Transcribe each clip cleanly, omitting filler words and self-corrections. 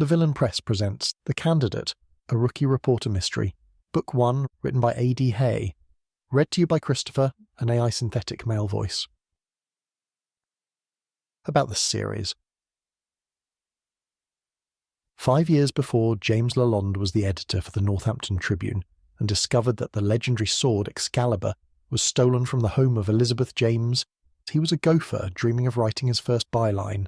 The Villain Press presents The Candidate, a Rookie Reporter Mystery, Book 1, written by A.D. Hay. Read to you by Christopher, an AI synthetic male voice. About the series. 5 years before, James Lalonde was the editor for the Northampton Tribune and discovered that the legendary sword Excalibur was stolen from the home of Elizabeth James. He was a gopher dreaming of writing his first byline.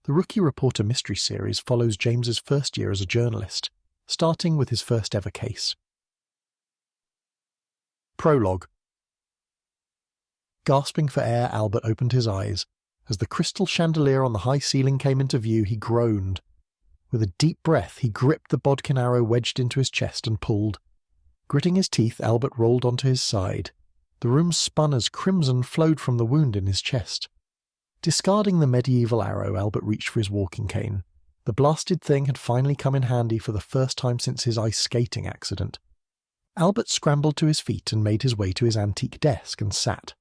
The Rookie Reporter Mystery Series follows James's first year as a journalist, starting with his first ever case. Prologue. Gasping for air, Albert opened his eyes. As the crystal chandelier on the high ceiling came into view, he groaned. With a deep breath, he gripped the bodkin arrow wedged into his chest and pulled. Gritting his teeth, Albert rolled onto his side. The room spun as crimson flowed from the wound in his chest. Discarding the medieval arrow, Albert reached for his walking cane. The blasted thing had finally come in handy for the first time since his ice skating accident. Albert scrambled to his feet and made his way to his antique desk and sat.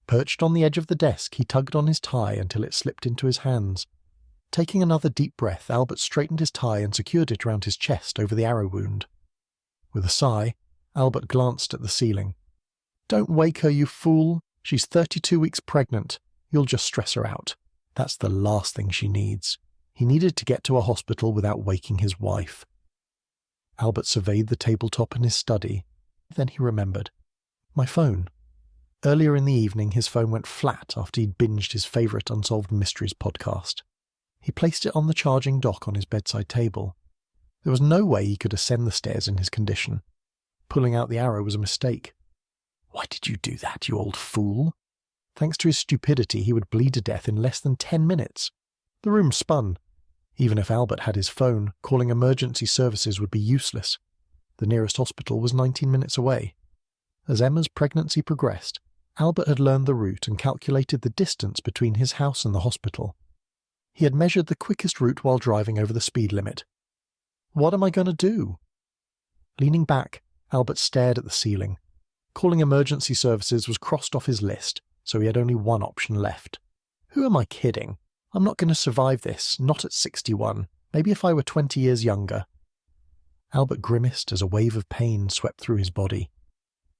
Perched on the edge of the desk, he tugged on his tie until it slipped into his hands. Taking another deep breath, Albert straightened his tie and secured it around his chest over the arrow wound. With a sigh, Albert glanced at the ceiling. "Don't wake her, you fool. She's 32 weeks pregnant. You'll just stress her out. That's the last thing she needs." He needed to get to a hospital without waking his wife. Albert surveyed the tabletop in his study. Then he remembered. My phone. Earlier in the evening, his phone went flat after he'd binged his favourite Unsolved Mysteries podcast. He placed it on the charging dock on his bedside table. There was no way he could ascend the stairs in his condition. Pulling out the arrow was a mistake. Why did you do that, you old fool? Thanks to his stupidity, he would bleed to death in less than 10 minutes. The room spun. Even if Albert had his phone, calling emergency services would be useless. The nearest hospital was 19 minutes away. As Emma's pregnancy progressed, Albert had learned the route and calculated the distance between his house and the hospital. He had measured the quickest route while driving over the speed limit. What am I going to do? Leaning back, Albert stared at the ceiling. Calling emergency services was crossed off his list, so he had only one option left. Who am I kidding? I'm not going to survive this, not at 61, maybe if I were 20 years younger. Albert grimaced as a wave of pain swept through his body.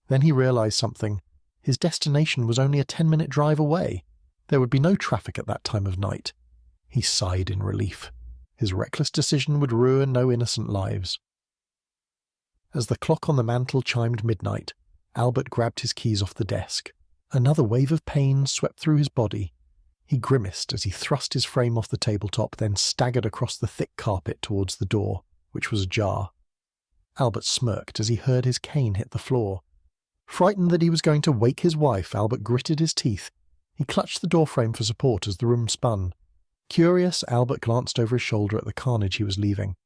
Then he realized something. His destination was only a 10-minute drive away. There would be no traffic at that time of night. He sighed in relief. His reckless decision would ruin no innocent lives. As the clock on the mantel chimed midnight, Albert grabbed his keys off the desk. Another wave of pain swept through his body. He grimaced as he thrust his frame off the tabletop, then staggered across the thick carpet towards the door, which was ajar. Albert smirked as he heard his cane hit the floor. Frightened that he was going to wake his wife, Albert gritted his teeth. He clutched the doorframe for support as the room spun. Curious, Albert glanced over his shoulder at the carnage he was leaving.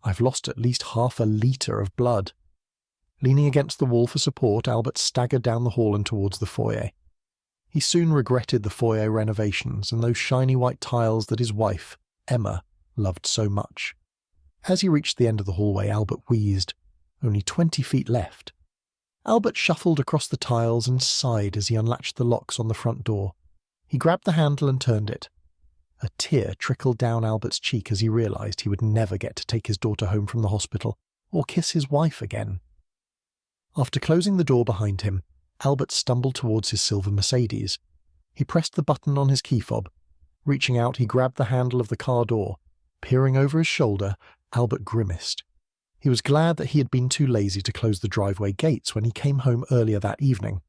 I've lost at least half a litre of blood. Leaning against the wall for support, Albert staggered down the hall and towards the foyer. He soon regretted the foyer renovations and those shiny white tiles that his wife, Emma, loved so much. As he reached the end of the hallway, Albert wheezed. Only 20 feet left. Albert shuffled across the tiles and sighed as he unlatched the locks on the front door. He grabbed the handle and turned it. A tear trickled down Albert's cheek as he realized he would never get to take his daughter home from the hospital or kiss his wife again. After closing the door behind him, Albert stumbled towards his silver Mercedes. He pressed the button on his key fob. Reaching out, he grabbed the handle of the car door. Peering over his shoulder, Albert grimaced. He was glad that he had been too lazy to close the driveway gates when he came home earlier that evening.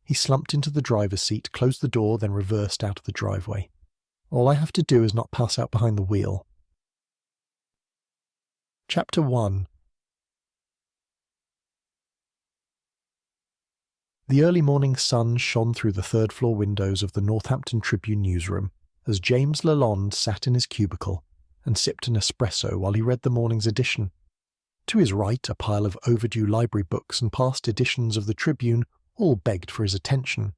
He slumped into the driver's seat, closed the door, then reversed out of the driveway. All I have to do is not pass out behind the wheel. Chapter 1. The early morning sun shone through the third-floor windows of the Northampton Tribune newsroom as James Lalonde sat in his cubicle and sipped an espresso while he read the morning's edition. To his right, a pile of overdue library books and past editions of the Tribune all begged for his attention.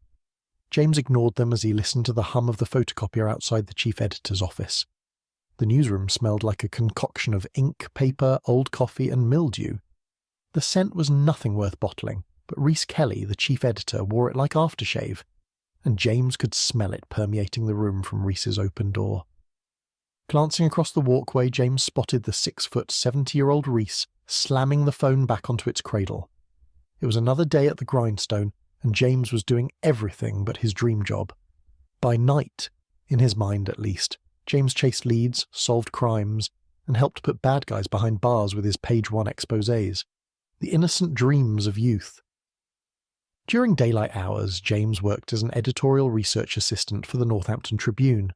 James ignored them as he listened to the hum of the photocopier outside the chief editor's office. The newsroom smelled like a concoction of ink, paper, old coffee, and mildew. The scent was nothing worth bottling, but Rhys Kelly, the chief editor, wore it like aftershave, and James could smell it permeating the room from Rhys's open door. Glancing across the walkway, James spotted the 6-foot, 70-year-old Reese slamming the phone back onto its cradle. It was another day at the grindstone, and James was doing everything but his dream job. By night, in his mind at least, James chased leads, solved crimes, and helped put bad guys behind bars with his page 1 exposés. The innocent dreams of youth. During daylight hours, James worked as an editorial research assistant for the Northampton Tribune.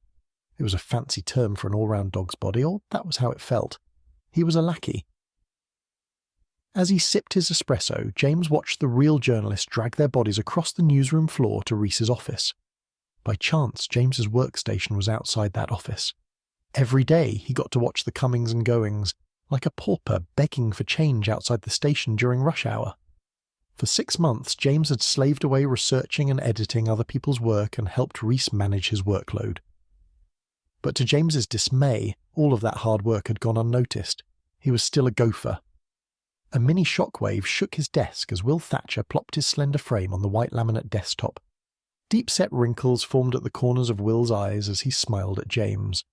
It was a fancy term for an all-round dog's body, or that was how it felt. He was a lackey. As he sipped his espresso, James watched the real journalists drag their bodies across the newsroom floor to Reese's office. By chance, James's workstation was outside that office. Every day he got to watch the comings and goings, like a pauper begging for change outside the station during rush hour. For 6 months, James had slaved away researching and editing other people's work and helped Reese manage his workload. But to James's dismay, all of that hard work had gone unnoticed. He was still a gofer. A mini shockwave shook his desk as Will Thatcher plopped his slender frame on the white laminate desktop. Deep-set wrinkles formed at the corners of Will's eyes as he smiled at James.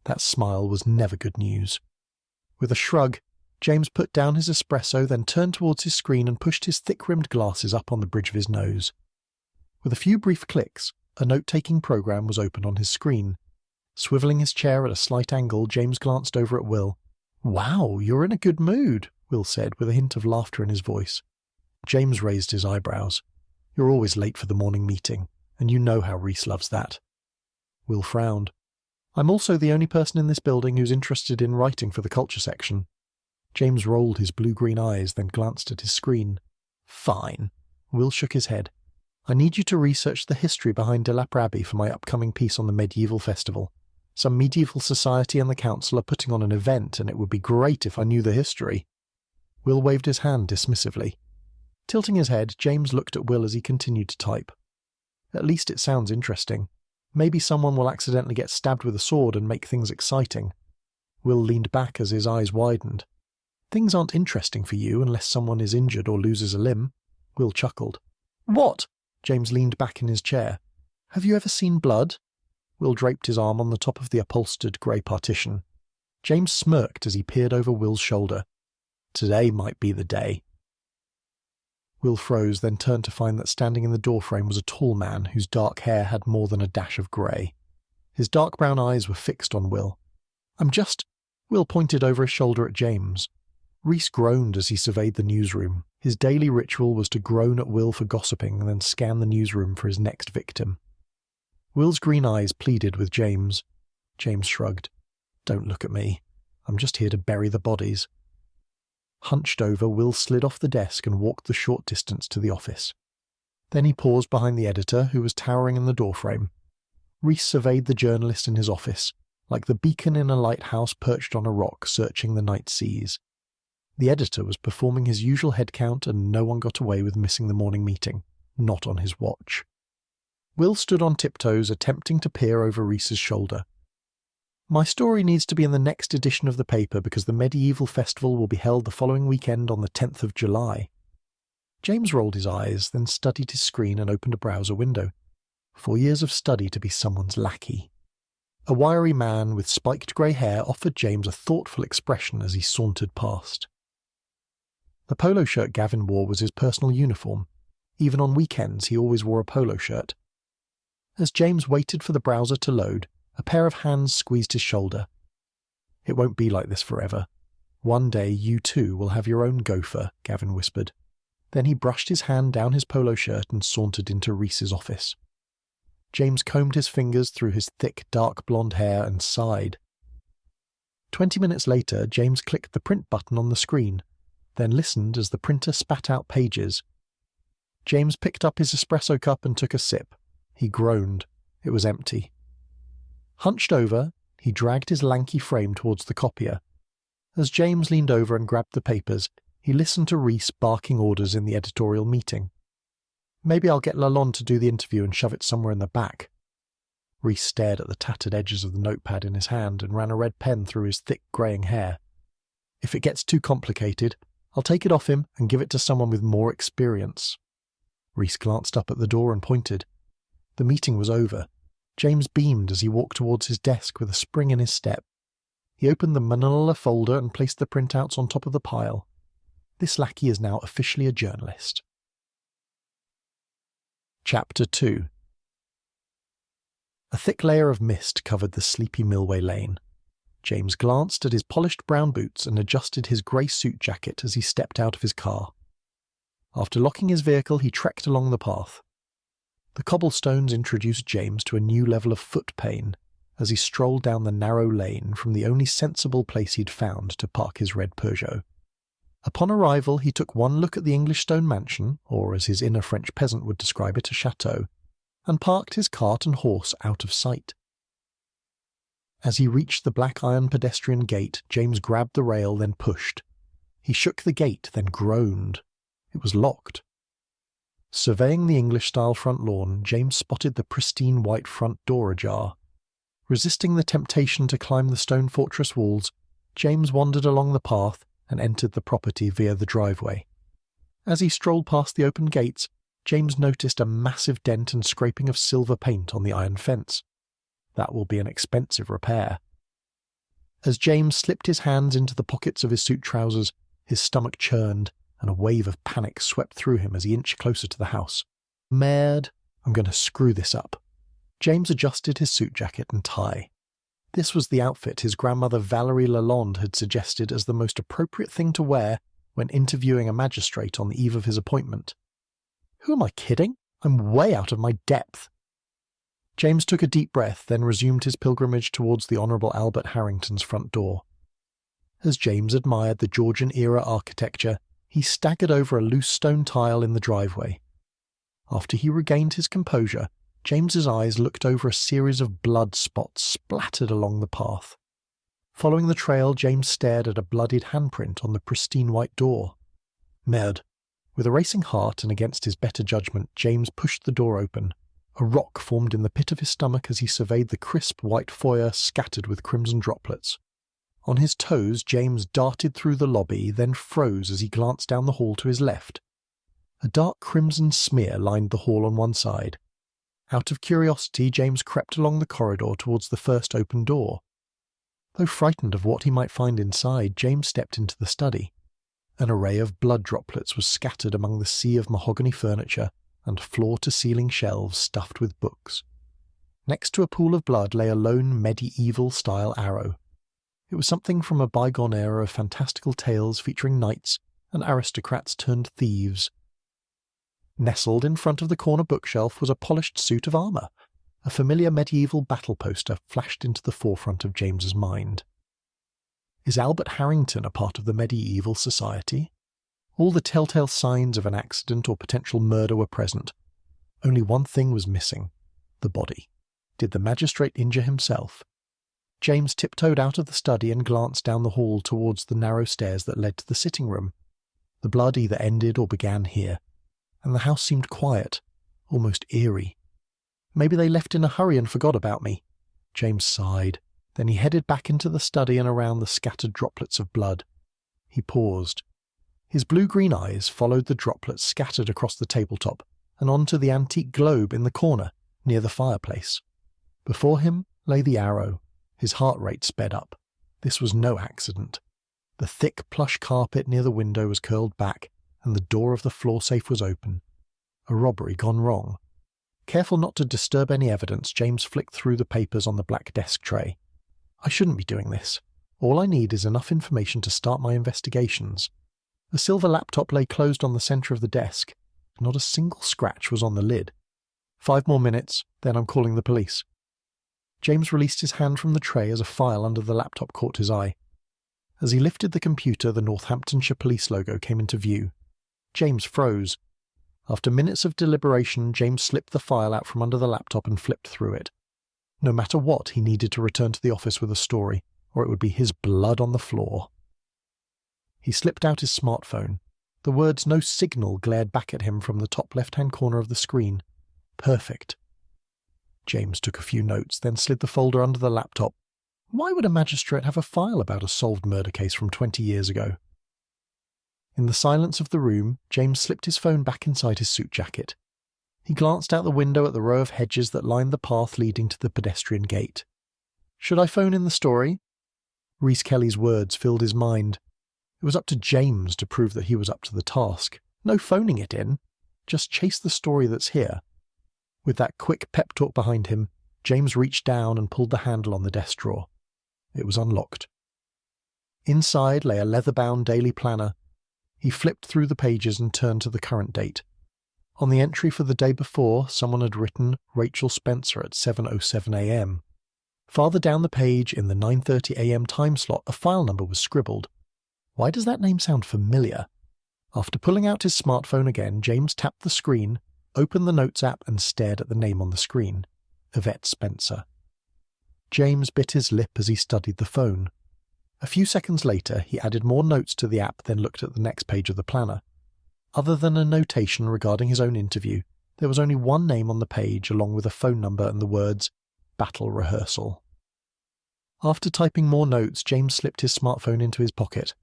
That smile was never good news. With a shrug, James put down his espresso, then turned towards his screen and pushed his thick-rimmed glasses up on the bridge of his nose. With a few brief clicks, a note-taking program was open on his screen. Swivelling his chair at a slight angle, James glanced over at Will. "Wow, you're in a good mood," Will said, with a hint of laughter in his voice. James raised his eyebrows. "You're always late for the morning meeting, and you know how Reese loves that." Will frowned. "I'm also the only person in this building who's interested in writing for the culture section." James rolled his blue-green eyes, then glanced at his screen. "Fine." Will shook his head. "I need you to research the history behind Delapre Abbey for my upcoming piece on the medieval festival. Some medieval society and the council are putting on an event, and it would be great if I knew the history." Will waved his hand dismissively. Tilting his head, James looked at Will as he continued to type. "At least it sounds interesting. Maybe someone will accidentally get stabbed with a sword and make things exciting." Will leaned back as his eyes widened. "Things aren't interesting for you unless someone is injured or loses a limb." Will chuckled. "What?" James leaned back in his chair. "Have you ever seen blood?" Will draped his arm on the top of the upholstered grey partition. James smirked as he peered over Will's shoulder. "Today might be the day." Will froze, then turned to find that standing in the doorframe was a tall man whose dark hair had more than a dash of grey. His dark brown eyes were fixed on Will. Will pointed over his shoulder at James. Reese groaned as he surveyed the newsroom. His daily ritual was to groan at Will for gossiping and then scan the newsroom for his next victim. Will's green eyes pleaded with James. James shrugged. "Don't look at me. I'm just here to bury the bodies." Hunched over, Will slid off the desk and walked the short distance to the office. Then he paused behind the editor, who was towering in the doorframe. Reese surveyed the journalist in his office, like the beacon in a lighthouse perched on a rock searching the night seas. The editor was performing his usual head count, and no one got away with missing the morning meeting. Not on his watch. Will stood on tiptoes, attempting to peer over Reese's shoulder. "My story needs to be in the next edition of the paper because the medieval festival will be held the following weekend on the 10th of July. James rolled his eyes, then studied his screen and opened a browser window. 4 years of study to be someone's lackey. A wiry man with spiked grey hair offered James a thoughtful expression as he sauntered past. The polo shirt Gavin wore was his personal uniform. Even on weekends he always wore a polo shirt. As James waited for the browser to load, a pair of hands squeezed his shoulder. "It won't be like this forever. One day you too will have your own gopher," Gavin whispered. Then he brushed his hand down his polo shirt and sauntered into Reese's office. James combed his fingers through his thick, dark blonde hair and sighed. 20 minutes later, James clicked the print button on the screen, then listened as the printer spat out pages. James picked up his espresso cup and took a sip. He groaned. It was empty. Hunched over, he dragged his lanky frame towards the copier. As James leaned over and grabbed the papers, he listened to Reese barking orders in the editorial meeting. "Maybe I'll get Lalonde to do the interview and shove it somewhere in the back." Reese stared at the tattered edges of the notepad in his hand and ran a red pen through his thick greying hair. "If it gets too complicated, I'll take it off him and give it to someone with more experience." Reese glanced up at the door and pointed. The meeting was over. James beamed as he walked towards his desk with a spring in his step. He opened the manila folder and placed the printouts on top of the pile. This lackey is now officially a journalist. Chapter 2. A thick layer of mist covered the sleepy Millway Lane. James glanced at his polished brown boots and adjusted his grey suit jacket as he stepped out of his car. After locking his vehicle, he trekked along the path. The cobblestones introduced James to a new level of foot pain as he strolled down the narrow lane from the only sensible place he'd found to park his red Peugeot. Upon arrival, he took one look at the English stone mansion, or as his inner French peasant would describe it, a chateau, and parked his cart and horse out of sight. As he reached the black iron pedestrian gate, James grabbed the rail, then pushed. He shook the gate, then groaned. It was locked. Surveying the English-style front lawn, James spotted the pristine white front door ajar. Resisting the temptation to climb the stone fortress walls, James wandered along the path and entered the property via the driveway. As he strolled past the open gates, James noticed a massive dent and scraping of silver paint on the iron fence. That will be an expensive repair. As James slipped his hands into the pockets of his suit trousers, his stomach churned, and a wave of panic swept through him as he inched closer to the house. Merde, I'm going to screw this up. James adjusted his suit jacket and tie. This was the outfit his grandmother Valerie Lalonde had suggested as the most appropriate thing to wear when interviewing a magistrate on the eve of his appointment. Who am I kidding? I'm way out of my depth. James took a deep breath, then resumed his pilgrimage towards the Honourable Albert Harrington's front door. As James admired the Georgian-era architecture, he staggered over a loose stone tile in the driveway. After he regained his composure, James's eyes looked over a series of blood spots splattered along the path. Following the trail, James stared at a bloodied handprint on the pristine white door. Merde. With a racing heart and against his better judgment, James pushed the door open. A rock formed in the pit of his stomach as he surveyed the crisp white foyer scattered with crimson droplets. On his toes, James darted through the lobby, then froze as he glanced down the hall to his left. A dark crimson smear lined the hall on one side. Out of curiosity, James crept along the corridor towards the first open door. Though frightened of what he might find inside, James stepped into the study. An array of blood droplets was scattered among the sea of mahogany furniture and floor-to-ceiling shelves stuffed with books. Next to a pool of blood lay a lone medieval-style arrow. It was something from a bygone era of fantastical tales featuring knights and aristocrats turned thieves. Nestled in front of the corner bookshelf was a polished suit of armour. A familiar medieval battle poster flashed into the forefront of James's mind. Is Albert Harrington a part of the medieval society? All the telltale signs of an accident or potential murder were present. Only one thing was missing: the body. Did the magistrate injure himself? James tiptoed out of the study and glanced down the hall towards the narrow stairs that led to the sitting room. The blood either ended or began here, and the house seemed quiet, almost eerie. Maybe they left in a hurry and forgot about me. James sighed. Then he headed back into the study and around the scattered droplets of blood. He paused. His blue-green eyes followed the droplets scattered across the tabletop and onto the antique globe in the corner near the fireplace. Before him lay the arrow. His heart rate sped up. This was no accident. The thick plush carpet near the window was curled back, and the door of the floor safe was open. A robbery gone wrong. Careful not to disturb any evidence, James flicked through the papers on the black desk tray. I shouldn't be doing this. All I need is enough information to start my investigations. The silver laptop lay closed on the centre of the desk. Not a single scratch was on the lid. 5 more minutes, then I'm calling the police. James released his hand from the tray as a file under the laptop caught his eye. As he lifted the computer, the Northamptonshire police logo came into view. James froze. After minutes of deliberation, James slipped the file out from under the laptop and flipped through it. No matter what, he needed to return to the office with a story, or it would be his blood on the floor. He slipped out his smartphone. The words "no signal" glared back at him from the top left-hand corner of the screen. Perfect. James took a few notes, then slid the folder under the laptop. Why would a magistrate have a file about a solved murder case from 20 years ago? In the silence of the room, James slipped his phone back inside his suit jacket. He glanced out the window at the row of hedges that lined the path leading to the pedestrian gate. Should I phone in the story? Rhys Kelly's words filled his mind. It was up to James to prove that he was up to the task. No phoning it in. Just chase the story that's here. With that quick pep talk behind him, James reached down and pulled the handle on the desk drawer. It was unlocked. Inside lay a leather-bound daily planner. He flipped through the pages and turned to the current date. On the entry for the day before, someone had written Rachel Spencer at 7:07 a.m. Farther down the page, in the 9:30 a.m. time slot, a file number was scribbled. Why does that name sound familiar? After pulling out his smartphone again, James tapped the screen, opened the Notes app and stared at the name on the screen. Yvette Spencer. James bit his lip as he studied the phone. A few seconds later, he added more notes to the app, then looked at the next page of the planner. Other than a notation regarding his own interview, there was only one name on the page, along with a phone number and the words, Battle Rehearsal. After typing more notes, James slipped his smartphone into his pocket.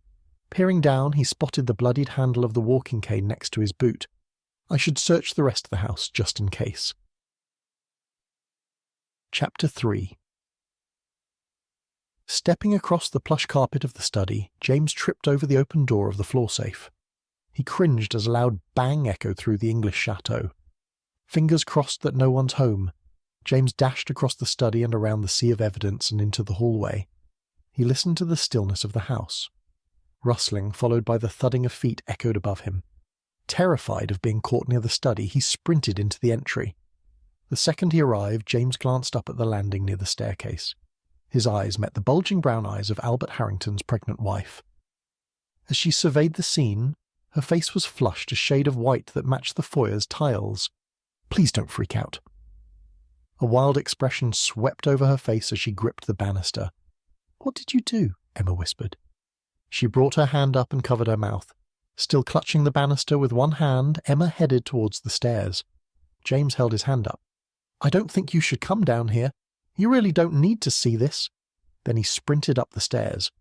Peering down, he spotted the bloodied handle of the walking cane next to his boot. I should search the rest of the house, just in case. Chapter 3. Stepping across the plush carpet of the study, James tripped over the open door of the floor safe. He cringed as a loud bang echoed through the English chateau. Fingers crossed that no one's home, James dashed across the study and around the sea of evidence and into the hallway. He listened to the stillness of the house. Rustling, followed by the thudding of feet, echoed above him. Terrified of being caught near the study, he sprinted into the entry. The second he arrived, James glanced up at the landing near the staircase. His eyes met the bulging brown eyes of Albert Harrington's pregnant wife. As she surveyed the scene, her face was flushed a shade of white that matched the foyer's tiles. "Please don't freak out." A wild expression swept over her face as she gripped the banister. "What did you do?" Emma whispered. She brought her hand up and covered her mouth. Still clutching the banister with one hand, Emma headed towards the stairs. James held his hand up. "I don't think you should come down here. You really don't need to see this." Then he sprinted up the stairs.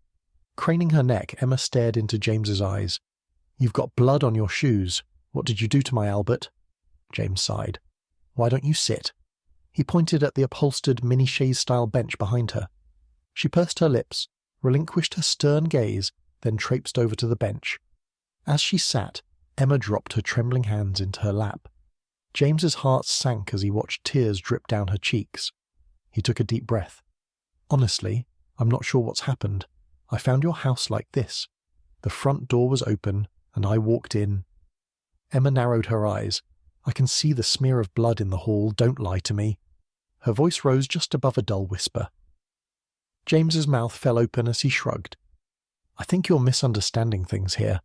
Craning her neck, Emma stared into James's eyes. "You've got blood on your shoes. What did you do to my Albert?" James sighed. "Why don't you sit?" He pointed at the upholstered mini-chaise-style bench behind her. She pursed her lips, relinquished her stern gaze, then traipsed over to the bench. As she sat, Emma dropped her trembling hands into her lap. James's heart sank as he watched tears drip down her cheeks. He took a deep breath. "Honestly, I'm not sure what's happened. I found your house like this. The front door was open, and I walked in." Emma narrowed her eyes. "I can see the smear of blood in the hall. Don't lie to me." Her voice rose just above a dull whisper. James's mouth fell open as he shrugged. "I think you're misunderstanding things here.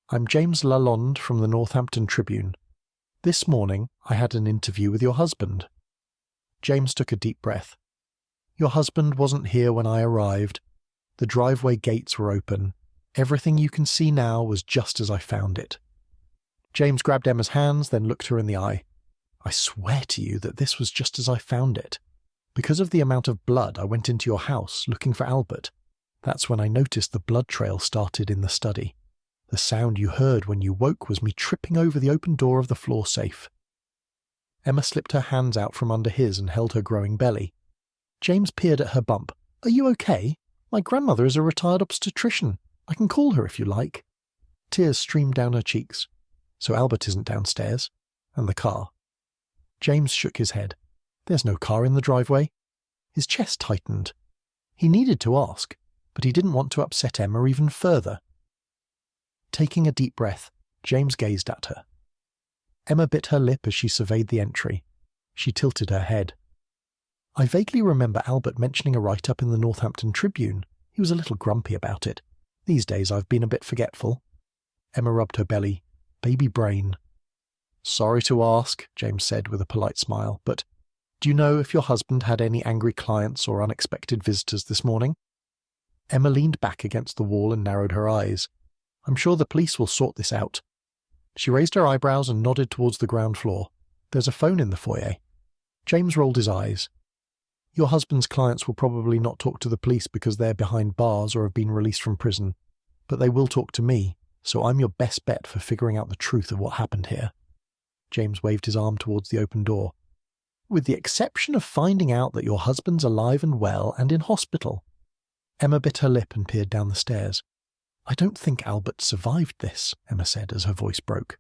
I'm James Lalonde from the Northampton Tribune. This morning I had an interview with your husband." James took a deep breath. "Your husband wasn't here when I arrived. The driveway gates were open. Everything you can see now was just as I found it." James grabbed Emma's hands, then looked her in the eye. "I swear to you that this was just as I found it. Because of the amount of blood, I went into your house, looking for Albert. That's when I noticed the blood trail started in the study. The sound you heard when you woke was me tripping over the open door of the floor safe." Emma slipped her hands out from under his and held her growing belly. James peered at her bump. "Are you okay? My grandmother is a retired obstetrician. I can call her if you like." Tears streamed down her cheeks. "So Albert isn't downstairs? And the car?" James shook his head. "There's no car in the driveway." His chest tightened. He needed to ask, but he didn't want to upset Emma even further. Taking a deep breath, James gazed at her. Emma bit her lip as she surveyed the entry. She tilted her head. "I vaguely remember Albert mentioning a write-up in the Northampton Tribune. He was a little grumpy about it. These days I've been a bit forgetful." Emma rubbed her belly. "Baby brain." "Sorry to ask," James said with a polite smile, "but do you know if your husband had any angry clients or unexpected visitors this morning?" Emma leaned back against the wall and narrowed her eyes. "I'm sure the police will sort this out." She raised her eyebrows and nodded towards the ground floor. "There's a phone in the foyer." James rolled his eyes. "Your husband's clients will probably not talk to the police because they're behind bars or have been released from prison, but they will talk to me, so I'm your best bet for figuring out the truth of what happened here." James waved his arm towards the open door. "With the exception of finding out that your husband's alive and well and in hospital." Emma bit her lip and peered down the stairs. "I don't think Albert survived this," Emma said as her voice broke.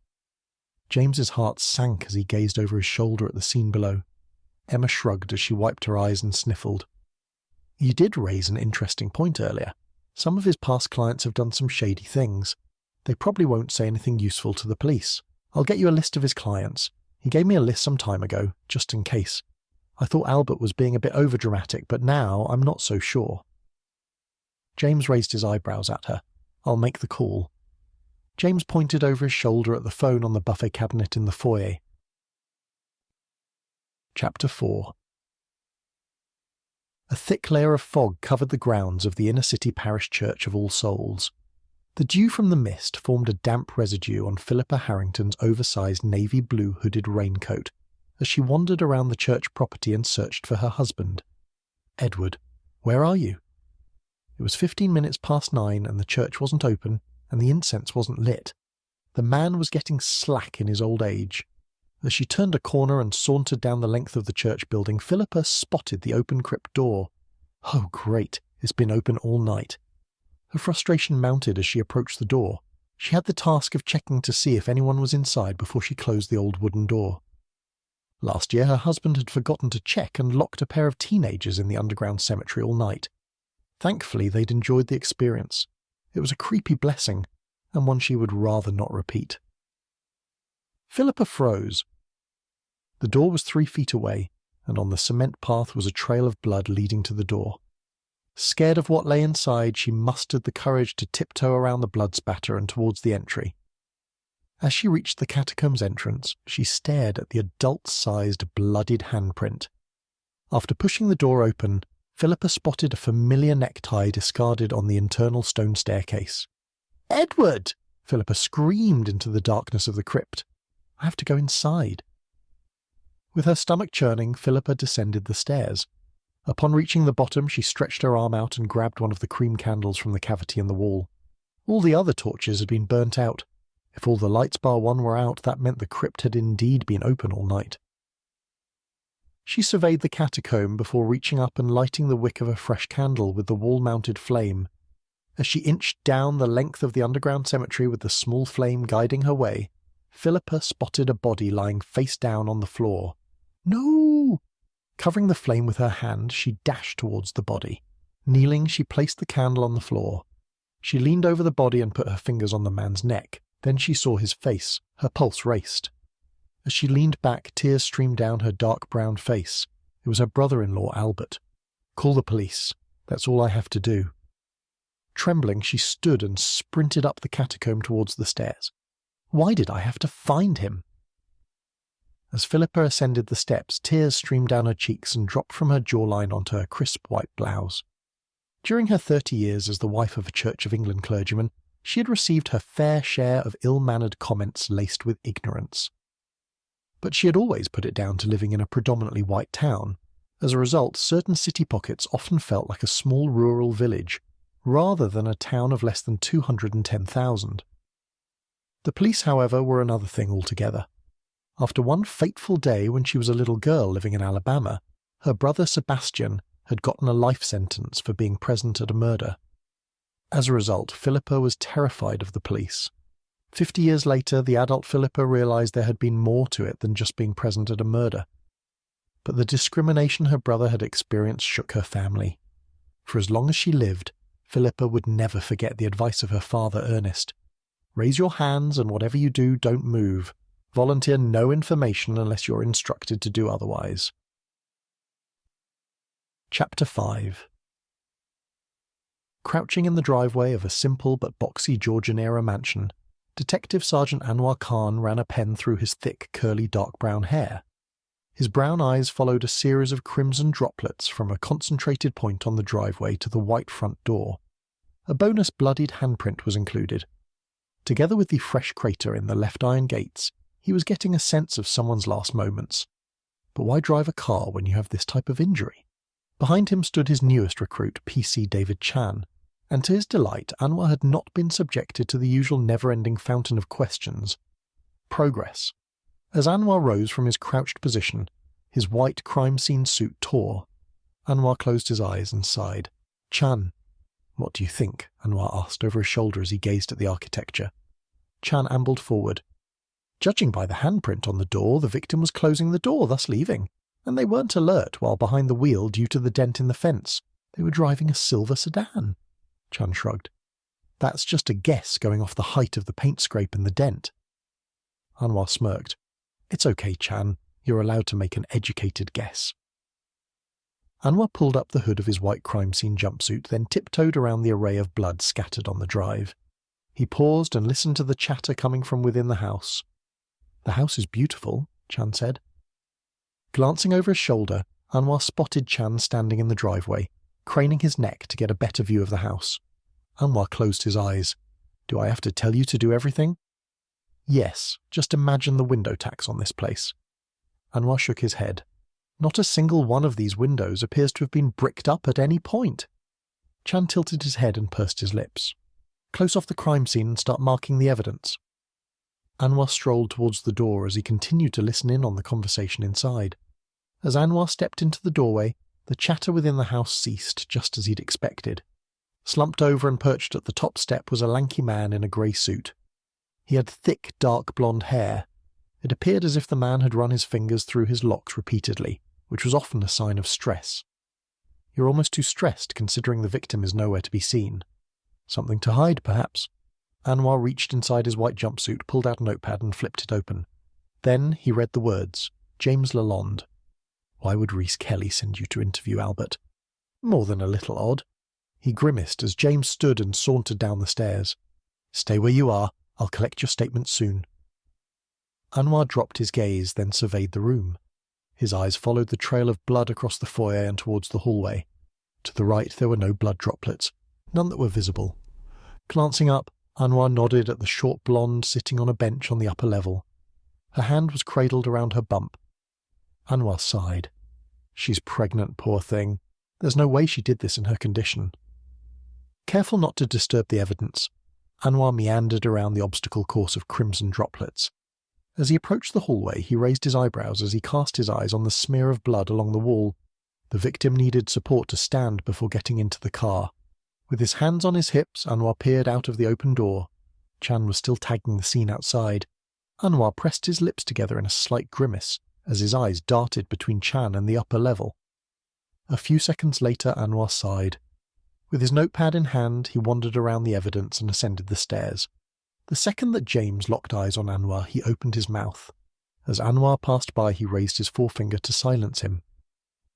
James's heart sank as he gazed over his shoulder at the scene below. Emma shrugged as she wiped her eyes and sniffled. "You did raise an interesting point earlier. Some of his past clients have done some shady things. They probably won't say anything useful to the police. I'll get you a list of his clients. He gave me a list some time ago, just in case. I thought Albert was being a bit overdramatic, but now I'm not so sure." James raised his eyebrows at her. "I'll make the call." James pointed over his shoulder at the phone on the buffet cabinet in the foyer. Chapter 4. A thick layer of fog covered the grounds of the inner-city parish church of All Souls. The dew from the mist formed a damp residue on Philippa Harrington's oversized navy-blue hooded raincoat as she wandered around the church property and searched for her husband. "Edward, where are you?" It was 15 minutes past 9 and the church wasn't open and the incense wasn't lit. The man was getting slack in his old age. As she turned a corner and sauntered down the length of the church building, Philippa spotted the open crypt door. Oh, great, it's been open all night. Her frustration mounted as she approached the door. She had the task of checking to see if anyone was inside before she closed the old wooden door. Last year her husband had forgotten to check and locked a pair of teenagers in the underground cemetery all night. Thankfully they'd enjoyed the experience. It was a creepy blessing, and one she would rather not repeat. Philippa froze. The door was 3 feet away, and on the cement path was a trail of blood leading to the door. Scared of what lay inside, she mustered the courage to tiptoe around the blood spatter and towards the entry. As she reached the catacombs entrance, she stared at the adult-sized, bloodied handprint. After pushing the door open, Philippa spotted a familiar necktie discarded on the internal stone staircase. "Edward!" Philippa screamed into the darkness of the crypt. "I have to go inside." With her stomach churning, Philippa descended the stairs. Upon reaching the bottom, she stretched her arm out and grabbed one of the cream candles from the cavity in the wall. All the other torches had been burnt out. If all the lights bar one were out, that meant the crypt had indeed been open all night. She surveyed the catacomb before reaching up and lighting the wick of a fresh candle with the wall-mounted flame. As she inched down the length of the underground cemetery with the small flame guiding her way, Philippa spotted a body lying face down on the floor. "No!" Covering the flame with her hand, she dashed towards the body. Kneeling, she placed the candle on the floor. She leaned over the body and put her fingers on the man's neck. Then she saw his face. Her pulse raced. As she leaned back, tears streamed down her dark brown face. It was her brother-in-law, Albert. "Call the police. That's all I have to do." Trembling, she stood and sprinted up the catacomb towards the stairs. Why did I have to find him? As Philippa ascended the steps, tears streamed down her cheeks and dropped from her jawline onto her crisp white blouse. During her 30 years as the wife of a Church of England clergyman, she had received her fair share of ill-mannered comments laced with ignorance. But she had always put it down to living in a predominantly white town. As a result, certain city pockets often felt like a small rural village, rather than a town of less than 210,000. The police, however, were another thing altogether. After one fateful day when she was a little girl living in Alabama, her brother Sebastian had gotten a life sentence for being present at a murder. As a result, Philippa was terrified of the police. 50 years later, the adult Philippa realized there had been more to it than just being present at a murder. But the discrimination her brother had experienced shook her family. For as long as she lived, Philippa would never forget the advice of her father, Ernest. Raise your hands, and whatever you do, don't move. Volunteer no information unless you're instructed to do otherwise. Chapter 5. Crouching in the driveway of a simple but boxy Georgian-era mansion, Detective Sergeant Anwar Khan ran a pen through his thick, curly, dark brown hair. His brown eyes followed a series of crimson droplets from a concentrated point on the driveway to the white front door. A bonus bloodied handprint was included. Together with the fresh crater in the left iron gates, he was getting a sense of someone's last moments. But why drive a car when you have this type of injury? Behind him stood his newest recruit, PC David Chan, and to his delight, Anwar had not been subjected to the usual never-ending fountain of questions. Progress. As Anwar rose from his crouched position, his white crime scene suit tore. Anwar closed his eyes and sighed. "Chan, "What do you think?" Anwar asked over his shoulder as he gazed at the architecture. Chan ambled forward. "Judging by the handprint on the door, the victim was closing the door, thus leaving, and they weren't alert while behind the wheel due to the dent in the fence. They were driving a silver sedan." Chan shrugged. "That's just a guess going off the height of the paint scrape and the dent." Anwar smirked. "It's okay, Chan. You're allowed to make an educated guess." Anwar pulled up the hood of his white crime scene jumpsuit, then tiptoed around the array of blood scattered on the drive. He paused and listened to the chatter coming from within the house. "The house is beautiful," Chan said. Glancing over his shoulder, Anwar spotted Chan standing in the driveway, craning his neck to get a better view of the house. Anwar closed his eyes. "Do I have to tell you to do everything?" "Yes, just imagine the window tax on this place." Anwar shook his head. "Not a single one of these windows appears to have been bricked up at any point." Chan tilted his head and pursed his lips. "Close off the crime scene and start marking the evidence." Anwar strolled towards the door as he continued to listen in on the conversation inside. As Anwar stepped into the doorway, the chatter within the house ceased, just as he'd expected. Slumped over and perched at the top step was a lanky man in a grey suit. He had thick, dark blonde hair. It appeared as if the man had run his fingers through his locks repeatedly, which was often a sign of stress. You're almost too stressed, considering the victim is nowhere to be seen. Something to hide, perhaps. Anwar reached inside his white jumpsuit, pulled out a notepad and flipped it open. Then he read the words, "James Lalonde. Why would Rhys Kelly send you to interview Albert?" More than a little odd. He grimaced as James stood and sauntered down the stairs. "Stay where you are. I'll collect your statement soon." Anwar dropped his gaze, then surveyed the room. His eyes followed the trail of blood across the foyer and towards the hallway. To the right there were no blood droplets, none that were visible. Glancing up, Anwar nodded at the short blonde sitting on a bench on the upper level. Her hand was cradled around her bump. Anwar sighed. "She's pregnant, poor thing. There's no way she did this in her condition." Careful not to disturb the evidence, Anwar meandered around the obstacle course of crimson droplets. As he approached the hallway, he raised his eyebrows as he cast his eyes on the smear of blood along the wall. The victim needed support to stand before getting into the car. With his hands on his hips, Anwar peered out of the open door. Chan was still tagging the scene outside. Anwar pressed his lips together in a slight grimace as his eyes darted between Chan and the upper level. A few seconds later, Anwar sighed. With his notepad in hand, he wandered around the evidence and ascended the stairs. The second that James locked eyes on Anwar, he opened his mouth. As Anwar passed by, he raised his forefinger to silence him.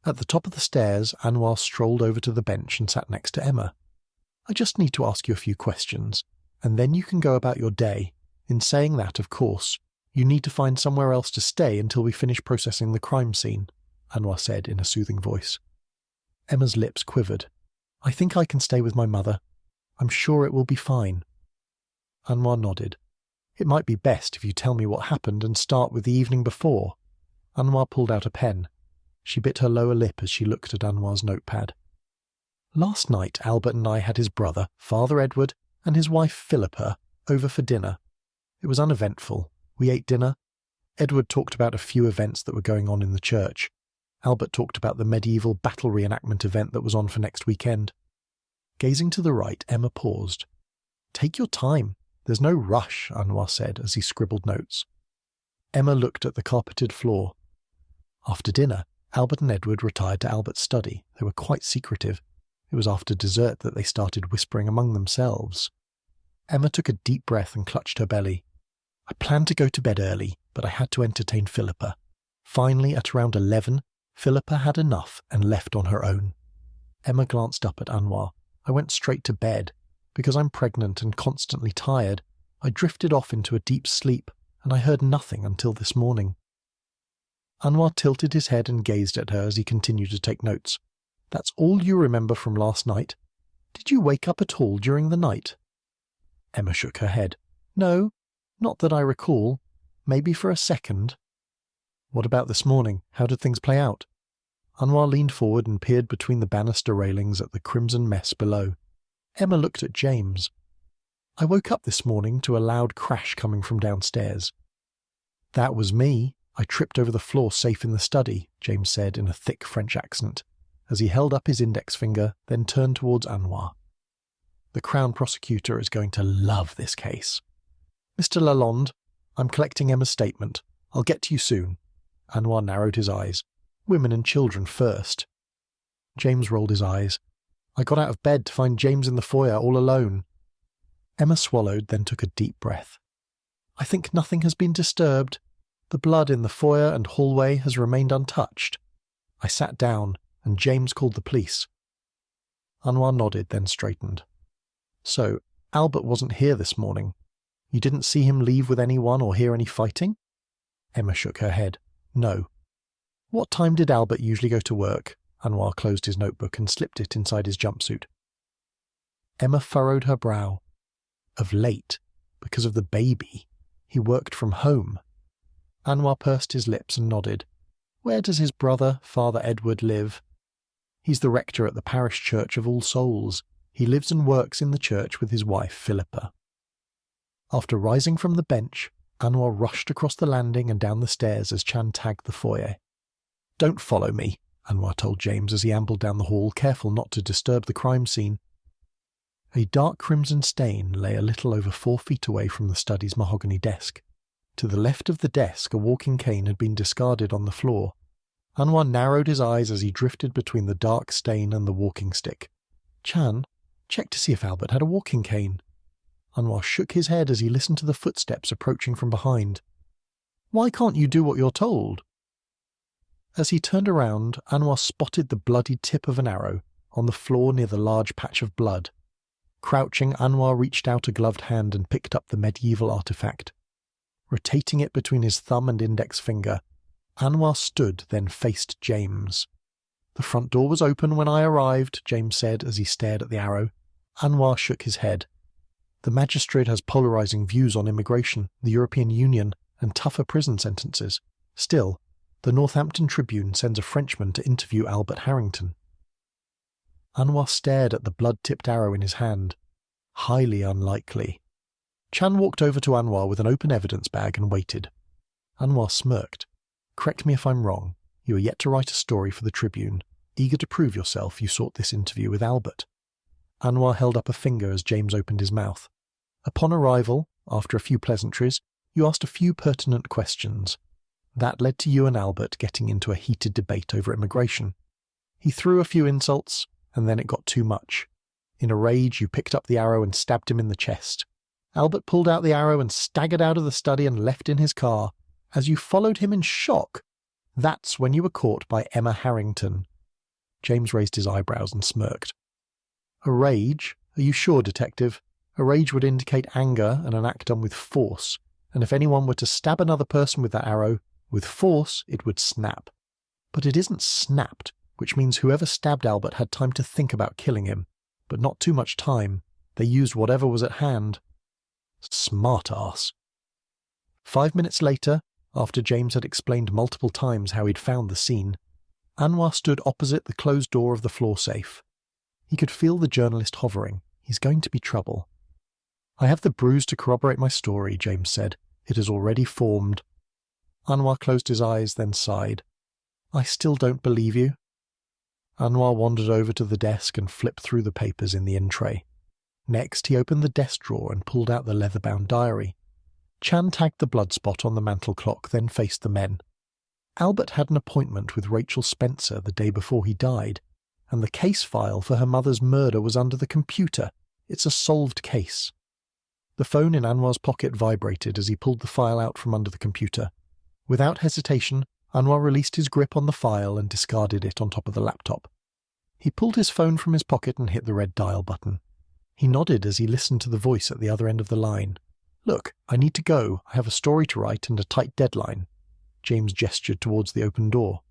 At the top of the stairs, Anwar strolled over to the bench and sat next to Emma. "I just need to ask you a few questions, and then you can go about your day. In saying that, of course, you need to find somewhere else to stay until we finish processing the crime scene," Anwar said in a soothing voice. Emma's lips quivered. "I think I can stay with my mother. I'm sure it will be fine." Anwar nodded. "It might be best if you tell me what happened and start with the evening before." Anwar pulled out a pen. She bit her lower lip as she looked at Anwar's notepad. "Last night Albert and I had his brother, Father Edward, and his wife Philippa over for dinner. It was uneventful. We ate dinner. Edward talked about a few events that were going on in the church. Albert talked about the medieval battle reenactment event that was on for next weekend." Gazing to the right, Emma paused. "Take your time. There's no rush," Anwar said as he scribbled notes. Emma looked at the carpeted floor. After dinner, Albert and Edward retired to Albert's study. They were quite secretive. It was after dessert that they started whispering among themselves. Emma took a deep breath and clutched her belly. "I planned to go to bed early, but I had to entertain Philippa. Finally, at around 11, Philippa had enough and left on her own." Emma glanced up at Anwar. "I went straight to bed. Because I'm pregnant and constantly tired, I drifted off into a deep sleep, and I heard nothing until this morning." Anwar tilted his head and gazed at her as he continued to take notes. "That's all you remember from last night? Did you wake up at all during the night?" Emma shook her head. "No, not that I recall. Maybe for a second." "What about this morning? How did things play out?" Anwar leaned forward and peered between the banister railings at the crimson mess below. Emma looked at James. "I woke up this morning to a loud crash coming from downstairs." "That was me. I tripped over the floor safe in the study," James said in a thick French accent, as he held up his index finger, then turned towards Anwar. The Crown Prosecutor is going to love this case. Mr. Lalonde, I'm collecting Emma's statement. I'll get to you soon. Anwar narrowed his eyes. Women and children first. James rolled his eyes. I got out of bed to find James in the foyer all alone. Emma swallowed, then took a deep breath. I think nothing has been disturbed. The blood in the foyer and hallway has remained untouched. I sat down, and James called the police. Anwar nodded, then straightened. So, Albert wasn't here this morning. You didn't see him leave with anyone or hear any fighting? Emma shook her head. No. What time did Albert usually go to work? Anwar closed his notebook and slipped it inside his jumpsuit. Emma furrowed her brow. Of late, because of the baby, he worked from home. Anwar pursed his lips and nodded. Where does his brother, Father Edward, live? He's the rector at the parish church of All Souls. He lives and works in the church with his wife, Philippa. After rising from the bench, Anwar rushed across the landing and down the stairs as Chan tagged the foyer. Don't follow me, Anwar told James as he ambled down the hall, careful not to disturb the crime scene. A dark crimson stain lay a little over 4 feet away from the study's mahogany desk. To the left of the desk, a walking cane had been discarded on the floor. Anwar narrowed his eyes as he drifted between the dark stain and the walking stick. Chan, check to see if Albert had a walking cane. Anwar shook his head as he listened to the footsteps approaching from behind. Why can't you do what you're told? As he turned around, Anwar spotted the bloody tip of an arrow on the floor near the large patch of blood. Crouching, Anwar reached out a gloved hand and picked up the medieval artifact. Rotating it between his thumb and index finger, Anwar stood, then faced James. The front door was open when I arrived, James said as he stared at the arrow. Anwar shook his head. The magistrate has polarizing views on immigration, the European Union, and tougher prison sentences. Still, the Northampton Tribune sends a Frenchman to interview Albert Harrington. Anwar stared at the blood-tipped arrow in his hand. Highly unlikely. Chan walked over to Anwar with an open evidence bag and waited. Anwar smirked. Correct me if I'm wrong. You are yet to write a story for the Tribune. Eager to prove yourself, you sought this interview with Albert. Anwar held up a finger as James opened his mouth. Upon arrival, after a few pleasantries, you asked a few pertinent questions. That led to you and Albert getting into a heated debate over immigration. He threw a few insults, and then it got too much. In a rage, you picked up the arrow and stabbed him in the chest. Albert pulled out the arrow and staggered out of the study and left in his car. As you followed him in shock, that's when you were caught by Emma Harrington. James raised his eyebrows and smirked. A rage? Are you sure, Detective? A rage would indicate anger and an act done with force, and if anyone were to stab another person with that arrow, with force, it would snap. But it isn't snapped, which means whoever stabbed Albert had time to think about killing him, but not too much time. They used whatever was at hand. Smart ass. 5 minutes later, after James had explained multiple times how he'd found the scene, Anwar stood opposite the closed door of the floor safe. He could feel the journalist hovering. He's going to be trouble. I have the bruise to corroborate my story, James said. It has already formed. Anwar closed his eyes, then sighed. I still don't believe you. Anwar wandered over to the desk and flipped through the papers in the in-tray. Next, he opened the desk drawer and pulled out the leather-bound diary. Chan tagged the blood spot on the mantel clock, then faced the men. Albert had an appointment with Rachel Spencer the day before he died, and the case file for her mother's murder was under the computer. It's a solved case. The phone in Anwar's pocket vibrated as he pulled the file out from under the computer. Without hesitation, Anwar released his grip on the file and discarded it on top of the laptop. He pulled his phone from his pocket and hit the red dial button. He nodded as he listened to the voice at the other end of the line. Look, I need to go. I have a story to write and a tight deadline. James gestured towards the open door.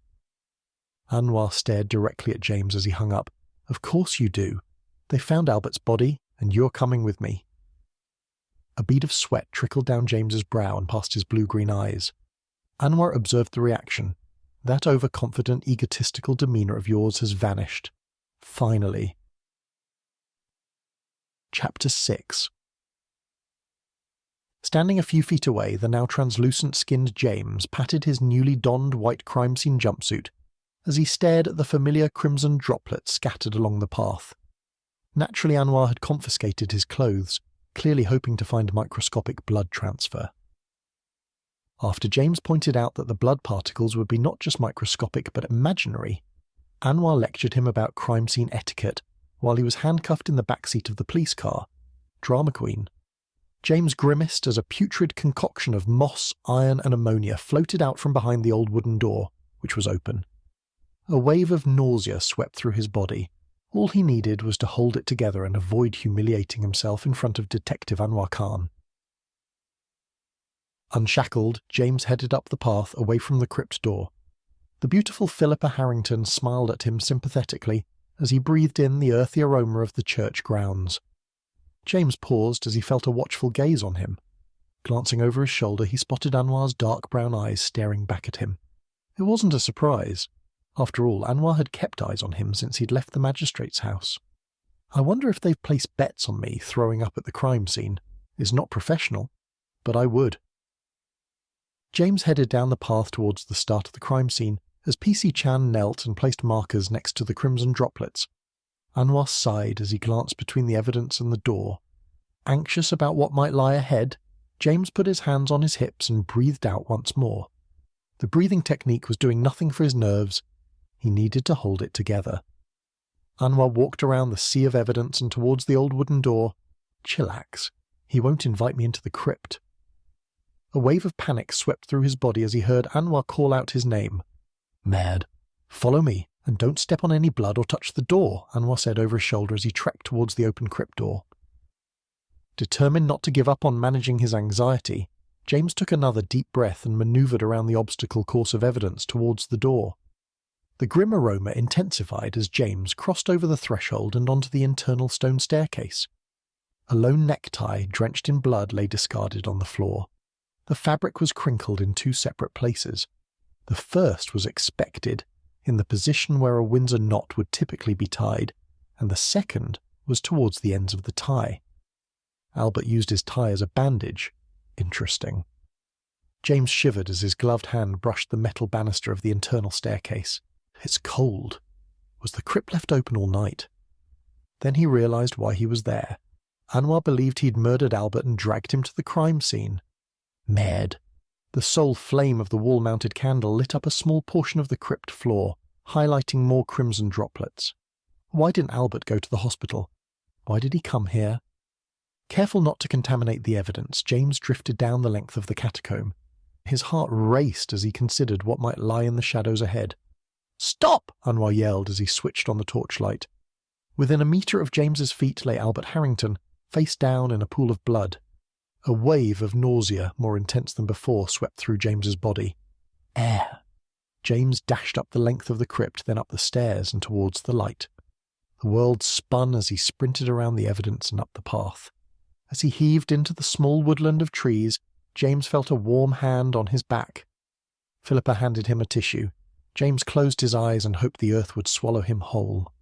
Anwar stared directly at James as he hung up. Of course you do. They found Albert's body, and you're coming with me. A bead of sweat trickled down James's brow and past his blue-green eyes. Anwar observed the reaction. That overconfident, egotistical demeanour of yours has vanished. Finally. Chapter 6. Standing a few feet away, the now translucent-skinned James patted his newly donned white crime scene jumpsuit as he stared at the familiar crimson droplets scattered along the path. Naturally, Anwar had confiscated his clothes, clearly hoping to find microscopic blood transfer. After James pointed out that the blood particles would be not just microscopic but imaginary, Anwar lectured him about crime scene etiquette while he was handcuffed in the backseat of the police car. Drama queen. James grimaced as a putrid concoction of moss, iron and ammonia floated out from behind the old wooden door, which was open. A wave of nausea swept through his body. All he needed was to hold it together and avoid humiliating himself in front of Detective Anwar Khan. Unshackled, James headed up the path away from the crypt door. The beautiful Philippa Harrington smiled at him sympathetically as he breathed in the earthy aroma of the church grounds. James paused as he felt a watchful gaze on him. Glancing over his shoulder, he spotted Anwar's dark brown eyes staring back at him. It wasn't a surprise. After all, Anwar had kept eyes on him since he'd left the magistrate's house. I wonder if they've placed bets on me throwing up at the crime scene. It's not professional, but I would. James headed down the path towards the start of the crime scene as PC Chan knelt and placed markers next to the crimson droplets. Anwar sighed as he glanced between the evidence and the door. Anxious about what might lie ahead, James put his hands on his hips and breathed out once more. The breathing technique was doing nothing for his nerves. He needed to hold it together. Anwar walked around the sea of evidence and towards the old wooden door. Chillax. He won't invite me into the crypt. A wave of panic swept through his body as he heard Anwar call out his name. Mad. Follow me, and don't step on any blood or touch the door, Anwar said over his shoulder as he trekked towards the open crypt door. Determined not to give up on managing his anxiety, James took another deep breath and manoeuvred around the obstacle course of evidence towards the door. The grim aroma intensified as James crossed over the threshold and onto the internal stone staircase. A lone necktie, drenched in blood, lay discarded on the floor. The fabric was crinkled in two separate places. The first was expected, in the position where a Windsor knot would typically be tied, and the second was towards the ends of the tie. Albert used his tie as a bandage. Interesting. James shivered as his gloved hand brushed the metal banister of the internal staircase. It's cold. Was the crypt left open all night? Then he realized why he was there. Anwar believed he'd murdered Albert and dragged him to the crime scene. Mad. The sole flame of the wall-mounted candle lit up a small portion of the crypt floor, highlighting more crimson droplets. Why didn't Albert go to the hospital? Why did he come here? Careful not to contaminate the evidence, James drifted down the length of the catacomb. His heart raced as he considered what might lie in the shadows ahead. "Stop!" Anwar yelled as he switched on the torchlight. Within a metre of James's feet lay Albert Harrington, face down in a pool of blood. A wave of nausea, more intense than before, swept through James's body. Air. James dashed up the length of the crypt, then up the stairs and towards the light. The world spun as he sprinted around the evidence and up the path. As he heaved into the small woodland of trees, James felt a warm hand on his back. Philippa handed him a tissue. James closed his eyes and hoped the earth would swallow him whole.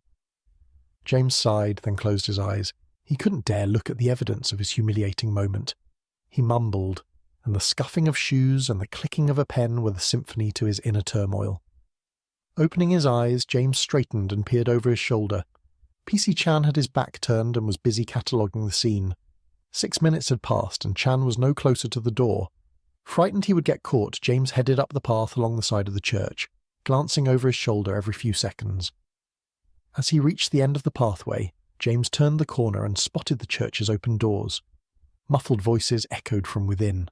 James sighed, then closed his eyes. He couldn't dare look at the evidence of his humiliating moment. He mumbled, and the scuffing of shoes and the clicking of a pen were the symphony to his inner turmoil. Opening his eyes, James straightened and peered over his shoulder. PC Chan had his back turned and was busy cataloguing the scene. 6 minutes had passed, and Chan was no closer to the door. Frightened he would get caught, James headed up the path along the side of the church, glancing over his shoulder every few seconds. As he reached the end of the pathway, James turned the corner and spotted the church's open doors. Muffled voices echoed from within.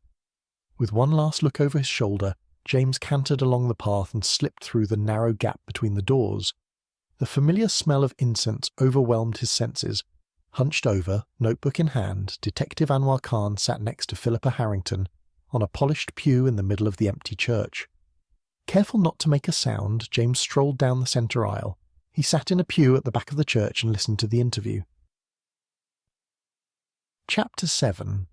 With one last look over his shoulder, James cantered along the path and slipped through the narrow gap between the doors. The familiar smell of incense overwhelmed his senses. Hunched over, notebook in hand, Detective Anwar Khan sat next to Philippa Harrington, on a polished pew in the middle of the empty church. Careful not to make a sound, James strolled down the centre aisle. He sat in a pew at the back of the church and listened to the interview. Chapter 7.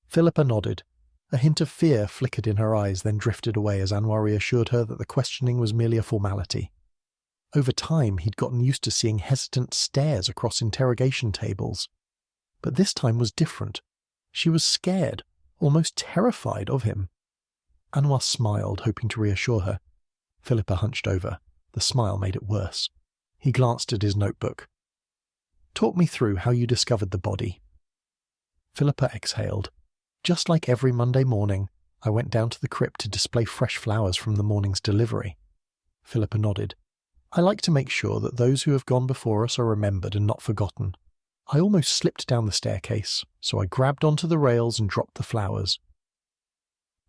Philippa nodded. A hint of fear flickered in her eyes, then drifted away as Anwar reassured her that the questioning was merely a formality. Over time, he'd gotten used to seeing hesitant stares across interrogation tables. But this time was different. She was scared, almost terrified of him. Anwar smiled, hoping to reassure her. Philippa hunched over. The smile made it worse. He glanced at his notebook. Talk me through how you discovered the body." Philippa exhaled. "Just like every Monday morning, I went down to the crypt to display fresh flowers from the morning's delivery." Philippa nodded. "I like to make sure that those who have gone before us are remembered and not forgotten. I almost slipped down the staircase, so I grabbed onto the rails and dropped the flowers.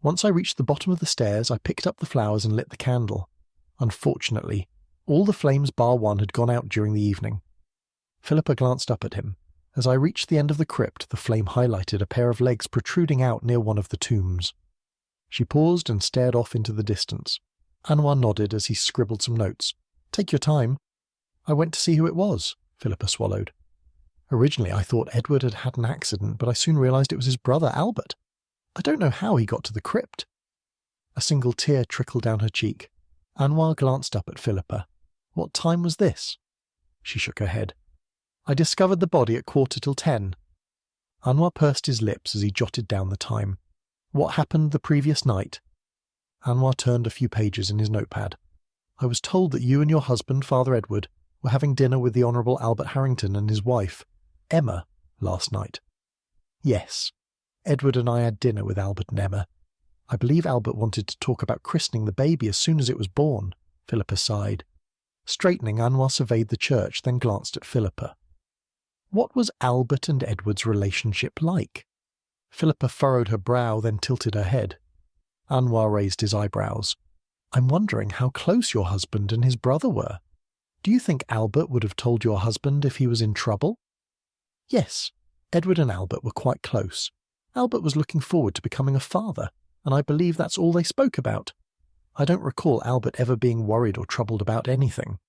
Once I reached the bottom of the stairs, I picked up the flowers and lit the candle. Unfortunately, all the flames bar one had gone out during the evening." Philippa glanced up at him. As I reached the end of the crypt, the flame highlighted a pair of legs protruding out near one of the tombs. She paused and stared off into the distance. Anwar nodded as he scribbled some notes. "Take your time." "I went to see who it was," Philippa swallowed. "Originally I thought Edward had had an accident, but I soon realized it was his brother, Albert. I don't know how he got to the crypt." A single tear trickled down her cheek. Anwar glanced up at Philippa. "What time was this?" She shook her head. "I discovered the body at 10:15. Anwar pursed his lips as he jotted down the time. "What happened the previous night?" Anwar turned a few pages in his notepad. "I was told that you and your husband, Father Edward, were having dinner with the Honourable Albert Harrington and his wife, Emma, last night." "Yes. Edward and I had dinner with Albert and Emma. I believe Albert wanted to talk about christening the baby as soon as it was born," Philippa sighed. Straightening, Anwar surveyed the church, then glanced at Philippa. "What was Albert and Edward's relationship like?" Philippa furrowed her brow, then tilted her head. Anwar raised his eyebrows. "I'm wondering how close your husband and his brother were. Do you think Albert would have told your husband if he was in trouble?" "Yes, Edward and Albert were quite close. Albert was looking forward to becoming a father, and I believe that's all they spoke about. I don't recall Albert ever being worried or troubled about anything."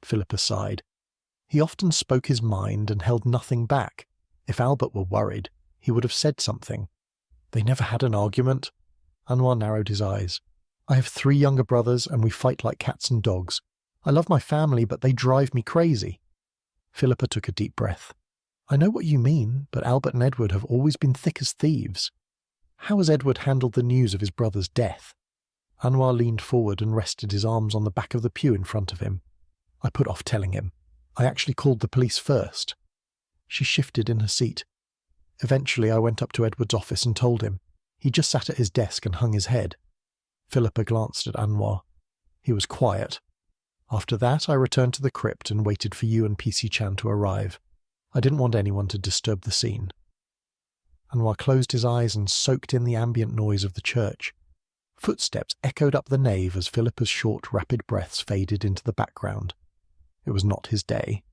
Philippa sighed. "He often spoke his mind and held nothing back. If Albert were worried, he would have said something. They never had an argument." Anwar narrowed his eyes. "I have 3 younger brothers, and we fight like cats and dogs. I love my family, but they drive me crazy." Philippa took a deep breath. "I know what you mean, but Albert and Edward have always been thick as thieves. How has Edward handled the news of his brother's death?" Anwar leaned forward and rested his arms on the back of the pew in front of him. "I put off telling him. I actually called the police first." She shifted in her seat. "Eventually I went up to Edward's office and told him. He just sat at his desk and hung his head." Philippa glanced at Anwar. He was quiet. "After that I returned to the crypt and waited for you and PC Chan to arrive. I didn't want anyone to disturb the scene." Anwar closed his eyes and soaked in the ambient noise of the church. Footsteps echoed up the nave as Philippa's short, rapid breaths faded into the background. It was not his day.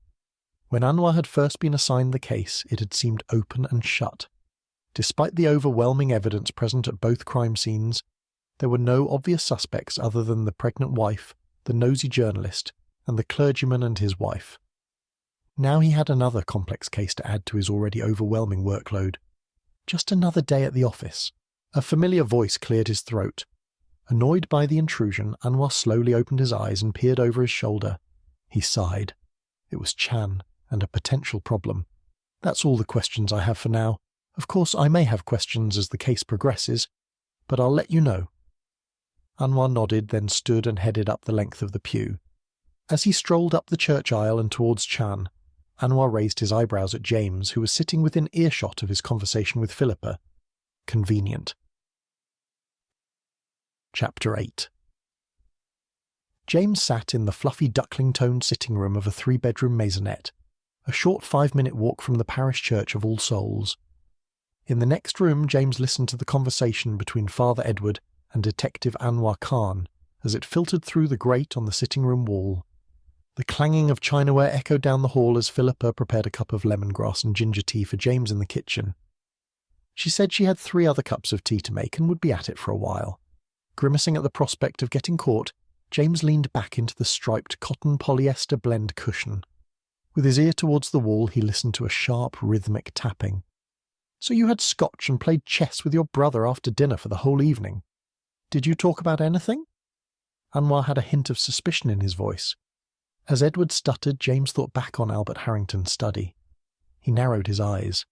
When Anwar had first been assigned the case, it had seemed open and shut. Despite the overwhelming evidence present at both crime scenes, there were no obvious suspects other than the pregnant wife, the nosy journalist, and the clergyman and his wife. Now he had another complex case to add to his already overwhelming workload. Just another day at the office. A familiar voice cleared his throat. Annoyed by the intrusion, Anwar slowly opened his eyes and peered over his shoulder. He sighed. It was Chan, and a potential problem. "That's all the questions I have for now. Of course, I may have questions as the case progresses, but I'll let you know." Anwar nodded, then stood and headed up the length of the pew. As he strolled up the church aisle and towards Chan, Anwar raised his eyebrows at James, who was sitting within earshot of his conversation with Philippa. Convenient. Chapter 8. James sat in the fluffy duckling-toned sitting room of a 3-bedroom maisonette, a short 5-minute walk from the parish church of All Souls. In the next room, James listened to the conversation between Father Edward and Detective Anwar Khan as it filtered through the grate on the sitting-room wall. The clanging of chinaware echoed down the hall as Philippa prepared a cup of lemongrass and ginger tea for James in the kitchen. She said she had 3 other cups of tea to make and would be at it for a while. Grimacing at the prospect of getting caught, James leaned back into the striped cotton polyester blend cushion. With his ear towards the wall, he listened to a sharp, rhythmic tapping. "So you had scotch and played chess with your brother after dinner for the whole evening. Did you talk about anything?" Anwar had a hint of suspicion in his voice. As Edward stuttered, James thought back on Albert Harrington's study. He narrowed his eyes.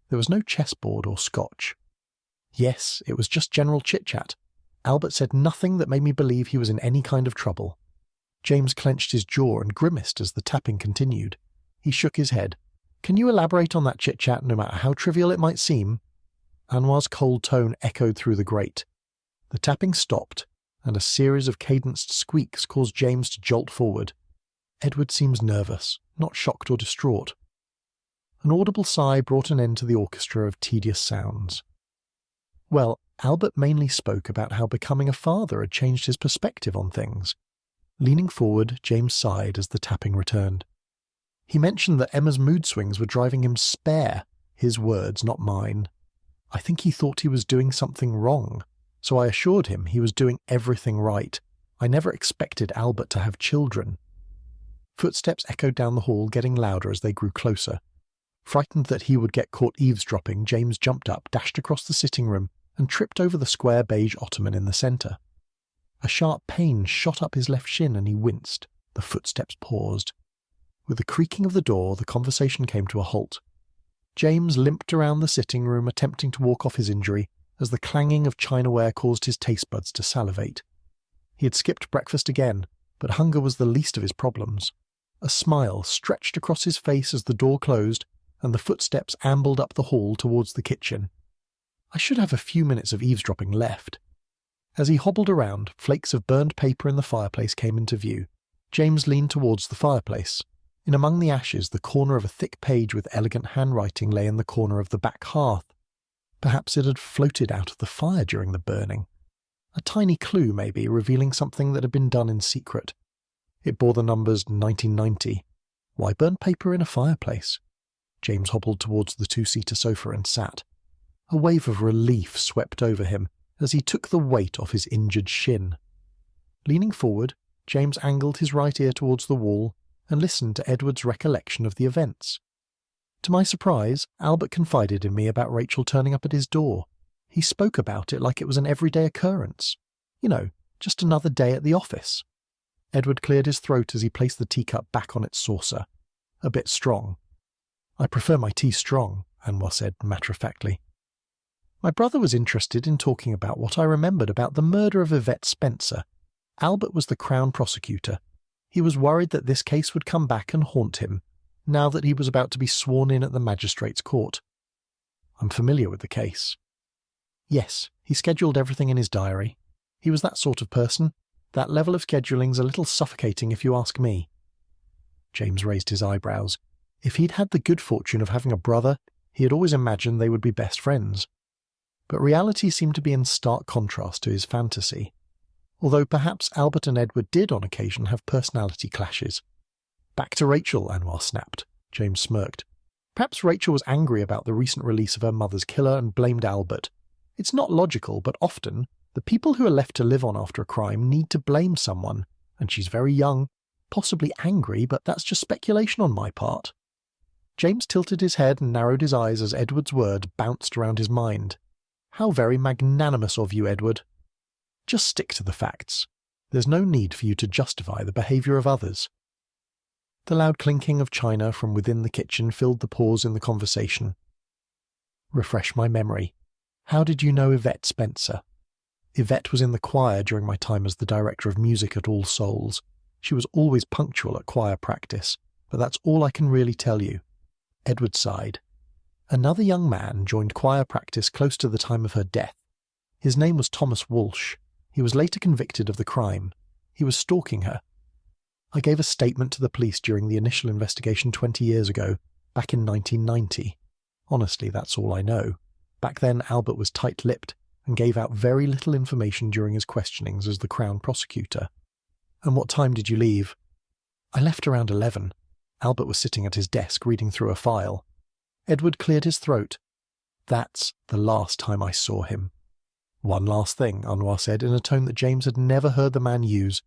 There was no chessboard or scotch. "Yes, it was just general chit-chat. Albert said nothing that made me believe he was in any kind of trouble." James clenched his jaw and grimaced as the tapping continued. He shook his head. Can you elaborate on that chit-chat no matter how trivial it might seem? Anwar's cold tone echoed through the grate. The tapping stopped, and a series of cadenced squeaks caused James to jolt forward. Edward seems nervous, not shocked or distraught. An audible sigh brought an end to the orchestra of tedious sounds. Well, Albert mainly spoke about how becoming a father had changed his perspective on things. Leaning forward, James sighed as the tapping returned. He mentioned that Emma's mood swings were driving him spare, his words, not mine. I think he thought he was doing something wrong, so I assured him he was doing everything right. I never expected Albert to have children. Footsteps echoed down the hall, getting louder as they grew closer. Frightened that he would get caught eavesdropping, James jumped up, dashed across the sitting room, and tripped over the square beige ottoman in the centre. A sharp pain shot up his left shin and he winced. The footsteps paused. With the creaking of the door, the conversation came to a halt. James limped around the sitting room, attempting to walk off his injury, as the clanging of chinaware caused his taste buds to salivate. He had skipped breakfast again, but hunger was the least of his problems. A smile stretched across his face as the door closed, and the footsteps ambled up the hall towards the kitchen. I should have a few minutes of eavesdropping left. As he hobbled around, flakes of burned paper in the fireplace came into view. James leaned towards the fireplace. In among the ashes, the corner of a thick page with elegant handwriting lay in the corner of the back hearth. Perhaps it had floated out of the fire during the burning. A tiny clue, maybe, revealing something that had been done in secret. It bore the numbers 1990. Why burn paper in a fireplace? James hobbled towards the two-seater sofa and sat. A wave of relief swept over him as he took the weight off his injured shin. Leaning forward, James angled his right ear towards the wall and listened to Edward's recollection of the events. To my surprise, Albert confided in me about Rachel turning up at his door. He spoke about it like it was an everyday occurrence. You know, just another day at the office. Edward cleared his throat as he placed the teacup back on its saucer. A bit strong. I prefer my tea strong, Anwar said matter-of-factly. My brother was interested in talking about what I remembered about the murder of Yvette Spencer. Albert was the Crown prosecutor. He was worried that this case would come back and haunt him, now that he was about to be sworn in at the magistrate's court. I'm familiar with the case. Yes, he scheduled everything in his diary. He was that sort of person. That level of scheduling's a little suffocating if you ask me. James raised his eyebrows. If he'd had the good fortune of having a brother, he had always imagined they would be best friends. But reality seemed to be in stark contrast to his fantasy. Although perhaps Albert and Edward did on occasion have personality clashes. Back to Rachel, Anwar snapped. James smirked. Perhaps Rachel was angry about the recent release of her mother's killer and blamed Albert. It's not logical, but often, the people who are left to live on after a crime need to blame someone, and she's very young, possibly angry, but that's just speculation on my part. James tilted his head and narrowed his eyes as Edward's words bounced around his mind. How very magnanimous of you, Edward. Just stick to the facts. There's no need for you to justify the behaviour of others. The loud clinking of china from within the kitchen filled the pause in the conversation. Refresh my memory. How did you know Yvette Spencer? Yvette was in the choir during my time as the director of music at All Souls. She was always punctual at choir practice, but that's all I can really tell you. Edward sighed. Another young man joined choir practice close to the time of her death. His name was Thomas Walsh. He was later convicted of the crime. He was stalking her. I gave a statement to the police during the initial investigation 20 years ago, back in 1990. Honestly, that's all I know. Back then, Albert was tight-lipped and gave out very little information during his questionings as the Crown prosecutor. And what time did you leave? I left around 11. Albert was sitting at his desk reading through a file. Edward cleared his throat. That's the last time I saw him. One last thing, Anwar said in a tone that James had never heard the man use.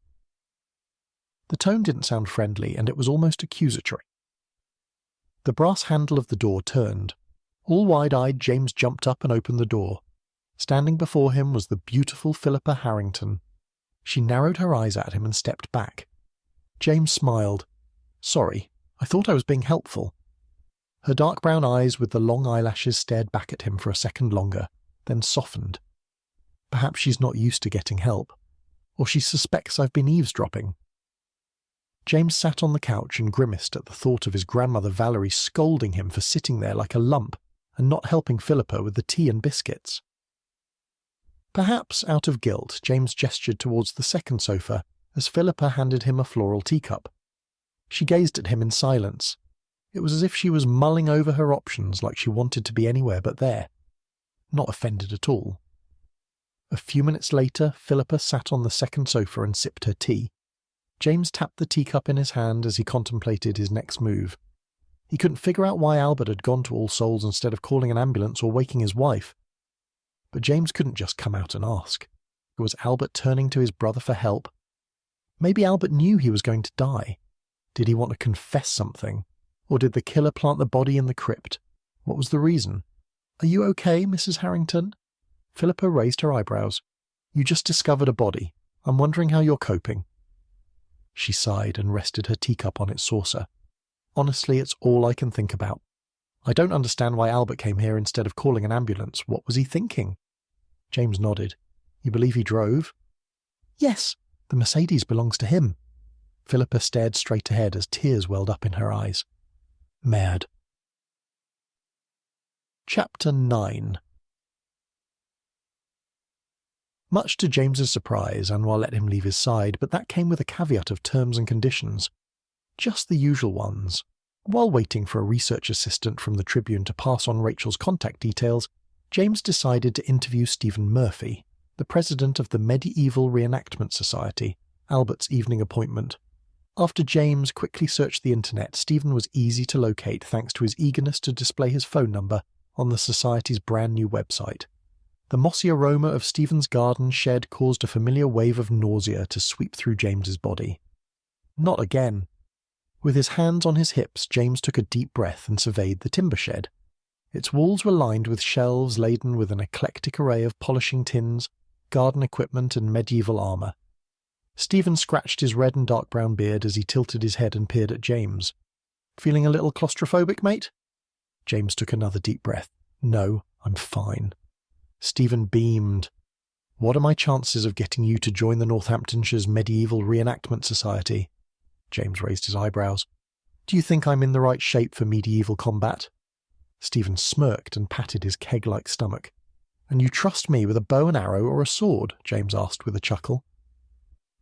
The tone didn't sound friendly, and it was almost accusatory. The brass handle of the door turned. All wide-eyed, James jumped up and opened the door. Standing before him was the beautiful Philippa Harrington. She narrowed her eyes at him and stepped back. James smiled. Sorry, I thought I was being helpful. Her dark brown eyes with the long eyelashes stared back at him for a second longer, then softened. Perhaps she's not used to getting help. Or she suspects I've been eavesdropping. James sat on the couch and grimaced at the thought of his grandmother Valerie scolding him for sitting there like a lump and not helping Philippa with the tea and biscuits. Perhaps out of guilt, James gestured towards the second sofa as Philippa handed him a floral teacup. She gazed at him in silence. It was as if she was mulling over her options like she wanted to be anywhere but there. Not offended at all. A few minutes later, Philippa sat on the second sofa and sipped her tea. James tapped the teacup in his hand as he contemplated his next move. He couldn't figure out why Albert had gone to All Souls instead of calling an ambulance or waking his wife. But James couldn't just come out and ask. Was Albert turning to his brother for help? Maybe Albert knew he was going to die. Did he want to confess something? Or did the killer plant the body in the crypt? What was the reason? "Are you okay, Mrs. Harrington?" Philippa raised her eyebrows. "You just discovered a body. I'm wondering how you're coping." She sighed and rested her teacup on its saucer. "Honestly, it's all I can think about. I don't understand why Albert came here instead of calling an ambulance. What was he thinking?" James nodded. "You believe he drove?" "Yes. The Mercedes belongs to him." Philippa stared straight ahead as tears welled up in her eyes. Mad. Chapter 9. Much to James's surprise, Anwar let him leave his side, but that came with a caveat of terms and conditions. Just the usual ones. While waiting for a research assistant from the Tribune to pass on Rachel's contact details, James decided to interview Stephen Murphy, the president of the Medieval Reenactment Society, Albert's evening appointment. After James quickly searched the internet, Stephen was easy to locate thanks to his eagerness to display his phone number on the Society's brand new website. The mossy aroma of Stephen's garden shed caused a familiar wave of nausea to sweep through James's body. Not again. With his hands on his hips, James took a deep breath and surveyed the timber shed. Its walls were lined with shelves laden with an eclectic array of polishing tins, garden equipment and medieval armour. Stephen scratched his red and dark brown beard as he tilted his head and peered at James. "Feeling a little claustrophobic, mate?" James took another deep breath. "No, I'm fine." Stephen beamed. "What are my chances of getting you to join the Northamptonshire's Medieval Reenactment Society?" James raised his eyebrows. "Do you think I'm in the right shape for medieval combat?" Stephen smirked and patted his keg-like stomach. "And you trust me with a bow and arrow or a sword?" James asked with a chuckle.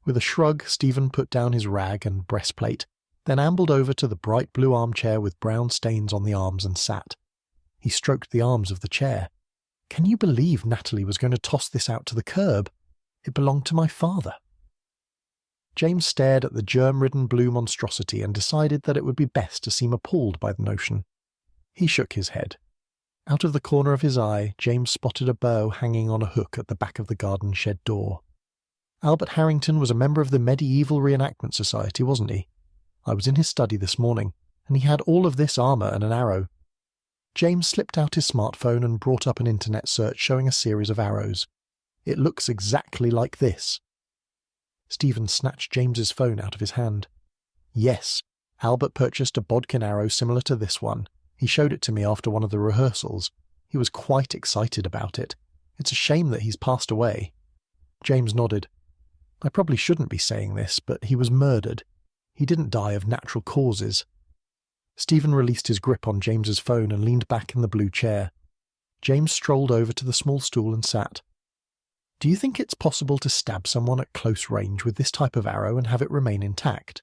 With a shrug, Stephen put down his rag and breastplate, then ambled over to the bright blue armchair with brown stains on the arms and sat. He stroked the arms of the chair. "Can you believe Natalie was going to toss this out to the curb? It belonged to my father." James stared at the germ-ridden blue monstrosity and decided that it would be best to seem appalled by the notion. He shook his head. Out of the corner of his eye, James spotted a bow hanging on a hook at the back of the garden shed door. Albert Harrington was a member of the Medieval Reenactment Society, wasn't he? I was in his study this morning, and he had all of this armour and an arrow. James slipped out his smartphone and brought up an internet search showing a series of arrows. "It looks exactly like this." Stephen snatched James's phone out of his hand. "Yes, Albert purchased a bodkin arrow similar to this one. He showed it to me after one of the rehearsals. He was quite excited about it. It's a shame that he's passed away." James nodded. "I probably shouldn't be saying this, but he was murdered. He didn't die of natural causes." Stephen released his grip on James's phone and leaned back in the blue chair. James strolled over to the small stool and sat. "Do you think it's possible to stab someone at close range with this type of arrow and have it remain intact?"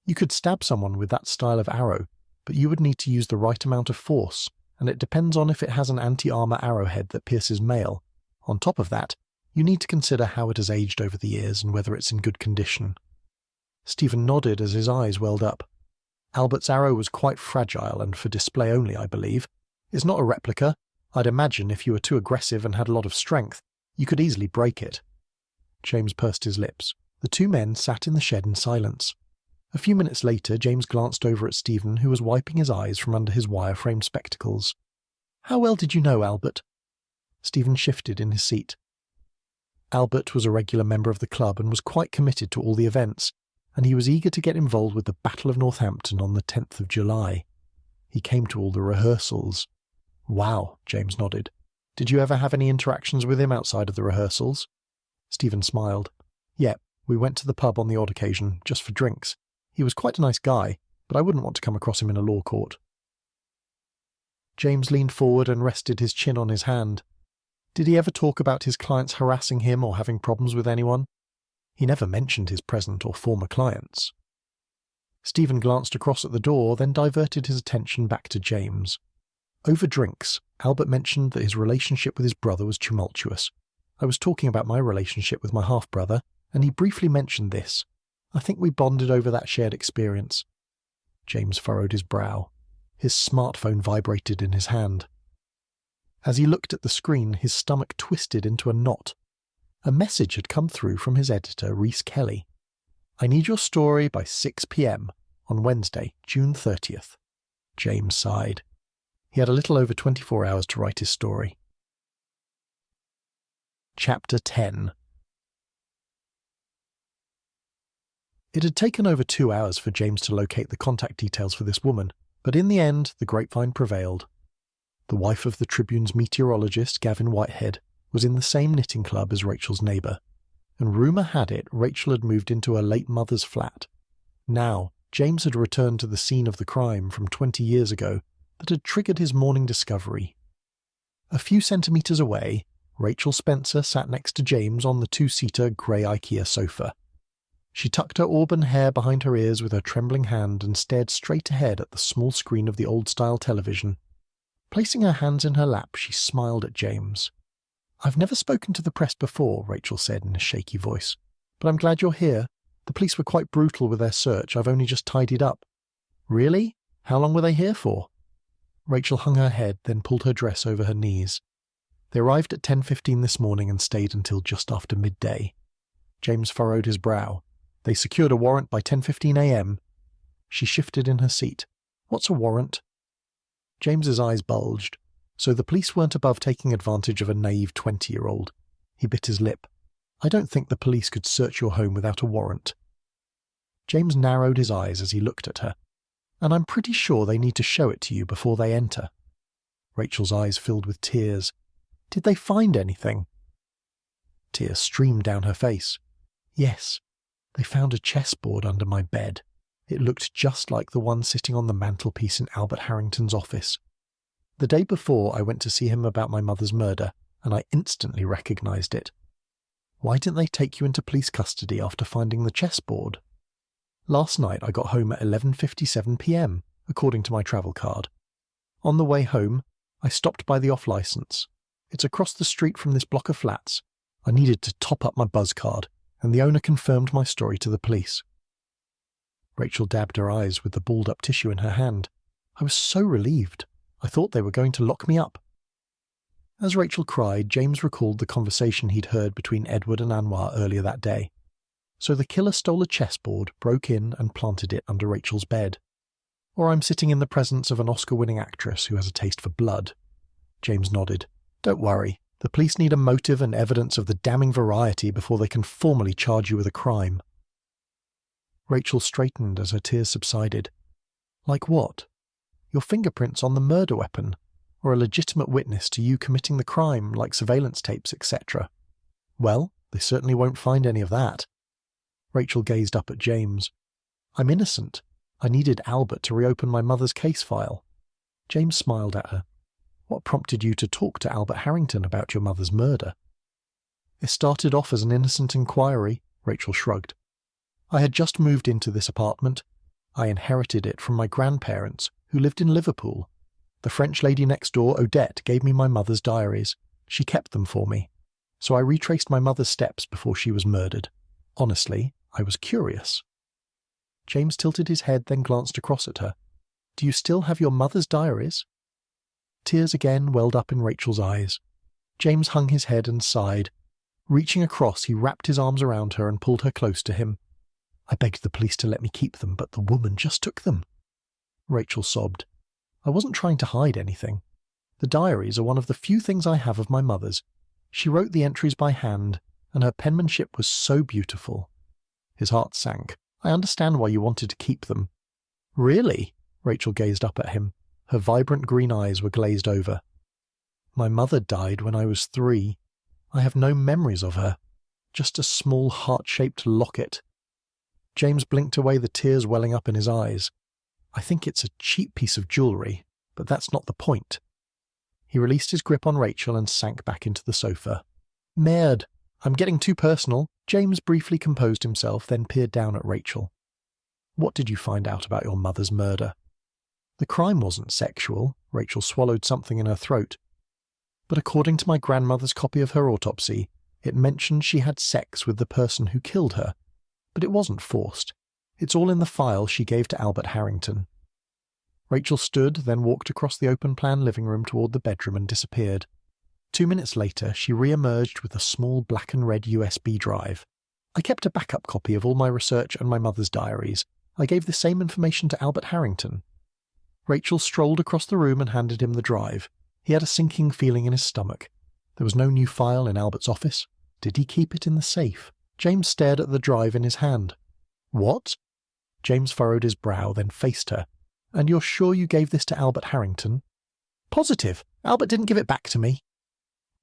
"You could stab someone with that style of arrow, but you would need to use the right amount of force, and it depends on if it has an anti-armour arrowhead that pierces mail. On top of that, you need to consider how it has aged over the years and whether it's in good condition." Stephen nodded as his eyes welled up. "Albert's arrow was quite fragile and for display only, I believe. It's not a replica. I'd imagine if you were too aggressive and had a lot of strength, you could easily break it." James pursed his lips. The two men sat in the shed in silence. A few minutes later, James glanced over at Stephen, who was wiping his eyes from under his wire-framed spectacles. "How well did you know Albert?" Stephen shifted in his seat. Albert was a regular member of the club and was quite committed to all the events, and he was eager to get involved with the Battle of Northampton on the 10th of July. He came to all the rehearsals. "Wow," James nodded. "Did you ever have any interactions with him outside of the rehearsals?" Stephen smiled. "Yeah, we went to the pub on the odd occasion, just for drinks. He was quite a nice guy, but I wouldn't want to come across him in a law court." James leaned forward and rested his chin on his hand. Did he ever talk about his clients harassing him or having problems with anyone? He never mentioned his present or former clients. Stephen glanced across at the door, then diverted his attention back to James. Over drinks, Albert mentioned that his relationship with his brother was tumultuous. I was talking about my relationship with my half-brother, and he briefly mentioned this. I think we bonded over that shared experience. James furrowed his brow. His smartphone vibrated in his hand. As he looked at the screen, his stomach twisted into a knot. A message had come through from his editor, Rhys Kelly. "I need your story by 6 p.m. on Wednesday, June 30th. James sighed. He had a little over 24 hours to write his story. Chapter 10. It had taken over 2 hours for James to locate the contact details for this woman, but in the end, the grapevine prevailed. The wife of the Tribune's meteorologist, Gavin Whitehead, was in the same knitting club as Rachel's neighbour, and rumour had it Rachel had moved into her late mother's flat. Now, James had returned to the scene of the crime from 20 years ago that had triggered his morning discovery. A few centimetres away, Rachel Spencer sat next to James on the 2-seater grey IKEA sofa. She tucked her auburn hair behind her ears with her trembling hand and stared straight ahead at the small screen of the old-style television. Placing her hands in her lap, she smiled at James. "I've never spoken to the press before," Rachel said in a shaky voice, "but I'm glad you're here. The police were quite brutal with their search. I've only just tidied up." "Really? How long were they here for?" Rachel hung her head, then pulled her dress over her knees. "They arrived at 10:15 this morning and stayed until just after midday." James furrowed his brow. "They secured a warrant by 10:15 a.m. She shifted in her seat. "What's a warrant?" James's eyes bulged. So the police weren't above taking advantage of a naive 20-year-old. He bit his lip. "I don't think the police could search your home without a warrant." James narrowed his eyes as he looked at her. "And I'm pretty sure they need to show it to you before they enter." Rachel's eyes filled with tears. "Did they find anything?" Tears streamed down her face. "Yes. They found a chessboard under my bed. It looked just like the one sitting on the mantelpiece in Albert Harrington's office. The day before, I went to see him about my mother's murder, and I instantly recognized it. Why didn't they take you into police custody after finding the chessboard?" "Last night I got home at 11:57 p.m, according to my travel card. On the way home, I stopped by the off-licence. It's across the street from this block of flats. I needed to top up my buzz card, and the owner confirmed my story to the police." Rachel dabbed her eyes with the balled-up tissue in her hand. "I was so relieved. I thought they were going to lock me up." As Rachel cried, James recalled the conversation he'd heard between Edward and Anwar earlier that day. So the killer stole a chessboard, broke in, and planted it under Rachel's bed. Or I'm sitting in the presence of an Oscar-winning actress who has a taste for blood. James nodded. "Don't worry. The police need a motive and evidence of the damning variety before they can formally charge you with a crime." Rachel straightened as her tears subsided. "Like what? Your fingerprints on the murder weapon, or a legitimate witness to you committing the crime, like surveillance tapes, etc. Well, they certainly won't find any of that." Rachel gazed up at James. "I'm innocent. I needed Albert to reopen my mother's case file." James smiled at her. "What prompted you to talk to Albert Harrington about your mother's murder?" "It started off as an innocent inquiry," Rachel shrugged. "I had just moved into this apartment. I inherited it from my grandparents, who lived in Liverpool. The French lady next door, Odette, gave me my mother's diaries. She kept them for me. So I retraced my mother's steps before she was murdered. Honestly, I was curious." James tilted his head, then glanced across at her. "Do you still have your mother's diaries?" Tears again welled up in Rachel's eyes. James hung his head and sighed. Reaching across, he wrapped his arms around her and pulled her close to him. "I begged the police to let me keep them, but the woman just took them." Rachel sobbed. "I wasn't trying to hide anything. The diaries are one of the few things I have of my mother's. She wrote the entries by hand, and her penmanship was so beautiful." His heart sank. "I understand why you wanted to keep them." "Really?" Rachel gazed up at him. Her vibrant green eyes were glazed over. "My mother died when I was 3. I have no memories of her. Just a small heart-shaped locket." James blinked away, the tears welling up in his eyes. I think it's a cheap piece of jewellery, but that's not the point. He released his grip on Rachel and sank back into the sofa. Merde, I'm getting too personal. James briefly composed himself, then peered down at Rachel. What did you find out about your mother's murder? The crime wasn't sexual. Rachel swallowed something in her throat. But according to my grandmother's copy of her autopsy, it mentioned she had sex with the person who killed her. But it wasn't forced. It's all in the file she gave to Albert Harrington. Rachel stood, then walked across the open-plan living room toward the bedroom and disappeared. 2 minutes later, she re-emerged with a small black and red USB drive. I kept a backup copy of all my research and my mother's diaries. I gave the same information to Albert Harrington. Rachel strolled across the room and handed him the drive. He had a sinking feeling in his stomach. There was no new file in Albert's office. Did he keep it in the safe? James stared at the drive in his hand. What? James furrowed his brow, then faced her. And you're sure you gave this to Albert Harrington? Positive. Albert didn't give it back to me.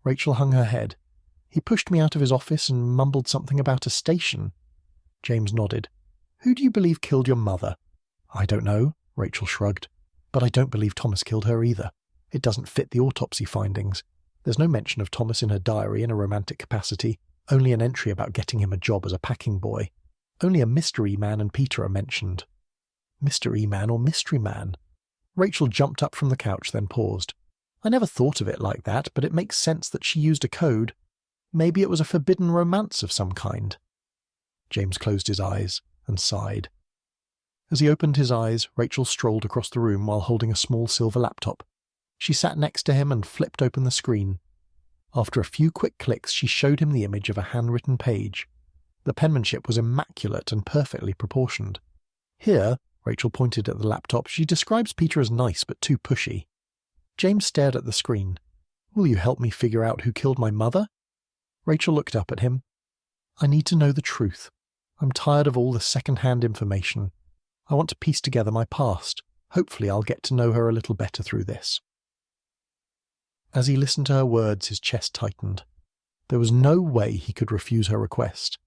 Rachel hung her head. He pushed me out of his office and mumbled something about a station. James nodded. Who do you believe killed your mother? I don't know, Rachel shrugged. But I don't believe Thomas killed her either. It doesn't fit the autopsy findings. There's no mention of Thomas in her diary in a romantic capacity, only an entry about getting him a job as a packing boy. Only a mystery man and Peter are mentioned. Mystery man or mystery man? Rachel jumped up from the couch, then paused. I never thought of it like that, but it makes sense that she used a code. Maybe it was a forbidden romance of some kind. James closed his eyes and sighed. As he opened his eyes, Rachel strolled across the room while holding a small silver laptop. She sat next to him and flipped open the screen. After a few quick clicks, she showed him the image of a handwritten page. The penmanship was immaculate and perfectly proportioned. Here, Rachel pointed at the laptop, she describes Peter as nice but too pushy. James stared at the screen. Will you help me figure out who killed my mother? Rachel looked up at him. I need to know the truth. I'm tired of all the second-hand information. I want to piece together my past. Hopefully I'll get to know her a little better through this. As he listened to her words, his chest tightened. There was no way he could refuse her request.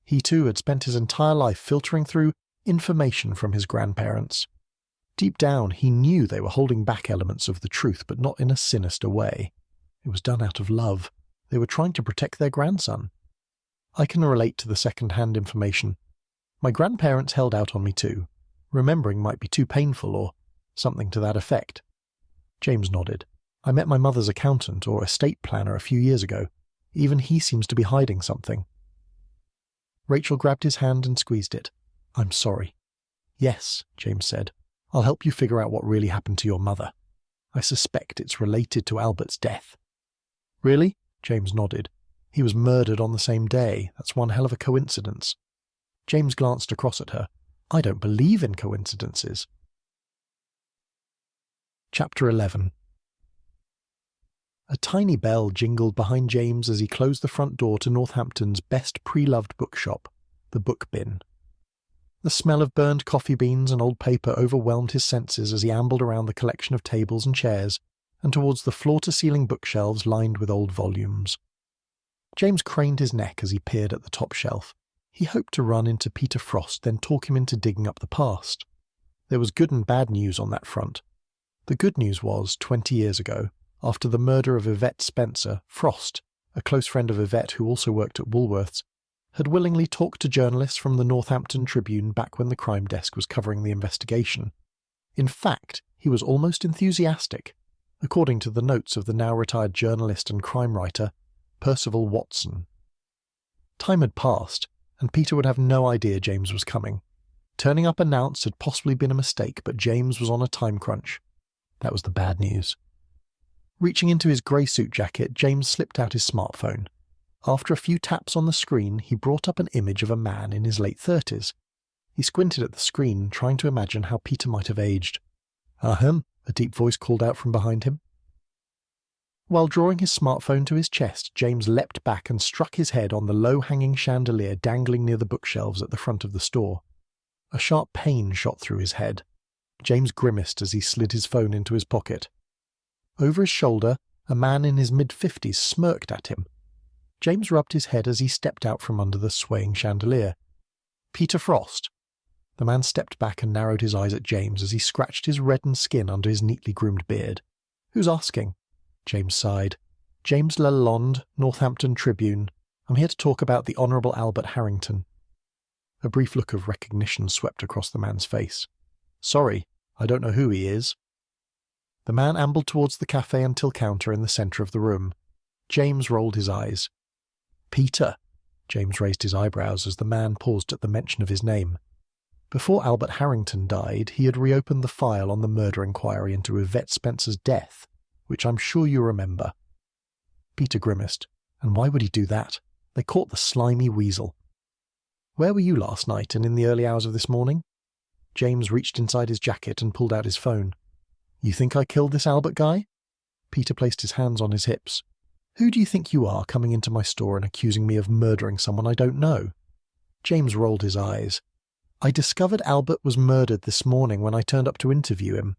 He too had spent his entire life filtering through information from his grandparents. Deep down, he knew they were holding back elements of the truth, but not in a sinister way. It was done out of love. They were trying to protect their grandson. I can relate to the second-hand information. My grandparents held out on me too. Remembering might be too painful, or something to that effect. James nodded. I met my mother's accountant or estate planner a few years ago. Even he seems to be hiding something. Rachel grabbed his hand and squeezed it. I'm sorry. Yes, James said. I'll help you figure out what really happened to your mother. I suspect it's related to Albert's death. Really? James nodded. He was murdered on the same day. That's one hell of a coincidence. James glanced across at her. I don't believe in coincidences. Chapter 11. A tiny bell jingled behind James as he closed the front door to Northampton's best pre-loved bookshop, the Book Bin. The smell of burned coffee beans and old paper overwhelmed his senses as he ambled around the collection of tables and chairs and towards the floor-to-ceiling bookshelves lined with old volumes. James craned his neck as he peered at the top shelf. He hoped to run into Peter Frost, then talk him into digging up the past. There was good and bad news on that front. The good news was, 20 years ago, after the murder of Yvette Spencer, Frost, a close friend of Yvette who also worked at Woolworth's, had willingly talked to journalists from the Northampton Tribune back when the crime desk was covering the investigation. In fact, he was almost enthusiastic, according to the notes of the now-retired journalist and crime writer, Percival Watson. Time had passed, and Peter would have no idea James was coming. Turning up announced had possibly been a mistake, but James was on a time crunch. That was the bad news. Reaching into his grey suit jacket, James slipped out his smartphone. After a few taps on the screen, he brought up an image of a man in his late 30s. He squinted at the screen, trying to imagine how Peter might have aged. Ahem, a deep voice called out from behind him. While drawing his smartphone to his chest, James leapt back and struck his head on the low-hanging chandelier dangling near the bookshelves at the front of the store. A sharp pain shot through his head. James grimaced as he slid his phone into his pocket. Over his shoulder, a man in his mid-50s smirked at him. James rubbed his head as he stepped out from under the swaying chandelier. Peter Frost, The man stepped back and narrowed his eyes at James as he scratched his reddened skin under his neatly groomed beard. "Who's asking?" James sighed. "James Lalonde, Northampton Tribune. I'm here to talk about the Honourable Albert Harrington." A brief look of recognition swept across the man's face. "Sorry, I don't know who he is." The man ambled towards the café and till counter in the centre of the room. James rolled his eyes. "Peter." James raised his eyebrows as the man paused at the mention of his name. Before Albert Harrington died, he had reopened the file on the murder inquiry into Yvette Spencer's death, which I'm sure you remember. Peter grimaced. And why would he do that? They caught the slimy weasel. "Where were you last night and in the early hours of this morning?" James reached inside his jacket and pulled out his phone. "You think I killed this Albert guy?" Peter placed his hands on his hips. "Who do you think you are coming into my store and accusing me of murdering someone I don't know?" James rolled his eyes. "I discovered Albert was murdered this morning when I turned up to interview him.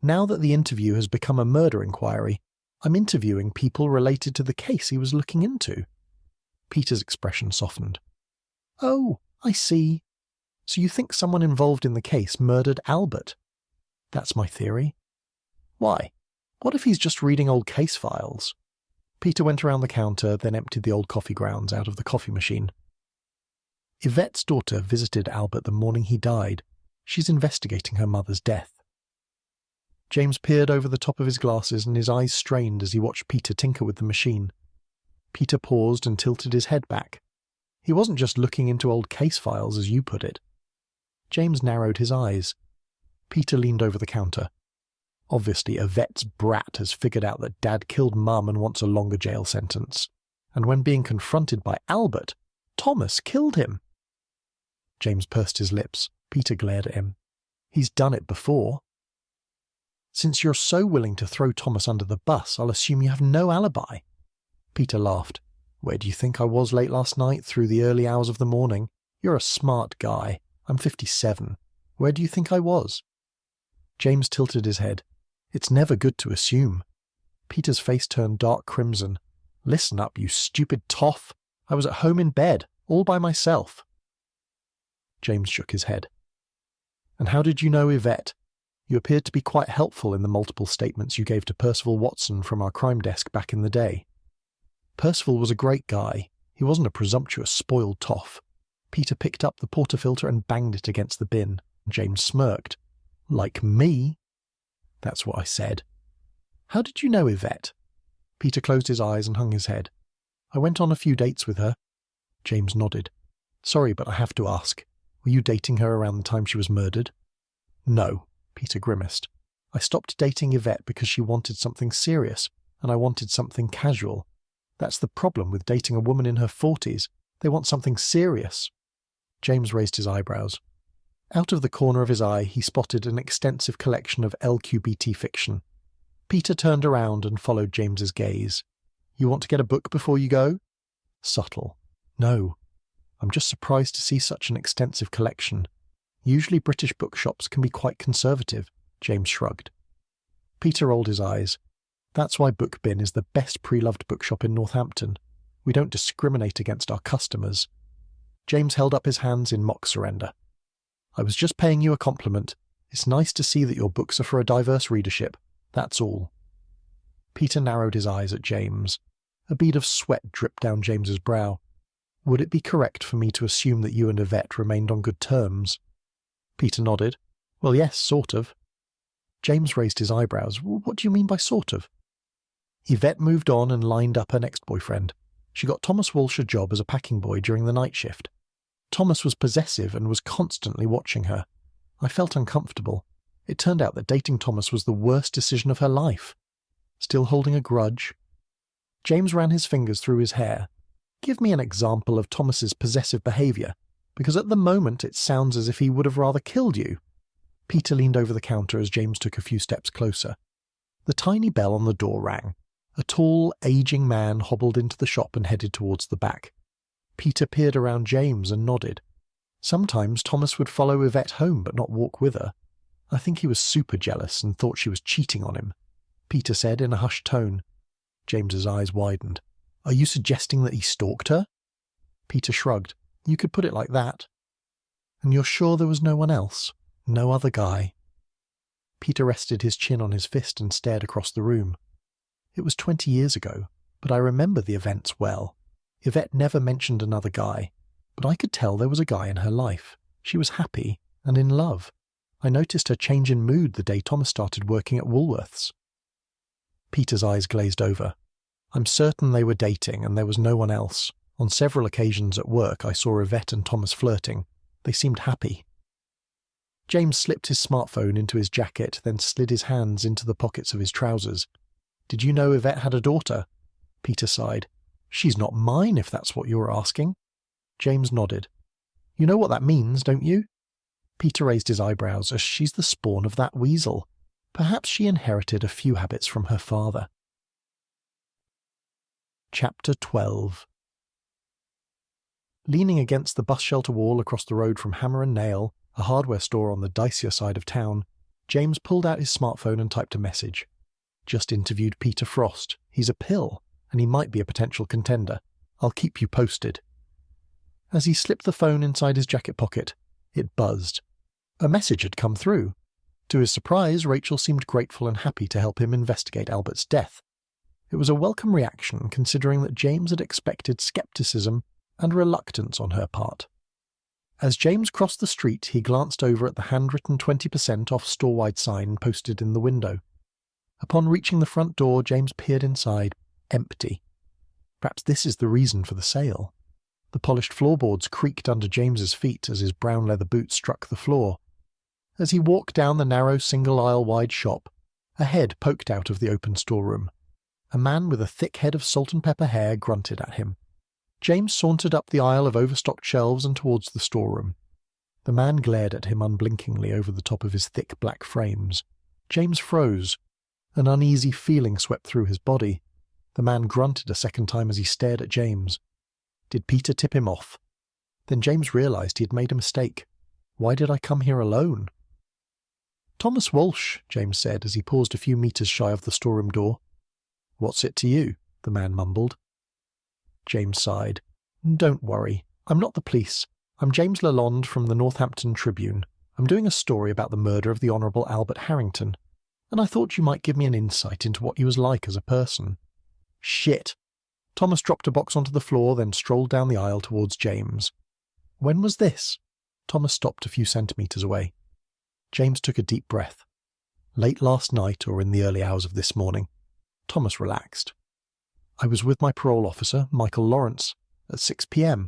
Now that the interview has become a murder inquiry, I'm interviewing people related to the case he was looking into." Peter's expression softened. "Oh, I see. So you think someone involved in the case murdered Albert?" "That's my theory." "Why? What if he's just reading old case files?" Peter went around the counter, then emptied the old coffee grounds out of the coffee machine. "Yvette's daughter visited Albert the morning he died. She's investigating her mother's death." James peered over the top of his glasses and his eyes strained as he watched Peter tinker with the machine. Peter paused and tilted his head back. He wasn't just looking into old case files, as you put it. James narrowed his eyes. Peter leaned over the counter. "Obviously, Yvette's brat has figured out that Dad killed Mum and wants a longer jail sentence. And when being confronted by Albert, Thomas killed him." James pursed his lips. Peter glared at him. "He's done it before." "Since you're so willing to throw Thomas under the bus, I'll assume you have no alibi." Peter laughed. "Where do you think I was late last night, through the early hours of the morning? You're a smart guy. I'm 57. Where do you think I was?" James tilted his head. "It's never good to assume." Peter's face turned dark crimson. "Listen up, you stupid toff. I was at home in bed, all by myself." James shook his head. "And how did you know Yvette? You appeared to be quite helpful in the multiple statements you gave to Percival Watson from our crime desk back in the day." "Percival was a great guy. He wasn't a presumptuous, spoiled toff." Peter picked up the portafilter and banged it against the bin. James smirked. "Like me?" "That's what I said." "How did you know Yvette?" Peter closed his eyes and hung his head. "I went on a few dates with her." James nodded. "Sorry, but I have to ask. Were you dating her around the time she was murdered?" "No," Peter grimaced. "I stopped dating Yvette because she wanted something serious, and I wanted something casual. That's the problem with dating a woman in her 40s. They want something serious." James raised his eyebrows. Out of the corner of his eye, he spotted an extensive collection of LQBT fiction. Peter turned around and followed James's gaze. "You want to get a book before you go?" Subtle. "No. I'm just surprised to see such an extensive collection. Usually British bookshops can be quite conservative." James shrugged. Peter rolled his eyes. "That's why Book Bin is the best pre-loved bookshop in Northampton. We don't discriminate against our customers." James held up his hands in mock surrender. "I was just paying you a compliment. It's nice to see that your books are for a diverse readership. That's all." Peter narrowed his eyes at James. A bead of sweat dripped down James's brow. "Would it be correct for me to assume that you and Yvette remained on good terms?" Peter nodded. "Well, yes, sort of." James raised his eyebrows. "What do you mean by sort of?" "Yvette moved on and lined up her next boyfriend. She got Thomas Walsh a job as a packing boy during the night shift. Thomas was possessive and was constantly watching her. I felt uncomfortable. It turned out that dating Thomas was the worst decision of her life. Still holding a grudge?" James ran his fingers through his hair. "Give me an example of Thomas's possessive behaviour, because at the moment it sounds as if he would have rather killed you." Peter leaned over the counter as James took a few steps closer. The tiny bell on the door rang. A tall, ageing man hobbled into the shop and headed towards the back. Peter peered around James and nodded. Sometimes Thomas would follow Yvette home but not walk with her. I think he was super jealous and thought she was cheating on him. Peter said in a hushed tone. James's eyes widened. "Are you suggesting that he stalked her?" Peter shrugged. "You could put it like that." And you're sure there was no one else? No other guy? Peter rested his chin on his fist and stared across the room. It was 20 years ago, but I remember the events well. Yvette never mentioned another guy, but I could tell there was a guy in her life. She was happy and in love. I noticed her change in mood the day Thomas started working at Woolworth's. Peter's eyes glazed over. I'm certain they were dating and there was no one else. On several occasions at work I saw Yvette and Thomas flirting. They seemed happy. James slipped his smartphone into his jacket, then slid his hands into the pockets of his trousers. Did you know Yvette had a daughter? Peter sighed. She's not mine, if that's what you were asking. James nodded. You know what that means, don't you? Peter raised his eyebrows, as she's the spawn of that weasel. Perhaps she inherited a few habits from her father. Chapter 12. Leaning against the bus shelter wall across the road from Hammer and Nail, a hardware store on the dicier side of town, James pulled out his smartphone and typed a message. Just interviewed Peter Frost. He's a pill, and he might be a potential contender. I'll keep you posted. As he slipped the phone inside his jacket pocket, it buzzed. A message had come through. To his surprise, Rachel seemed grateful and happy to help him investigate Albert's death. It was a welcome reaction, considering that James had expected skepticism and reluctance on her part. As James crossed the street, he glanced over at the handwritten 20% off store-wide sign posted in the window. Upon reaching the front door, James peered inside, empty. Perhaps this is the reason for the sale. The polished floorboards creaked under James's feet as his brown leather boots struck the floor. As he walked down the narrow single-aisle-wide shop, a head poked out of the open storeroom. A man with a thick head of salt and pepper hair grunted at him. James sauntered up the aisle of overstocked shelves and towards the storeroom. The man glared at him unblinkingly over the top of his thick black frames. James froze. An uneasy feeling swept through his body. The man grunted a second time as he stared at James. Did Peter tip him off? Then James realized he had made a mistake. Why did I come here alone? Thomas Walsh, James said as he paused a few meters shy of the storeroom door. What's it to you? The man mumbled. James sighed. Don't worry. I'm not the police. I'm James Lalonde from the Northampton Tribune. I'm doing a story about the murder of the Honourable Albert Harrington, and I thought you might give me an insight into what he was like as a person. Shit. Thomas dropped a box onto the floor, then strolled down the aisle towards James. When was this? Thomas stopped a few centimetres away. James took a deep breath. Late last night or in the early hours of this morning. Thomas relaxed. I was with my parole officer, Michael Lawrence, at 6 p.m,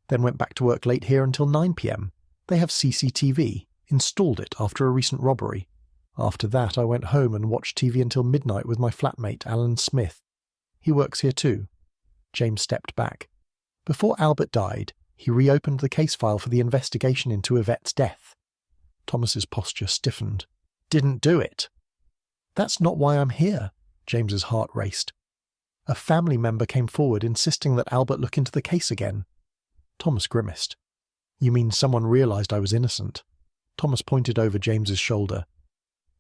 then went back to work late here until 9 p.m. They have CCTV, installed it after a recent robbery. After that I went home and watched TV until midnight with my flatmate, Alan Smith. He works here too. James stepped back. Before Albert died, he reopened the case file for the investigation into Yvette's death. Thomas's posture stiffened. Didn't do it. That's not why I'm here. James's heart raced. A family member came forward insisting that Albert look into the case again. Thomas grimaced. You mean someone realized I was innocent? Thomas pointed over James's shoulder.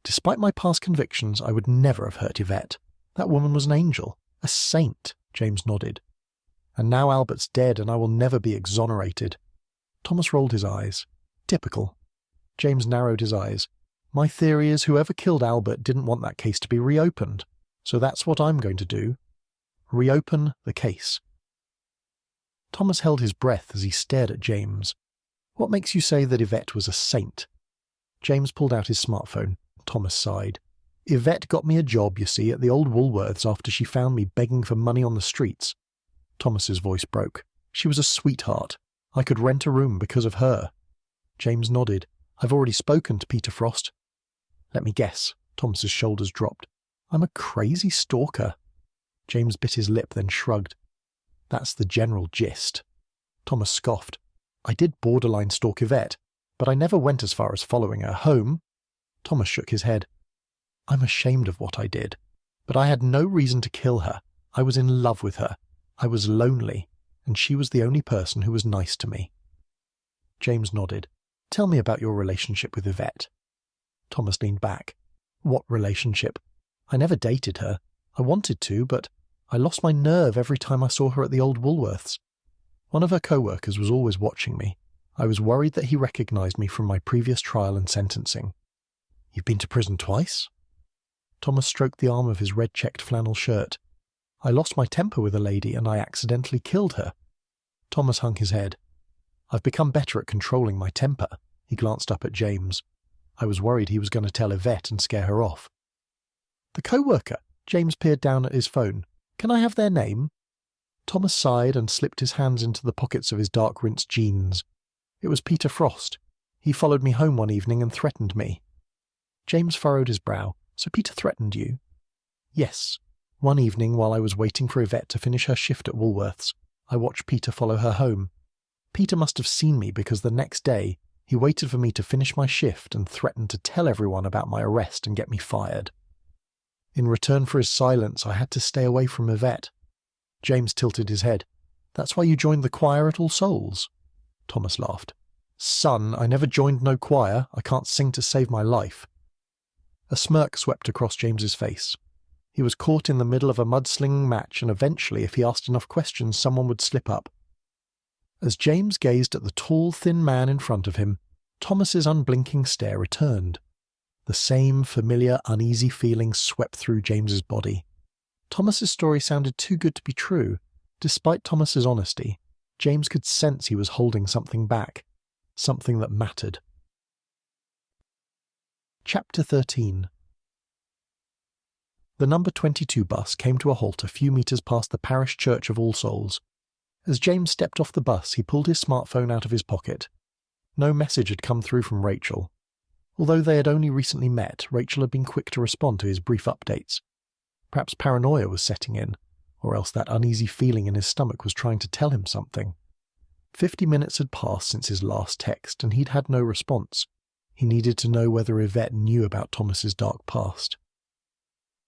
Despite my past convictions, I would never have hurt Yvette. That woman was an angel, a saint, James nodded. And now Albert's dead and I will never be exonerated. Thomas rolled his eyes. Typical. James narrowed his eyes. My theory is whoever killed Albert didn't want that case to be reopened. So that's what I'm going to do. Reopen the case. Thomas held his breath as he stared at James. What makes you say that Yvette was a saint? James pulled out his smartphone. Thomas sighed. Yvette got me a job, you see, at the old Woolworths after she found me begging for money on the streets. Thomas's voice broke. She was a sweetheart. I could rent a room because of her. James nodded. I've already spoken to Peter Frost. Let me guess. Thomas's shoulders dropped. I'm a crazy stalker. James bit his lip, then shrugged. That's the general gist. Thomas scoffed. I did borderline stalk Yvette, but I never went as far as following her home. Thomas shook his head. I'm ashamed of what I did, but I had no reason to kill her. I was in love with her. I was lonely, and she was the only person who was nice to me. James nodded. Tell me about your relationship with Yvette. Thomas leaned back. What relationship? I never dated her. I wanted to, but I lost my nerve every time I saw her at the old Woolworths. One of her co-workers was always watching me. I was worried that he recognised me from my previous trial and sentencing. "You've been to prison twice?" Thomas stroked the arm of his red-checked flannel shirt. "I lost my temper with a lady and I accidentally killed her." Thomas hung his head. "I've become better at controlling my temper." He glanced up at James. I was worried he was going to tell Yvette and scare her off. "The co-worker." James peered down at his phone. "Can I have their name?" Thomas sighed and slipped his hands into the pockets of his dark-rinsed jeans. It was Peter Frost. He followed me home one evening and threatened me. James furrowed his brow. "So Peter threatened you?" "Yes. One evening while I was waiting for Yvette to finish her shift at Woolworths, I watched Peter follow her home. Peter must have seen me because the next day he waited for me to finish my shift and threatened to tell everyone about my arrest and get me fired. In return for his silence, I had to stay away from Yvette." James tilted his head. "That's why you joined the choir at All Souls?" Thomas laughed. "Son, I never joined no choir. I can't sing to save my life." A smirk swept across James's face. He was caught in the middle of a mudslinging match, and eventually, if he asked enough questions, someone would slip up. As James gazed at the tall, thin man in front of him, Thomas's unblinking stare returned. The same familiar, uneasy feeling swept through James's body. Thomas's story sounded too good to be true. Despite Thomas's honesty, James could sense he was holding something back, something that mattered. Chapter 13. The number 22 bus came to a halt a few metres past the parish church of All Souls. As James stepped off the bus, he pulled his smartphone out of his pocket. No message had come through from Rachel. Although they had only recently met, Rachel had been quick to respond to his brief updates. Perhaps paranoia was setting in, or else that uneasy feeling in his stomach was trying to tell him something. 50 minutes had passed since his last text, and he'd had no response. He needed to know whether Yvette knew about Thomas's dark past.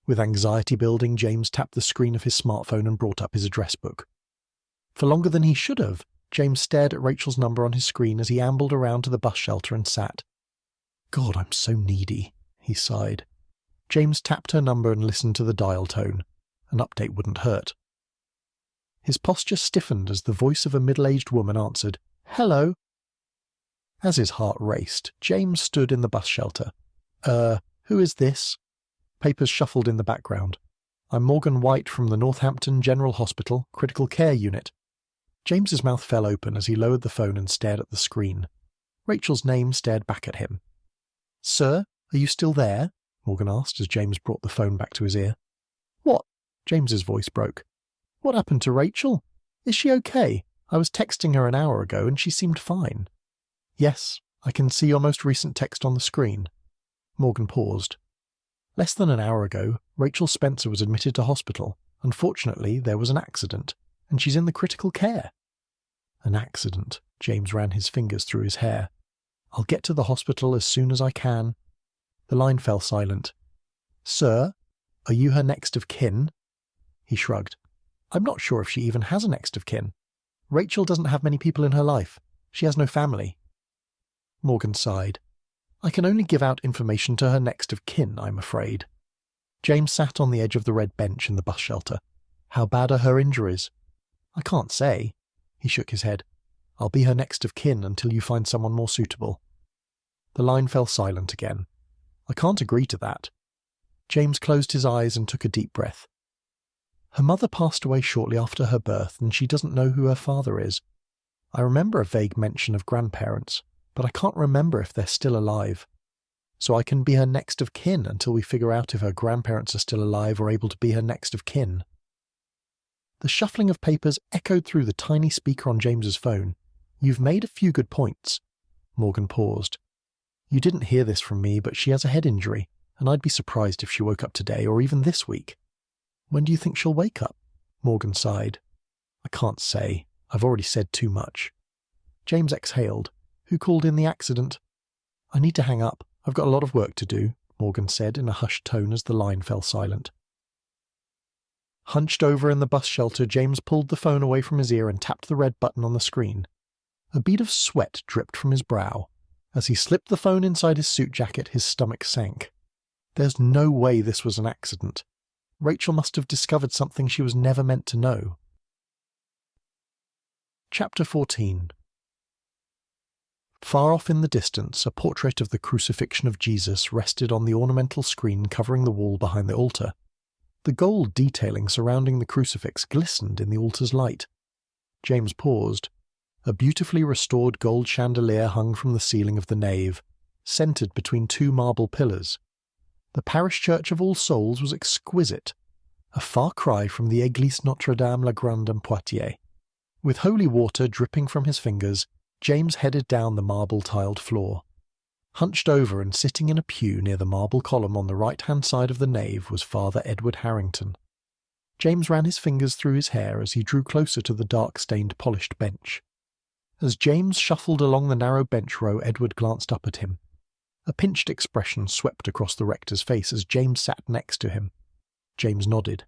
With anxiety building, James tapped the screen of his smartphone and brought up his address book. For longer than he should have, James stared at Rachel's number on his screen as he ambled around to the bus shelter and sat. "God, I'm so needy," he sighed. James tapped her number and listened to the dial tone. An update wouldn't hurt. His posture stiffened as the voice of a middle-aged woman answered, "Hello." As his heart raced, James stood in the bus shelter. Who is this?" Papers shuffled in the background. "I'm Morgan White from the Northampton General Hospital, Critical Care Unit." James's mouth fell open as he lowered the phone and stared at the screen. Rachel's name stared back at him. "Sir, are you still there?" Morgan asked as James brought the phone back to his ear. "What?" James's voice broke. "What happened to Rachel? Is she okay? I was texting her an hour ago and she seemed fine." "Yes, I can see your most recent text on the screen." Morgan paused. "Less than an hour ago, Rachel Spencer was admitted to hospital. Unfortunately, there was an accident, and she's in the critical care." "An accident." James ran his fingers through his hair. "I'll get to the hospital as soon as I can." The line fell silent. "Sir, are you her next of kin?" He shrugged. "I'm not sure if she even has a next of kin. Rachel doesn't have many people in her life. She has no family." Morgan sighed. "I can only give out information to her next of kin, I'm afraid." James sat on the edge of the red bench in the bus shelter. "How bad are her injuries?" "I can't say." He shook his head. "I'll be her next of kin until you find someone more suitable." The line fell silent again. "I can't agree to that." James closed his eyes and took a deep breath. "Her mother passed away shortly after her birth, and she doesn't know who her father is. I remember a vague mention of grandparents, but I can't remember if they're still alive. So I can be her next of kin until we figure out if her grandparents are still alive or able to be her next of kin." The shuffling of papers echoed through the tiny speaker on James's phone. "You've made a few good points." Morgan paused. "You didn't hear this from me, but she has a head injury, and I'd be surprised if she woke up today or even this week." "When do you think she'll wake up?" Morgan sighed. "I can't say. I've already said too much." James exhaled. "Who called in the accident?" "I need to hang up. I've got a lot of work to do," Morgan said in a hushed tone as the line fell silent. Hunched over in the bus shelter, James pulled the phone away from his ear and tapped the red button on the screen. A bead of sweat dripped from his brow. As he slipped the phone inside his suit jacket, his stomach sank. There's no way this was an accident. Rachel must have discovered something she was never meant to know. Chapter 14. Far off in the distance, a portrait of the crucifixion of Jesus rested on the ornamental screen covering the wall behind the altar. The gold detailing surrounding the crucifix glistened in the altar's light. James paused. A beautifully restored gold chandelier hung from the ceiling of the nave, centred between two marble pillars. The parish church of All Souls was exquisite, a far cry from the Église Notre-Dame-la-Grande in Poitiers. With holy water dripping from his fingers, James headed down the marble-tiled floor. Hunched over and sitting in a pew near the marble column on the right-hand side of the nave was Father Edward Harrington. James ran his fingers through his hair as he drew closer to the dark-stained polished bench. As James shuffled along the narrow bench row, Edward glanced up at him. A pinched expression swept across the rector's face as James sat next to him. James nodded.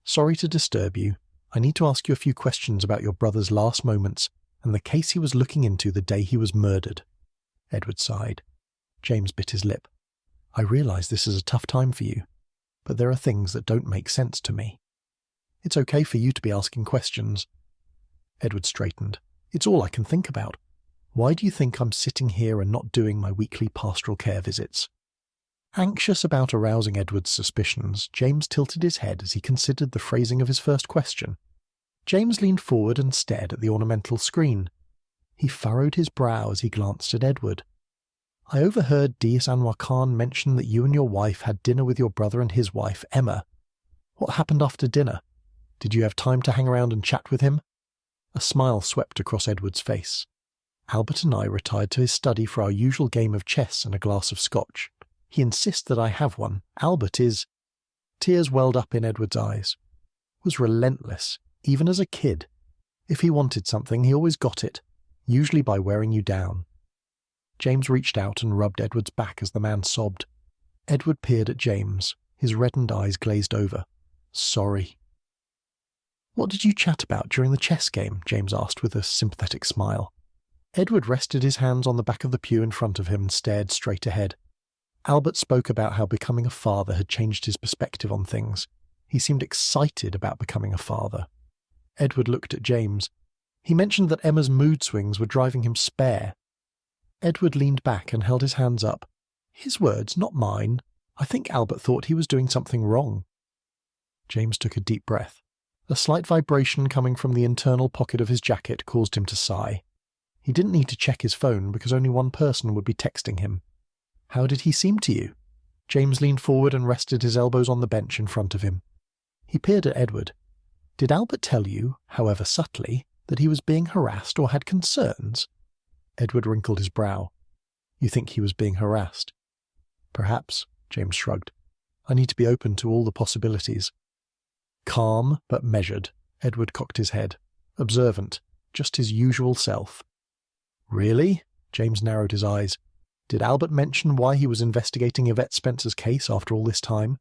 "Sorry to disturb you. I need to ask you a few questions about your brother's last moments and the case he was looking into the day he was murdered." Edward sighed. James bit his lip. "I realise this is a tough time for you, but there are things that don't make sense to me." "It's okay for you to be asking questions." Edward straightened. "It's all I can think about. Why do you think I'm sitting here and not doing my weekly pastoral care visits?" Anxious about arousing Edward's suspicions, James tilted his head as he considered the phrasing of his first question. James leaned forward and stared at the ornamental screen. He furrowed his brow as he glanced at Edward. "I overheard Dias Anwar Khan mention that you and your wife had dinner with your brother and his wife, Emma. What happened after dinner? Did you have time to hang around and chat with him?" A smile swept across Edward's face. "Albert and I retired to his study for our usual game of chess and a glass of scotch. He insists that I have one. Albert is—" Tears welled up in Edward's eyes. "Was relentless, even as a kid. If he wanted something, he always got it, usually by wearing you down." James reached out and rubbed Edward's back as the man sobbed. Edward peered at James, his reddened eyes glazed over. "Sorry." "What did you chat about during the chess game?" James asked with a sympathetic smile. Edward rested his hands on the back of the pew in front of him and stared straight ahead. Albert spoke about how becoming a father had changed his perspective on things. He seemed excited about becoming a father. Edward looked at James. He mentioned that Emma's mood swings were driving him spare. Edward leaned back and held his hands up. "His words, not mine. I think Albert thought he was doing something wrong." James took a deep breath. A slight vibration coming from the internal pocket of his jacket caused him to sigh. He didn't need to check his phone because only one person would be texting him. "How did he seem to you?" James leaned forward and rested his elbows on the bench in front of him. He peered at Edward. "Did Albert tell you, however subtly, that he was being harassed or had concerns?" Edward wrinkled his brow. "You think he was being harassed?" "Perhaps," James shrugged. "I need to be open to all the possibilities." Calm but measured, Edward cocked his head. Observant, just his usual self. "Really?" James narrowed his eyes. "Did Albert mention why he was investigating Yvette Spencer's case after all this time?"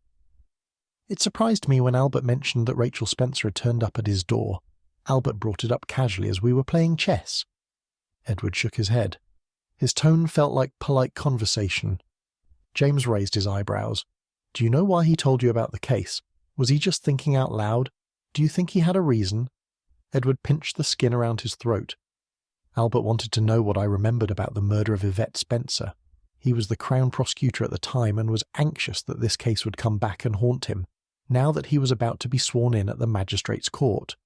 "It surprised me when Albert mentioned that Rachel Spencer had turned up at his door. Albert brought it up casually as we were playing chess." Edward shook his head. His tone felt like polite conversation. James raised his eyebrows. "Do you know why he told you about the case? Was he just thinking out loud? Do you think he had a reason?" Edward pinched the skin around his throat. "Albert wanted to know what I remembered about the murder of Yvette Spencer. He was the Crown prosecutor at the time and was anxious that this case would come back and haunt him, now that he was about to be sworn in at the magistrate's court."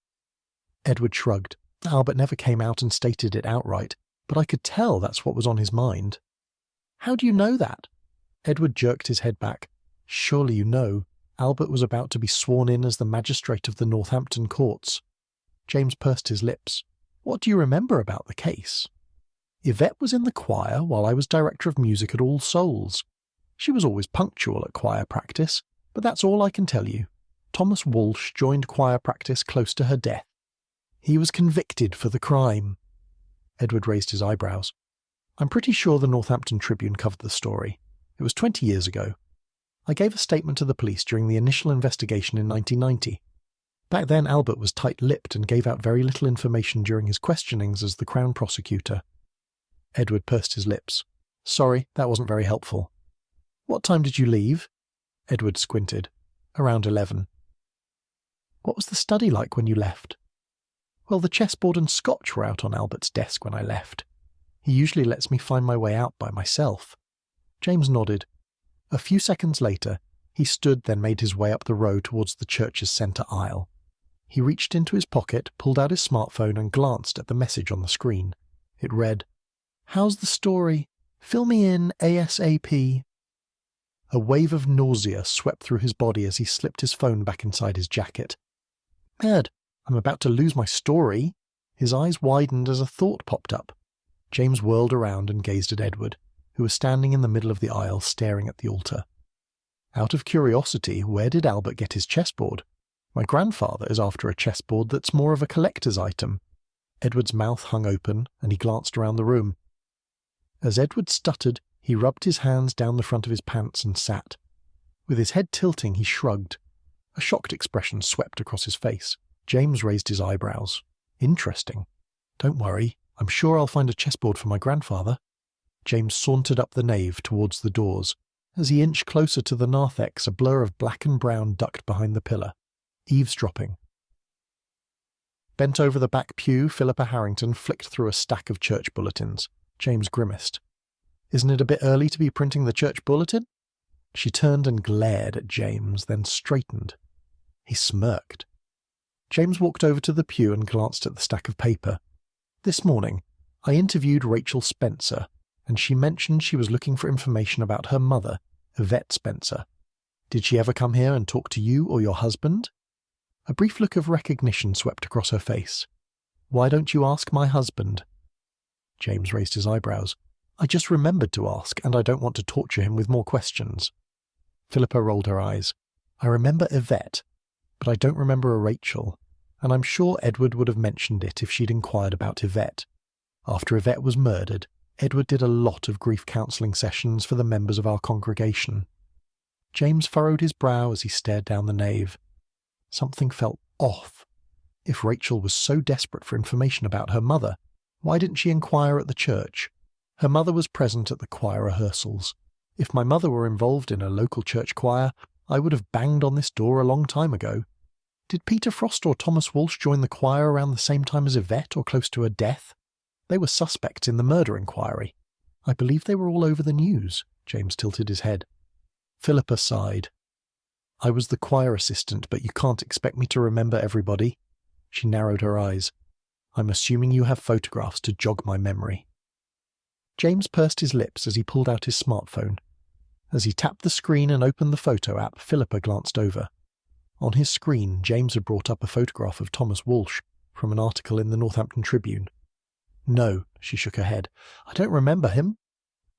Edward shrugged. "Albert never came out and stated it outright, but I could tell that's what was on his mind." "How do you know that?" Edward jerked his head back. "Surely you know. Albert was about to be sworn in as the magistrate of the Northampton courts." James pursed his lips. "What do you remember about the case?" "Yvette was in the choir while I was director of music at All Souls. She was always punctual at choir practice, but that's all I can tell you. Thomas Walsh joined choir practice close to her death. He was convicted for the crime." Edward raised his eyebrows. "I'm pretty sure the Northampton Tribune covered the story. It was 20 years ago. I gave a statement to the police during the initial investigation in 1990. Back then Albert was tight-lipped and gave out very little information during his questionings as the Crown prosecutor." Edward pursed his lips. "Sorry, that wasn't very helpful." "What time did you leave?" Edward squinted. "Around 11. "What was the study like when you left?" "Well, the chessboard and scotch were out on Albert's desk when I left." He usually lets me find my way out by myself." James nodded. A few seconds later, he stood, then made his way up the row towards the church's centre aisle. He reached into his pocket, pulled out his smartphone and glanced at the message on the screen. It read, "How's the story? Fill me in ASAP." A wave of nausea swept through his body as he slipped his phone back inside his jacket. "Ed, I'm about to lose my story." His eyes widened as a thought popped up. James whirled around and gazed at Edward, who was standing in the middle of the aisle staring at the altar. "Out of curiosity, where did Albert get his chessboard? My grandfather is after a chessboard that's more of a collector's item." Edward's mouth hung open, and he glanced around the room. As Edward stuttered, he rubbed his hands down the front of his pants and sat. With his head tilting, he shrugged. A shocked expression swept across his face. James raised his eyebrows. "Interesting. Don't worry, I'm sure I'll find a chessboard for my grandfather." James sauntered up the nave towards the doors. As he inched closer to the narthex, a blur of black and brown ducked behind the pillar. Eavesdropping. Bent over the back pew, Philippa Harrington flicked through a stack of church bulletins. James grimaced. "Isn't it a bit early to be printing the church bulletin?" She turned and glared at James, then straightened. He smirked. James walked over to the pew and glanced at the stack of paper. "This morning, I interviewed Rachel Spencer, and she mentioned she was looking for information about her mother, Yvette Spencer. Did she ever come here and talk to you or your husband?" A brief look of recognition swept across her face. "Why don't you ask my husband?" James raised his eyebrows. "I just remembered to ask, and I don't want to torture him with more questions." Philippa rolled her eyes. "I remember Yvette, but I don't remember a Rachel, and I'm sure Edward would have mentioned it if she'd inquired about Yvette. After Yvette was murdered, Edward did a lot of grief counselling sessions for the members of our congregation." James furrowed his brow as he stared down the nave. Something felt off. If Rachel was so desperate for information about her mother, why didn't she inquire at the church? Her mother was present at the choir rehearsals. If my mother were involved in a local church choir, I would have banged on this door a long time ago. Did Peter Frost or Thomas Walsh join the choir around the same time as Yvette or close to her death? They were suspects in the murder inquiry. I believe they were all over the news. James tilted his head. Philippa sighed. "I was the choir assistant, but you can't expect me to remember everybody." She narrowed her eyes. "I'm assuming you have photographs to jog my memory." James pursed his lips as he pulled out his smartphone. As he tapped the screen and opened the photo app, Philippa glanced over. On his screen, James had brought up a photograph of Thomas Walsh from an article in the Northampton Tribune. "No," she shook her head. "I don't remember him."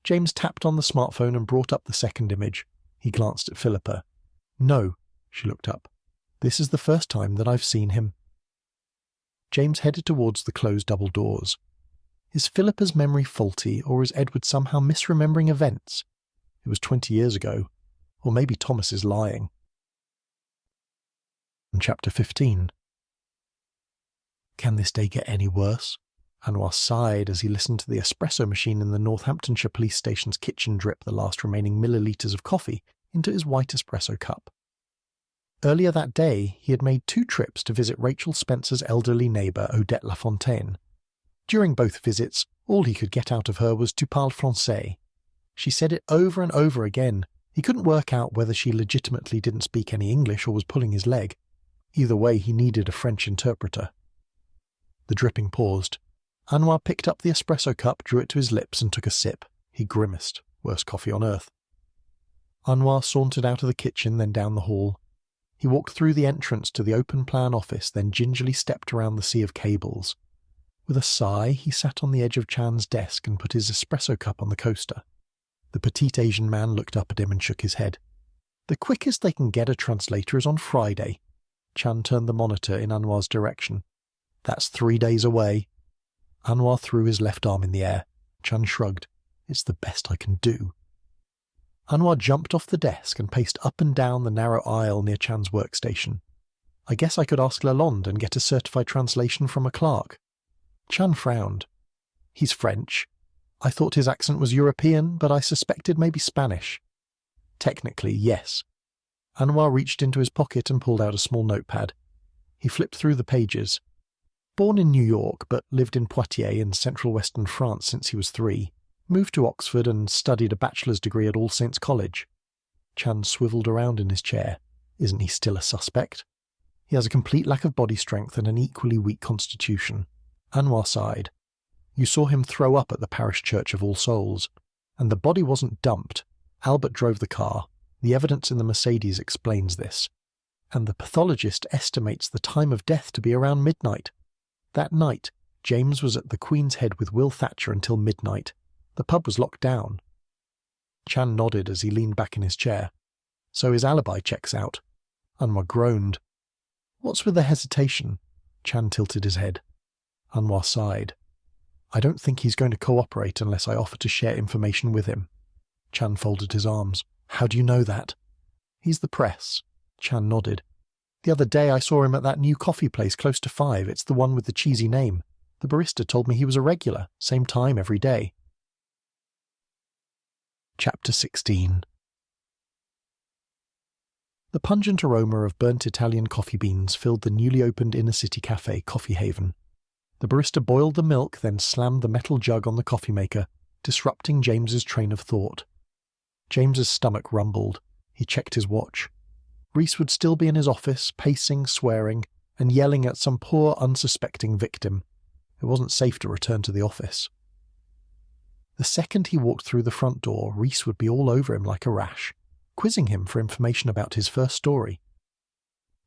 James tapped on the smartphone and brought up the second image. He glanced at Philippa. "No," she looked up. "This is the first time that I've seen him." James headed towards the closed double doors. Is Philippa's memory faulty, or is Edward somehow misremembering events? It was 20 years ago. Or maybe Thomas is lying. Chapter 15. Can this day get any worse? Anwar sighed as he listened to the espresso machine in the Northamptonshire police station's kitchen drip the last remaining millilitres of coffee into his white espresso cup. Earlier that day, he had made 2 trips to visit Rachel Spencer's elderly neighbour, Odette Lafontaine. During both visits, all he could get out of her was "tu parles français." She said it over and over again. He couldn't work out whether she legitimately didn't speak any English or was pulling his leg. Either way, he needed a French interpreter. The dripping paused. Anwar picked up the espresso cup, drew it to his lips and took a sip. He grimaced. Worst coffee on earth. Anwar sauntered out of the kitchen, then down the hall. He walked through the entrance to the open-plan office, then gingerly stepped around the sea of cables. With a sigh, he sat on the edge of Chan's desk and put his espresso cup on the coaster. The petite Asian man looked up at him and shook his head. "The quickest they can get a translator is on Friday." Chan turned the monitor in Anwar's direction. "That's 3 days away." Anwar threw his left arm in the air. Chan shrugged. "It's the best I can do." Anwar jumped off the desk and paced up and down the narrow aisle near Chan's workstation. "I guess I could ask Lalonde and get a certified translation from a clerk." Chan frowned. "He's French. I thought his accent was European, but I suspected maybe Spanish." "Technically, yes." Anwar reached into his pocket and pulled out a small notepad. He flipped through the pages. Born in New York but lived in Poitiers in central western France since he was 3, moved to Oxford and studied a bachelor's degree at All Saints College. Chan swiveled around in his chair. Isn't he still a suspect? He has a complete lack of body strength and an equally weak constitution. Anwar sighed. You saw him throw up at the parish church of All Souls. And the body wasn't dumped. Albert drove the car. The evidence in the Mercedes explains this. And the pathologist estimates the time of death to be around midnight. That night, James was at the Queen's Head with Will Thatcher until midnight. The pub was locked down. Chan nodded as he leaned back in his chair. So his alibi checks out. Anwar groaned. What's with the hesitation? Chan tilted his head. Anwar sighed. I don't think he's going to cooperate unless I offer to share information with him. Chan folded his arms. How do you know that? He's the press. Chan nodded. The other day I saw him at that new coffee place close to 5. It's the one with the cheesy name. The barista told me he was a regular, same time every day. Chapter 16. The pungent aroma of burnt Italian coffee beans filled the newly opened inner-city cafe, Coffee Haven. The barista boiled the milk, then slammed the metal jug on the coffee maker, disrupting James's train of thought. James's stomach rumbled. He checked his watch. Reese would still be in his office, pacing, swearing, and yelling at some poor, unsuspecting victim. It wasn't safe to return to the office. The second he walked through the front door, Reese would be all over him like a rash, quizzing him for information about his first story.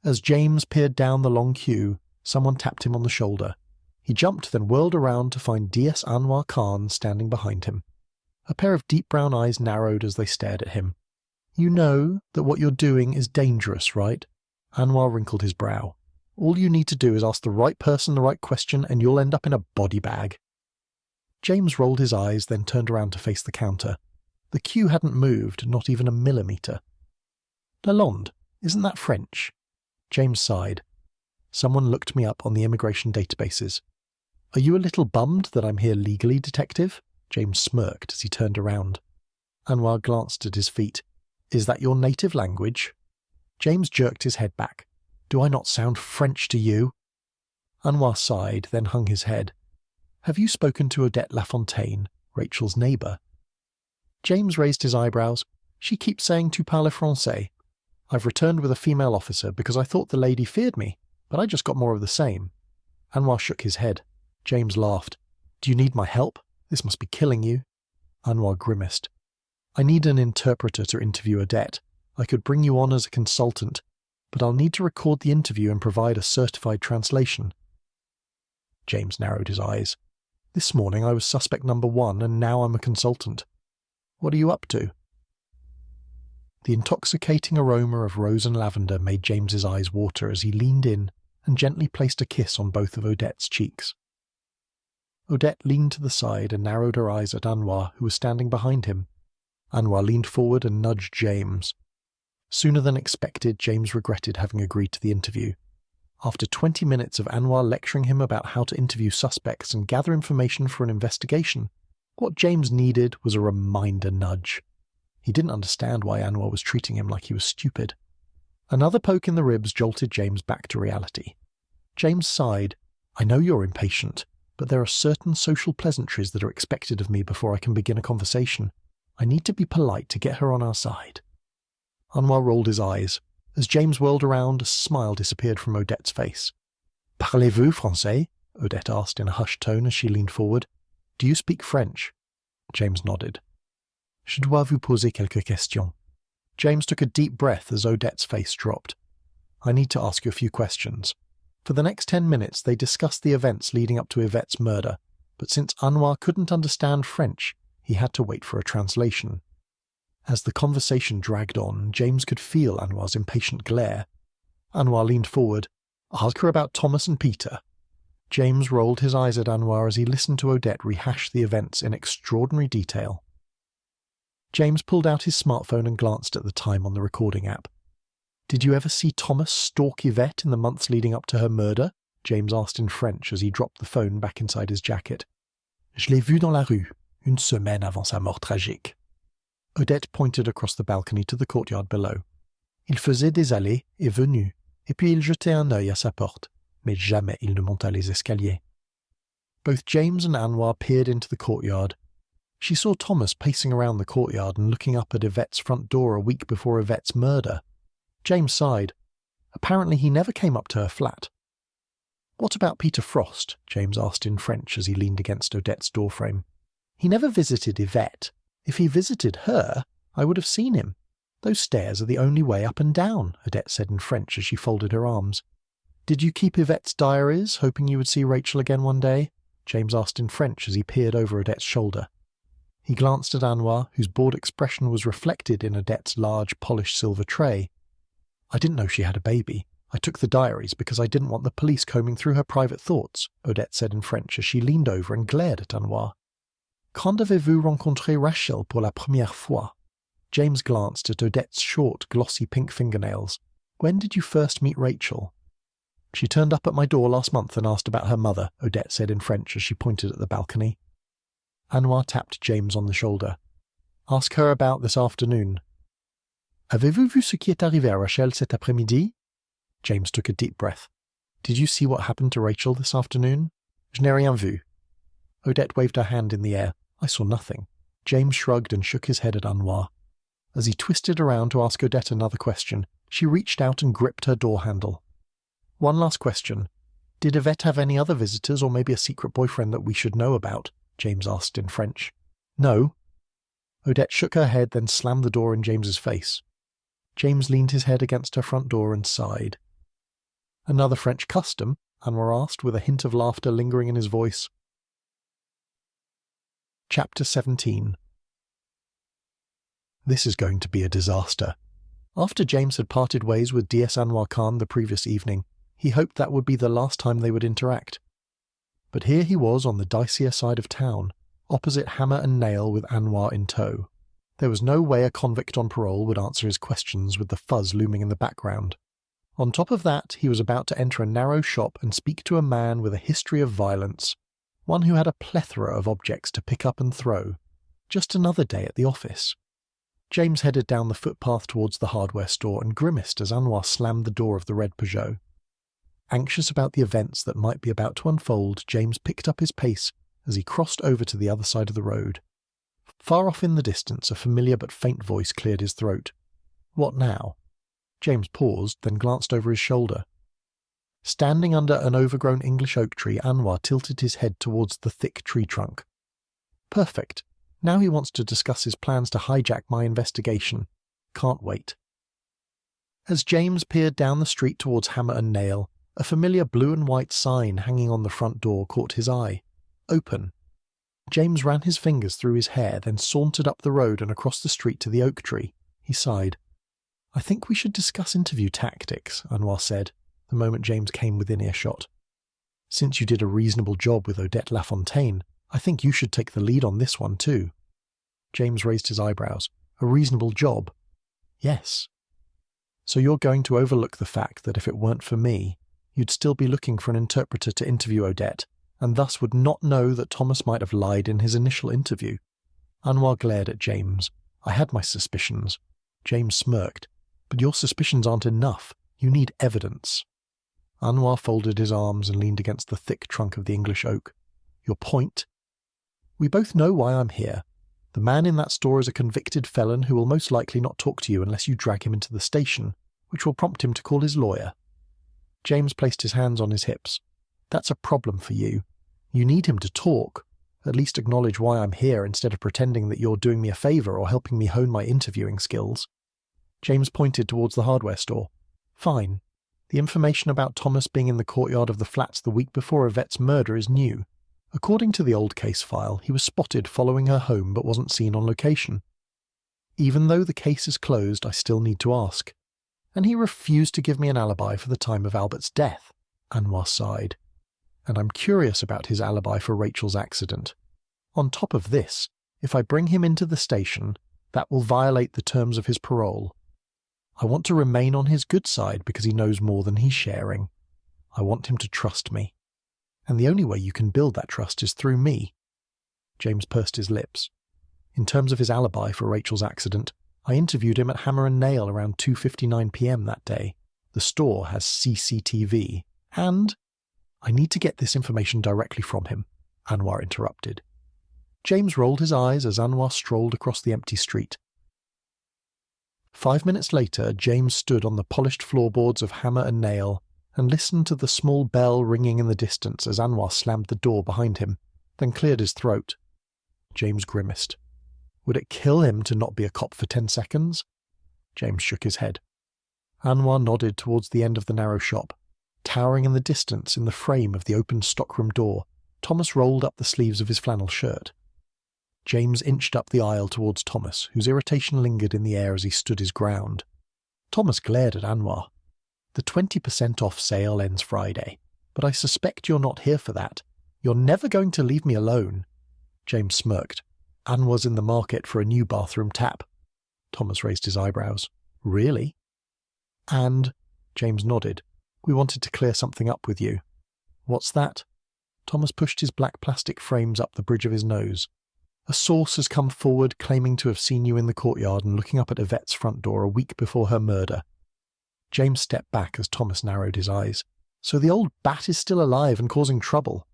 As James peered down the long queue, someone tapped him on the shoulder. He jumped, then whirled around to find DS Anwar Khan standing behind him. A pair of deep brown eyes narrowed as they stared at him. You know that what you're doing is dangerous, right? Anwar wrinkled his brow. All you need to do is ask the right person the right question and you'll end up in a body bag. James rolled his eyes, then turned around to face the counter. The queue hadn't moved, not even a millimetre. Lalonde, isn't that French? James sighed. Someone looked me up on the immigration databases. Are you a little bummed that I'm here legally, detective? James smirked as he turned around. Anwar glanced at his feet. Is that your native language? James jerked his head back. Do I not sound French to you? Anwar sighed, then hung his head. Have you spoken to Odette Lafontaine, Rachel's neighbour? James raised his eyebrows. She keeps saying tu parles français. I've returned with a female officer because I thought the lady feared me, but I just got more of the same. Anwar shook his head. James laughed. Do you need my help? This must be killing you. Anwar grimaced. I need an interpreter to interview Odette. I could bring you on as a consultant, but I'll need to record the interview and provide a certified translation. James narrowed his eyes. This morning I was suspect number 1 and now I'm a consultant. What are you up to? The intoxicating aroma of rose and lavender made James's eyes water as he leaned in and gently placed a kiss on both of Odette's cheeks. Odette leaned to the side and narrowed her eyes at Anwar, who was standing behind him. Anwar leaned forward and nudged James. Sooner than expected, James regretted having agreed to the interview. After 20 minutes of Anwar lecturing him about how to interview suspects and gather information for an investigation, what James needed was a reminder nudge. He didn't understand why Anwar was treating him like he was stupid. Another poke in the ribs jolted James back to reality. James sighed. I know you're impatient, but there are certain social pleasantries that are expected of me before I can begin a conversation. I need to be polite to get her on our side. Anwar rolled his eyes. As James whirled around, a smile disappeared from Odette's face. Parlez-vous français? Odette asked in a hushed tone as she leaned forward. Do you speak French? James nodded. Je dois vous poser quelques questions. James took a deep breath as Odette's face dropped. I need to ask you a few questions. For the next 10 minutes they discussed the events leading up to Yvette's murder, but since Anwar couldn't understand French, he had to wait for a translation. As the conversation dragged on, James could feel Anwar's impatient glare. Anwar leaned forward. Ask her about Thomas and Peter. James rolled his eyes at Anwar as he listened to Odette rehash the events in extraordinary detail. James pulled out his smartphone and glanced at the time on the recording app. Did you ever see Thomas stalk Yvette in the months leading up to her murder? James asked in French as he dropped the phone back inside his jacket. Je l'ai vu dans la rue, une semaine avant sa mort tragique. Odette pointed across the balcony to the courtyard below. Il faisait des allées et venues, et puis il jetait un œil à sa porte. mais jamais il ne monta les escaliers. Both James and Anwar peered into the courtyard. She saw Thomas pacing around the courtyard and looking up at Yvette's front door a week before Yvette's murder. James sighed. Apparently he never came up to her flat. "What about Peter Frost?" James asked in French as he leaned against Odette's doorframe. "He never visited Yvette. If he visited her, I would have seen him. Those stairs are the only way up and down," Odette said in French as she folded her arms. "Did you keep Yvette's diaries, hoping you would see Rachel again one day?" James asked in French as he peered over Odette's shoulder. He glanced at Anwar, whose bored expression was reflected in Odette's large, polished silver tray. "I didn't know she had a baby. I took the diaries because I didn't want the police combing through her private thoughts," Odette said in French as she leaned over and glared at Anwar. "Quand avez-vous rencontré Rachel pour la première fois?" James glanced at Odette's short, glossy pink fingernails. "When did you first meet Rachel?" "She turned up at my door last month and asked about her mother," Odette said in French as she pointed at the balcony. Anwar tapped James on the shoulder. "Ask her about this afternoon." "Avez-vous vu ce qui est arrivé à Rachel cet après-midi?" James took a deep breath. "Did you see what happened to Rachel this afternoon?" "Je n'ai rien vu." Odette waved her hand in the air. "I saw nothing." James shrugged and shook his head at Anwar. As he twisted around to ask Odette another question, she reached out and gripped her door handle. "One last question. Did Yvette have any other visitors or maybe a secret boyfriend that we should know about?" James asked in French. "No." Odette shook her head, then slammed the door in James's face. James leaned his head against her front door and sighed. "Another French custom?" Anwar asked, with a hint of laughter lingering in his voice. Chapter 17. This is going to be a disaster. After James had parted ways with D.S. Anwar Khan the previous evening, he hoped that would be the last time they would interact. But here he was on the dicier side of town, opposite Hammer and Nail with Anwar in tow. There was no way a convict on parole would answer his questions with the fuzz looming in the background. On top of that, he was about to enter a narrow shop and speak to a man with a history of violence, one who had a plethora of objects to pick up and throw. Just another day at the office. James headed down the footpath towards the hardware store and grimaced as Anwar slammed the door of the red Peugeot. Anxious about the events that might be about to unfold, James picked up his pace as he crossed over to the other side of the road. Far off in the distance, a familiar but faint voice cleared his throat. What now? James paused, then glanced over his shoulder. Standing under an overgrown English oak tree, Anwar tilted his head towards the thick tree trunk. Perfect. Now he wants to discuss his plans to hijack my investigation. Can't wait. As James peered down the street towards Hammer and Nail, a familiar blue and white sign hanging on the front door caught his eye. Open. James ran his fingers through his hair, then sauntered up the road and across the street to the oak tree. He sighed. "I think we should discuss interview tactics," Anwar said, the moment James came within earshot. "Since you did a reasonable job with Odette Lafontaine, I think you should take the lead on this one too." James raised his eyebrows. "A reasonable job?" "Yes." "So you're going to overlook the fact that if it weren't for me, you'd still be looking for an interpreter to interview Odette, and thus would not know that Thomas might have lied in his initial interview?" Anwar glared at James. "I had my suspicions." James smirked. "But your suspicions aren't enough. You need evidence." Anwar folded his arms and leaned against the thick trunk of the English oak. "Your point?" "We both know why I'm here. The man in that store is a convicted felon who will most likely not talk to you unless you drag him into the station, which will prompt him to call his lawyer." James placed his hands on his hips. "That's a problem for you. You need him to talk. At least acknowledge why I'm here instead of pretending that you're doing me a favor or helping me hone my interviewing skills." James pointed towards the hardware store. "Fine. The information about Thomas being in the courtyard of the flats the week before Yvette's murder is new. According to the old case file, he was spotted following her home but wasn't seen on location. Even though the case is closed, I still need to ask. And he refused to give me an alibi for the time of Albert's death." Anwar sighed. "And I'm curious about his alibi for Rachel's accident. On top of this, if I bring him into the station, that will violate the terms of his parole. I want to remain on his good side because he knows more than he's sharing. I want him to trust me. And the only way you can build that trust is through me." James pursed his lips. "In terms of his alibi for Rachel's accident, I interviewed him at Hammer and Nail around 2:59 p.m. that day. The store has CCTV. And I need to get this information directly from him, Anwar interrupted. James rolled his eyes as Anwar strolled across the empty street. 5 minutes later, James stood on the polished floorboards of Hammer and Nail and listened to the small bell ringing in the distance as Anwar slammed the door behind him, then cleared his throat. James grimaced. Would it kill him to not be a cop for 10 seconds? James shook his head. Anwar nodded towards the end of the narrow shop. Towering in the distance in the frame of the open stockroom door, Thomas rolled up the sleeves of his flannel shirt. James inched up the aisle towards Thomas, whose irritation lingered in the air as he stood his ground. Thomas glared at Anwar. The 20% off sale ends Friday, but I suspect you're not here for that. You're never going to leave me alone. James smirked. Anwar's in the market for a new bathroom tap. Thomas raised his eyebrows. Really? And, James nodded, we wanted to clear something up with you. What's that? Thomas pushed his black plastic frames up the bridge of his nose. A source has come forward claiming to have seen you in the courtyard and looking up at Yvette's front door a week before her murder. James stepped back as Thomas narrowed his eyes. So the old bat is still alive and causing trouble.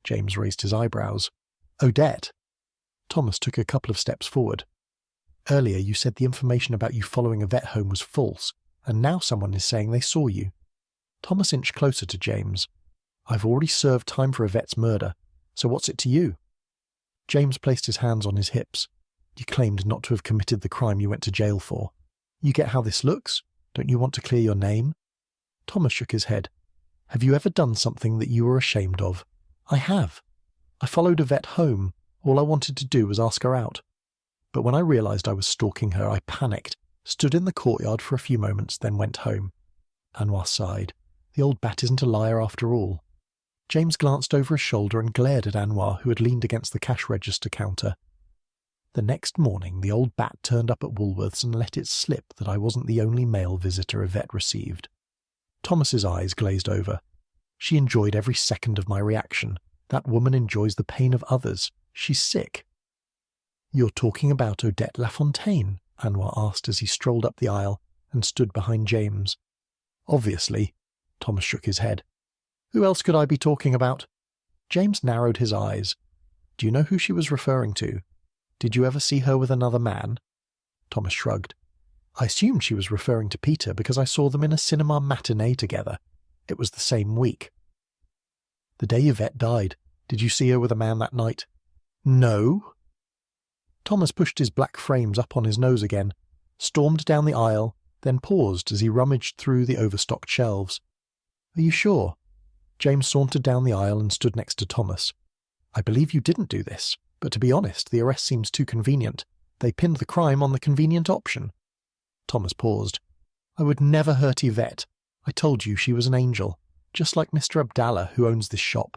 James raised his eyebrows. Odette? Thomas took a couple of steps forward. Earlier you said the information about you following Yvette home was false, and now someone is saying they saw you. Thomas inched closer to James. I've already served time for Yvette's murder, so what's it to you? James placed his hands on his hips. You claimed not to have committed the crime you went to jail for. You get how this looks? Don't you want to clear your name? Thomas shook his head. Have you ever done something that you were ashamed of? I have. I followed Yvette home. All I wanted to do was ask her out. But when I realized I was stalking her, I panicked, stood in the courtyard for a few moments, then went home. Anwar sighed. The old bat isn't a liar after all. James glanced over his shoulder and glared at Anwar, who had leaned against the cash register counter. The next morning the old bat turned up at Woolworths and let it slip that I wasn't the only male visitor Yvette received. Thomas's eyes glazed over. She enjoyed every second of my reaction. That woman enjoys the pain of others. She's sick. You're talking about Odette Lafontaine? Anwar asked as he strolled up the aisle and stood behind James. Obviously. Thomas shook his head. Who else could I be talking about? James narrowed his eyes. Do you know who she was referring to? Did you ever see her with another man? Thomas shrugged. I assumed she was referring to Peter because I saw them in a cinema matinee together. It was the same week. The day Yvette died, did you see her with a man that night? No. Thomas pushed his black frames up on his nose again, stormed down the aisle, then paused as he rummaged through the overstocked shelves. Are you sure? James sauntered down the aisle and stood next to Thomas. I believe you didn't do this, but to be honest, the arrest seems too convenient. They pinned the crime on the convenient option. Thomas paused. I would never hurt Yvette. I told you she was an angel, just like Mr. Abdallah, who owns this shop.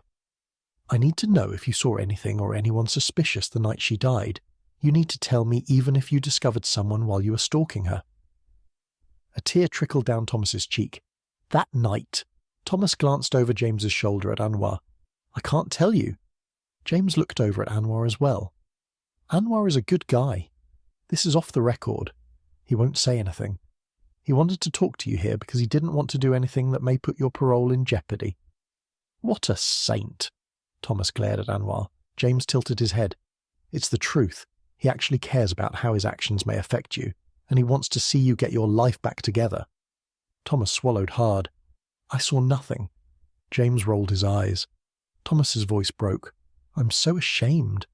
I need to know if you saw anything or anyone suspicious the night she died. You need to tell me even if you discovered someone while you were stalking her. A tear trickled down Thomas's cheek. That night. Thomas glanced over James's shoulder at Anwar. I can't tell you. James looked over at Anwar as well. Anwar is a good guy. This is off the record. He won't say anything. He wanted to talk to you here because he didn't want to do anything that may put your parole in jeopardy. What a saint! Thomas glared at Anwar. James tilted his head. It's the truth. He actually cares about how his actions may affect you, and he wants to see you get your life back together. Thomas swallowed hard. I saw nothing. James rolled his eyes. Thomas's voice broke. I'm so ashamed.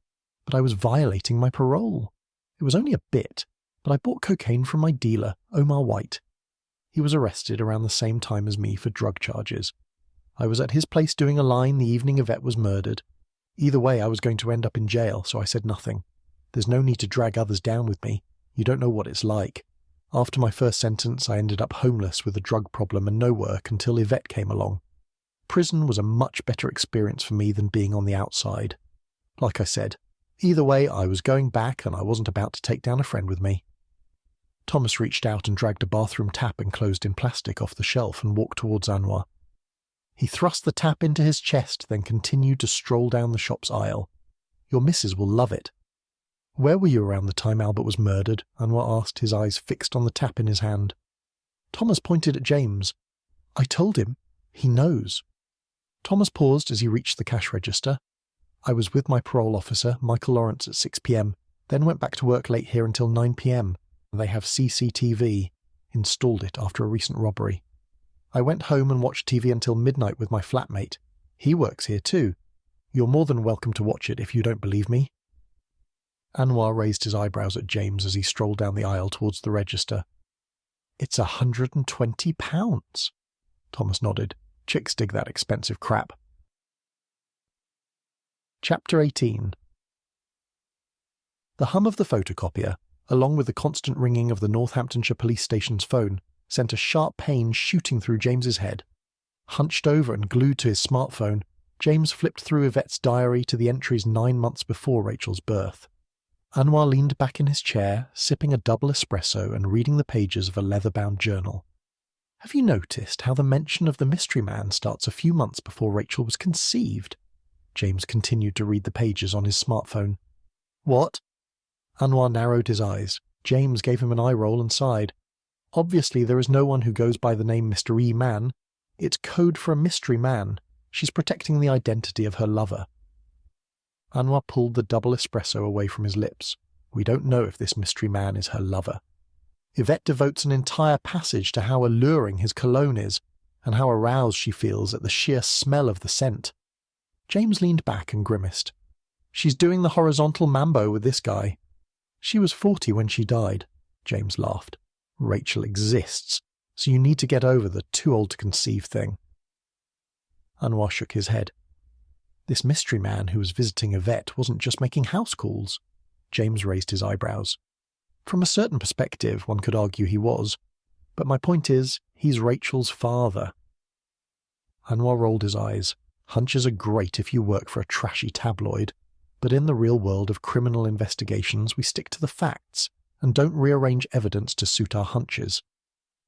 But I was violating my parole. It was only a bit, but I bought cocaine from my dealer, Omar White. He was arrested around the same time as me for drug charges. I was at his place doing a line the evening Yvette was murdered. Either way, I was going to end up in jail, so I said nothing. There's no need to drag others down with me. You don't know what it's like. After my first sentence, I ended up homeless with a drug problem and no work until Yvette came along. Prison was a much better experience for me than being on the outside. Like I said, either way, I was going back and I wasn't about to take down a friend with me. Thomas reached out and dragged a bathroom tap enclosed in plastic off the shelf and walked towards Anwar. He thrust the tap into his chest, then continued to stroll down the shop's aisle. Your missus will love it. Where were you around the time Albert was murdered? Anwar asked, his eyes fixed on the tap in his hand. Thomas pointed at James. I told him. He knows. Thomas paused as he reached the cash register. "I was with my parole officer, Michael Lawrence, at 6 p.m, then went back to work late here until 9 p.m. They have CCTV. Installed it after a recent robbery. I went home and watched TV until midnight with my flatmate. He works here too. You're more than welcome to watch it if you don't believe me." Anwar raised his eyebrows at James as he strolled down the aisle towards the register. "It's £120. Thomas nodded. Chicks dig that expensive crap. Chapter 18. The hum of the photocopier, along with the constant ringing of the Northamptonshire police station's phone, sent a sharp pain shooting through James's head. Hunched over and glued to his smartphone, James flipped through Yvette's diary to the entries 9 months before Rachel's birth. Anwar leaned back in his chair, sipping a double espresso and reading the pages of a leather-bound journal. "Have you noticed how the mention of the mystery man starts a few months before Rachel was conceived?" James continued to read the pages on his smartphone. "What?" Anwar narrowed his eyes. James gave him an eye roll and sighed. "Obviously there is no one who goes by the name Mr. E. Man. It's code for a mystery man. She's protecting the identity of her lover." Anwar pulled the double espresso away from his lips. "We don't know if this mystery man is her lover. Yvette devotes an entire passage to how alluring his cologne is, and how aroused she feels at the sheer smell of the scent." James leaned back and grimaced. "She's doing the horizontal mambo with this guy." "She was 40 when she died," James laughed. "Rachel exists, so you need to get over the too old to conceive thing." Anwar shook his head. This mystery man who was visiting Yvette wasn't just making house calls. James raised his eyebrows. "From a certain perspective, one could argue he was. But my point is, he's Rachel's father." Anwar rolled his eyes. "Hunches are great if you work for a trashy tabloid, but in the real world of criminal investigations we stick to the facts and don't rearrange evidence to suit our hunches."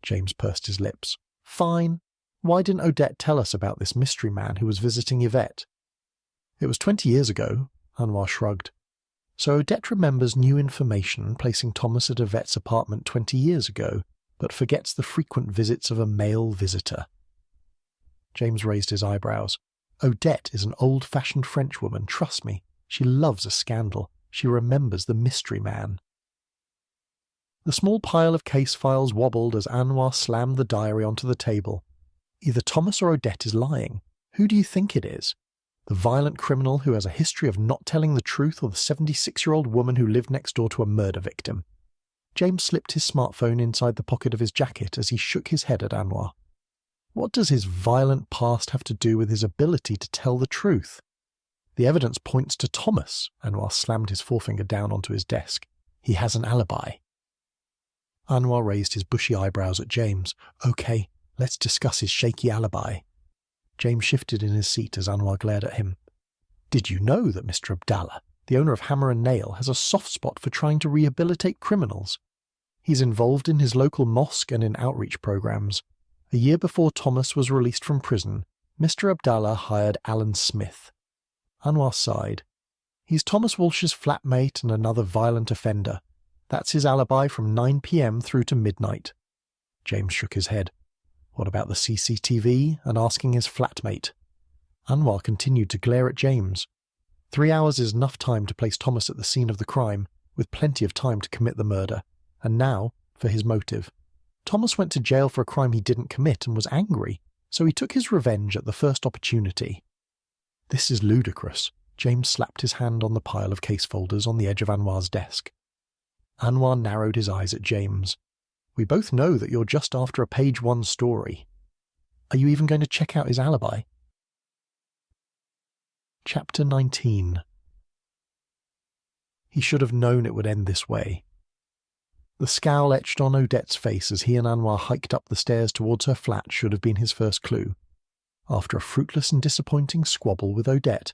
James pursed his lips. "Fine. Why didn't Odette tell us about this mystery man who was visiting Yvette?" "It was 20 years ago," Anwar shrugged. "So Odette remembers new information placing Thomas at Yvette's apartment 20 years ago, but forgets the frequent visits of a male visitor." James raised his eyebrows. "Odette is an old-fashioned Frenchwoman, trust me. She loves a scandal. She remembers the mystery man." The small pile of case files wobbled as Anwar slammed the diary onto the table. "Either Thomas or Odette is lying. Who do you think it is? The violent criminal who has a history of not telling the truth, or the 76-year-old woman who lived next door to a murder victim?" James slipped his smartphone inside the pocket of his jacket as he shook his head at Anwar. "What does his violent past have to do with his ability to tell the truth? The evidence points to Thomas." Anwar slammed his forefinger down onto his desk. "He has an alibi." Anwar raised his bushy eyebrows at James. "Okay, let's discuss his shaky alibi." James shifted in his seat as Anwar glared at him. "Did you know that Mr. Abdallah, the owner of Hammer and Nail, has a soft spot for trying to rehabilitate criminals? He's involved in his local mosque and in outreach programs. A year before Thomas was released from prison, Mr. Abdallah hired Alan Smith." Anwar sighed. "He's Thomas Walsh's flatmate and another violent offender. That's his alibi from 9 p.m. through to midnight." James shook his head. "What about the CCTV and asking his flatmate?" Anwar continued to glare at James. 3 hours is enough time to place Thomas at the scene of the crime, with plenty of time to commit the murder. And now, for his motive. Thomas went to jail for a crime he didn't commit and was angry, so he took his revenge at the first opportunity. "This is ludicrous." James slapped his hand on the pile of case folders on the edge of Anwar's desk. Anwar narrowed his eyes at James. "We both know that you're just after a page 1 story. Are you even going to check out his alibi?" Chapter 19. He should have known it would end this way. The scowl etched on Odette's face as he and Anwar hiked up the stairs towards her flat should have been his first clue. After a fruitless and disappointing squabble with Odette,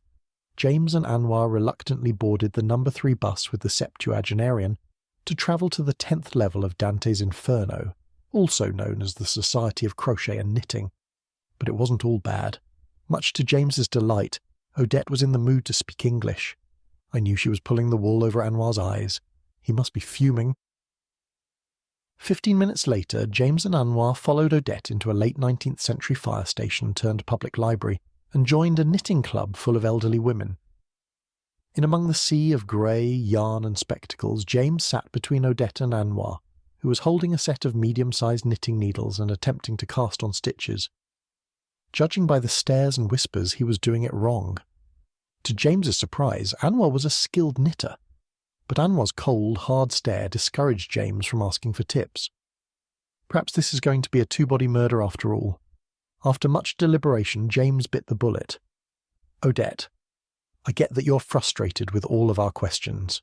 James and Anwar reluctantly boarded the No. 3 bus with the septuagenarian to travel to the 10th level of Dante's Inferno, also known as the Society of Crochet and Knitting. But it wasn't all bad. Much to James's delight, Odette was in the mood to speak English. I knew she was pulling the wool over Anwar's eyes. He must be fuming. 15 minutes later, James and Anwar followed Odette into a late 19th century fire station turned public library, and joined a knitting club full of elderly women. In among the sea of grey, yarn and spectacles, James sat between Odette and Anwar, who was holding a set of medium-sized knitting needles and attempting to cast on stitches. Judging by the stares and whispers, he was doing it wrong. To James's surprise, Anwar was a skilled knitter, but Anwar's cold, hard stare discouraged James from asking for tips. Perhaps this is going to be a two-body murder after all. After much deliberation, James bit the bullet. Odette, I get that you're frustrated with all of our questions.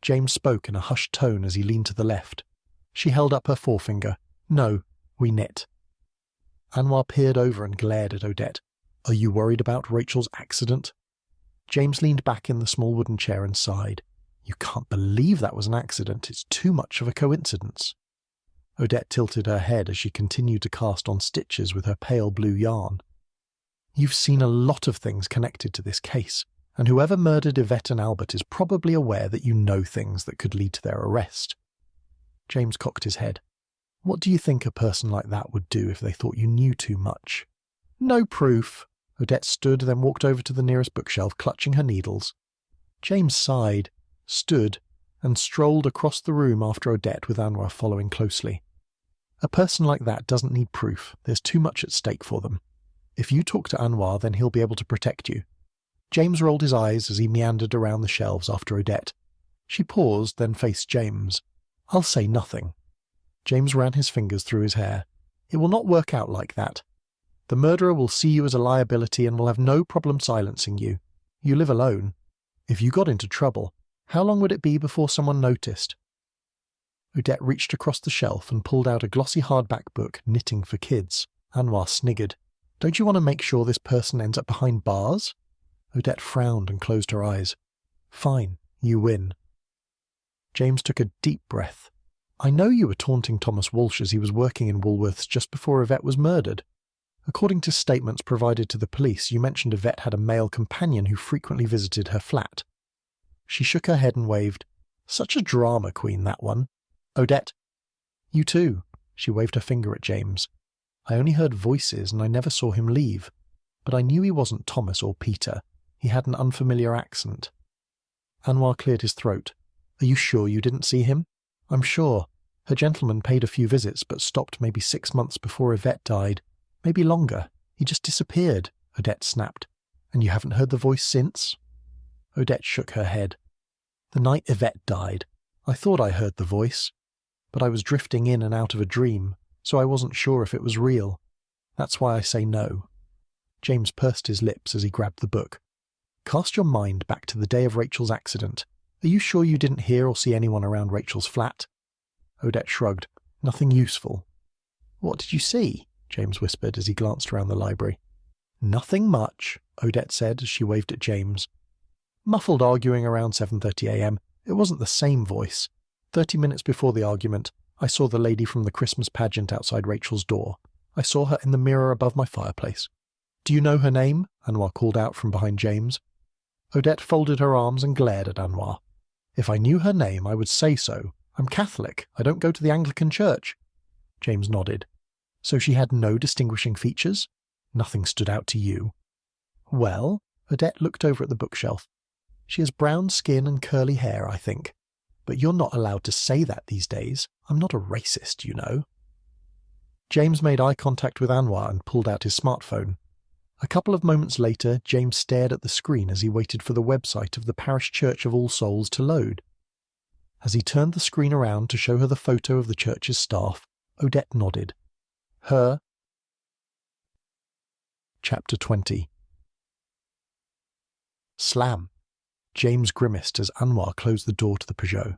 James spoke in a hushed tone as he leaned to the left. She held up her forefinger. No, we knit. Anwar peered over and glared at Odette. Are you worried about Rachel's accident? James leaned back in the small wooden chair and sighed. You can't believe that was an accident. It's too much of a coincidence. Odette tilted her head as she continued to cast on stitches with her pale blue yarn. You've seen a lot of things connected to this case, and whoever murdered Yvette and Albert is probably aware that you know things that could lead to their arrest. James cocked his head. What do you think a person like that would do if they thought you knew too much? No proof. Odette stood, then walked over to the nearest bookshelf, clutching her needles. James sighed, stood, and strolled across the room after Odette, with Anwar following closely. A person like that doesn't need proof. There's too much at stake for them. If you talk to Anwar, then he'll be able to protect you. James rolled his eyes as he meandered around the shelves after Odette. She paused, then faced James. I'll say nothing. James ran his fingers through his hair. It will not work out like that. The murderer will see you as a liability and will have no problem silencing you. You live alone. If you got into trouble, how long would it be before someone noticed? Odette reached across the shelf and pulled out a glossy hardback book, Knitting for Kids. Anwar sniggered. Don't you want to make sure this person ends up behind bars? Odette frowned and closed her eyes. Fine, you win. James took a deep breath. I know you were taunting Thomas Walsh as he was working in Woolworths just before Yvette was murdered. According to statements provided to the police, you mentioned Yvette had a male companion who frequently visited her flat. She shook her head and waved. Such a drama queen, that one. Odette. You too. She waved her finger at James. I only heard voices and I never saw him leave. But I knew he wasn't Thomas or Peter. He had an unfamiliar accent. Anwar cleared his throat. Are you sure you didn't see him? I'm sure. Her gentleman paid a few visits but stopped maybe 6 months before Yvette died. Maybe longer. He just disappeared, Odette snapped. And you haven't heard the voice since? Odette shook her head. The night Yvette died, I thought I heard the voice. But I was drifting in and out of a dream, so I wasn't sure if it was real. That's why I say no. James pursed his lips as he grabbed the book. Cast your mind back to the day of Rachel's accident. Are you sure you didn't hear or see anyone around Rachel's flat? Odette shrugged. Nothing useful. What did you see? James whispered as he glanced around the library. Nothing much, Odette said as she waved at James. Muffled arguing around 7:30 a.m. It wasn't the same voice. 30 minutes before the argument, I saw the lady from the Christmas pageant outside Rachel's door. I saw her in the mirror above my fireplace. Do you know her name? Anwar called out from behind James. Odette folded her arms and glared at Anwar. If I knew her name, I would say so. I'm Catholic. I don't go to the Anglican church. James nodded. So she had no distinguishing features? Nothing stood out to you. Well, Odette looked over at the bookshelf. She has brown skin and curly hair, I think. But you're not allowed to say that these days. I'm not a racist, you know. James made eye contact with Anwar and pulled out his smartphone. A couple of moments later, James stared at the screen as he waited for the website of the Parish Church of All Souls to load. As he turned the screen around to show her the photo of the church's staff, Odette nodded. Her. Chapter 20. Slam. James grimaced as Anwar closed the door to the Peugeot.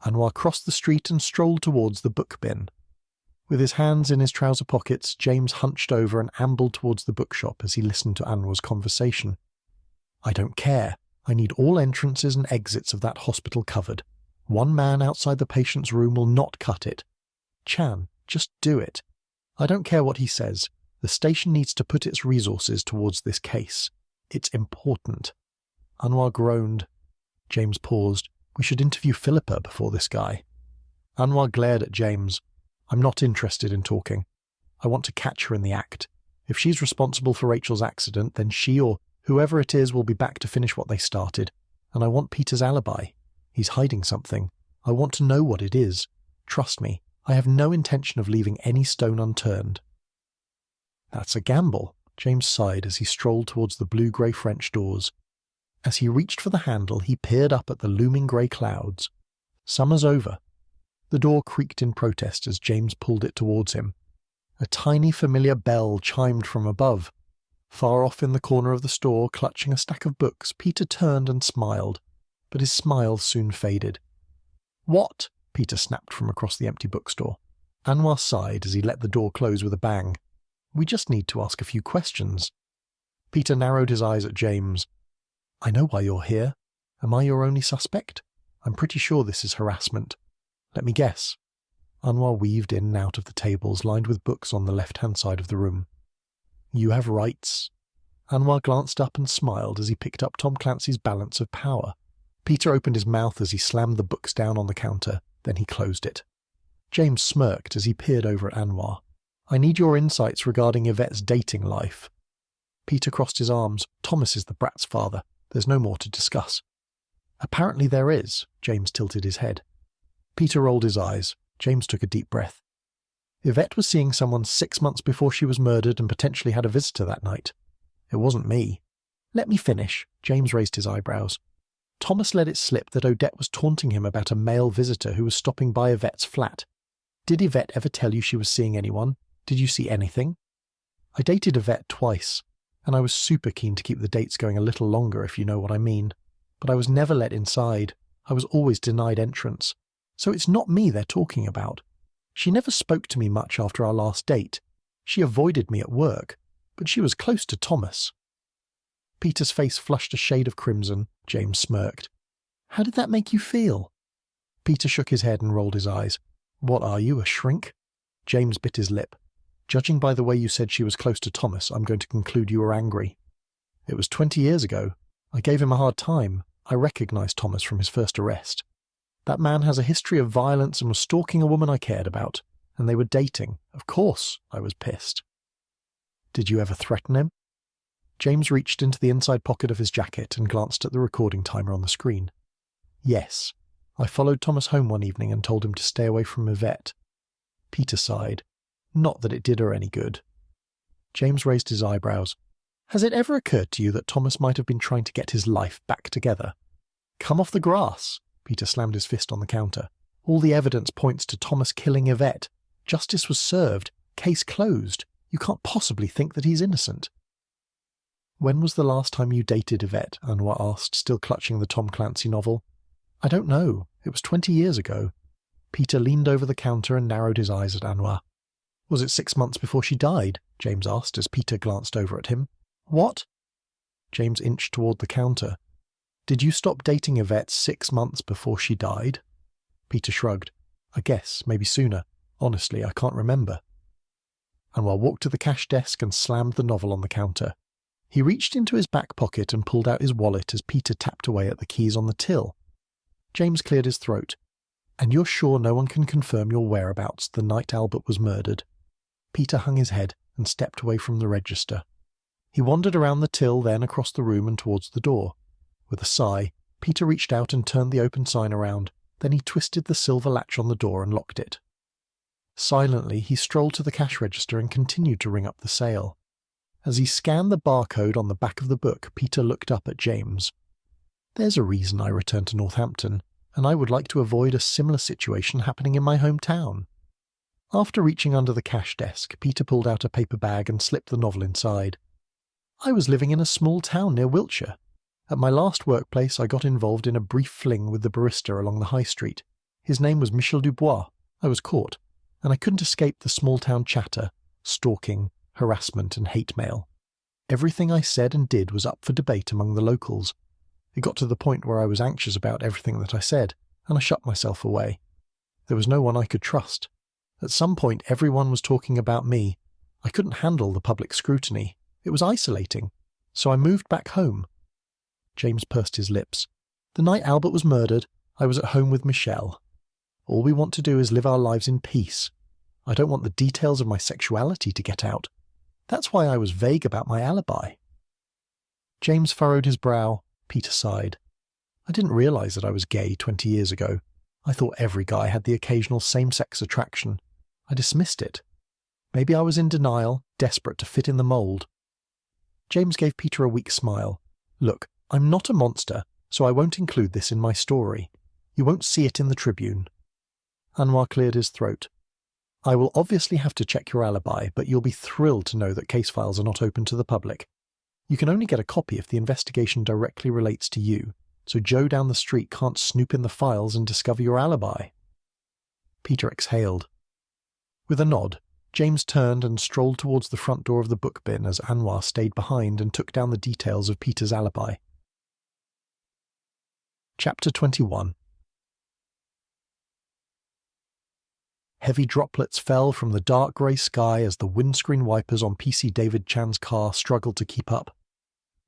Anwar crossed the street and strolled towards the book bin. With his hands in his trouser pockets, James hunched over and ambled towards the bookshop as he listened to Anwar's conversation. I don't care. I need all entrances and exits of that hospital covered. One man outside the patient's room will not cut it. Chan, just do it. I don't care what he says. The station needs to put its resources towards this case. It's important. Anwar groaned. James paused. We should interview Philippa before this guy. Anwar glared at James. I'm not interested in talking. I want to catch her in the act. If she's responsible for Rachel's accident, then she or whoever it is will be back to finish what they started. And I want Peter's alibi. He's hiding something. I want to know what it is. Trust me, I have no intention of leaving any stone unturned." "That's a gamble," James sighed as he strolled towards the blue-grey French doors. As he reached for the handle, he peered up at the looming grey clouds. Summer's over. The door creaked in protest as James pulled it towards him. A tiny familiar bell chimed from above. Far off in the corner of the store, clutching a stack of books, Peter turned and smiled, but his smile soon faded. "What?" Peter snapped from across the empty bookstore. Anwar sighed as he let the door close with a bang. "We just need to ask a few questions." Peter narrowed his eyes at James. "I know why you're here. Am I your only suspect? I'm pretty sure this is harassment. Let me guess." Anwar weaved in and out of the tables lined with books on the left-hand side of the room. "You have rights." Anwar glanced up and smiled as he picked up Tom Clancy's Balance of Power. Peter opened his mouth as he slammed the books down on the counter, then he closed it. James smirked as he peered over at Anwar. "I need your insights regarding Yvette's dating life." Peter crossed his arms. "Thomas is the brat's father. There's no more to discuss." "Apparently there is." James tilted his head. Peter rolled his eyes. James took a deep breath. "Yvette was seeing someone 6 months before she was murdered and potentially had a visitor that night. It wasn't me." "Let me finish." James raised his eyebrows. "Thomas let it slip that Odette was taunting him about a male visitor who was stopping by Yvette's flat. Did Yvette ever tell you she was seeing anyone? Did you see anything?" "I dated Yvette twice, and I was super keen to keep the dates going a little longer, if you know what I mean. But I was never let inside. I was always denied entrance. So it's not me they're talking about. She never spoke to me much after our last date. She avoided me at work, but she was close to Thomas." Peter's face flushed a shade of crimson. James smirked. "How did that make you feel?" Peter shook his head and rolled his eyes. "What are you, a shrink?" James bit his lip. "Judging by the way you said she was close to Thomas, I'm going to conclude you were angry." "It was 20 years ago. I gave him a hard time. I recognized Thomas from his first arrest. That man has a history of violence and was stalking a woman I cared about, and they were dating. Of course, I was pissed." "Did you ever threaten him?" James reached into the inside pocket of his jacket and glanced at the recording timer on the screen. "Yes. I followed Thomas home one evening and told him to stay away from Yvette." Peter sighed. Not that it did her any good. James raised his eyebrows. "Has it ever occurred to you that Thomas might have been trying to get his life back together?" "Come off the grass!" Peter slammed his fist on the counter. "All the evidence points to Thomas killing Yvette. Justice was served. Case closed. You can't possibly think that he's innocent." "When was the last time you dated Yvette?" Anwar asked, still clutching the Tom Clancy novel. "I don't know. It was 20 years ago." Peter leaned over the counter and narrowed his eyes at Anwar. "Was it 6 months before she died?" James asked as Peter glanced over at him. "What?" James inched toward the counter. "Did you stop dating Yvette 6 months before she died?" Peter shrugged. "I guess, maybe sooner. Honestly, I can't remember." Anwar walked to the cash desk and slammed the novel on the counter. He reached into his back pocket and pulled out his wallet as Peter tapped away at the keys on the till. James cleared his throat. "And you're sure no one can confirm your whereabouts the night Albert was murdered?" Peter hung his head and stepped away from the register. He wandered around the till, then across the room and towards the door. With a sigh, Peter reached out and turned the open sign around. Then he twisted the silver latch on the door and locked it. Silently, he strolled to the cash register and continued to ring up the sale. As he scanned the barcode on the back of the book, Peter looked up at James. "There's a reason I returned to Northampton, and I would like to avoid a similar situation happening in my hometown." After reaching under the cash desk, Peter pulled out a paper bag and slipped the novel inside. "I was living in a small town near Wiltshire. At my last workplace, I got involved in a brief fling with the barista along the high street. His name was Michel Dubois. I was caught, and I couldn't escape the small-town chatter, stalking, harassment and hate mail. Everything I said and did was up for debate among the locals. It got to the point where I was anxious about everything that I said, and I shut myself away. There was no one I could trust. At some point, everyone was talking about me. I couldn't handle the public scrutiny. It was isolating. So I moved back home." James pursed his lips. "The night Albert was murdered, I was at home with Michelle. All we want to do is live our lives in peace. I don't want the details of my sexuality to get out. That's why I was vague about my alibi." James furrowed his brow. Peter sighed. "I didn't realise that I was gay 20 years ago. I thought every guy had the occasional same-sex attraction. I dismissed it. Maybe I was in denial, desperate to fit in the mould." James gave Peter a weak smile. "Look, I'm not a monster, so I won't include this in my story. You won't see it in the Tribune." Anwar cleared his throat. "I will obviously have to check your alibi, but you'll be thrilled to know that case files are not open to the public. You can only get a copy if the investigation directly relates to you, so Joe down the street can't snoop in the files and discover your alibi." Peter exhaled. With a nod, James turned and strolled towards the front door of the book bin as Anwar stayed behind and took down the details of Peter's alibi. Chapter 21. Heavy droplets fell from the dark grey sky as the windscreen wipers on PC David Chan's car struggled to keep up.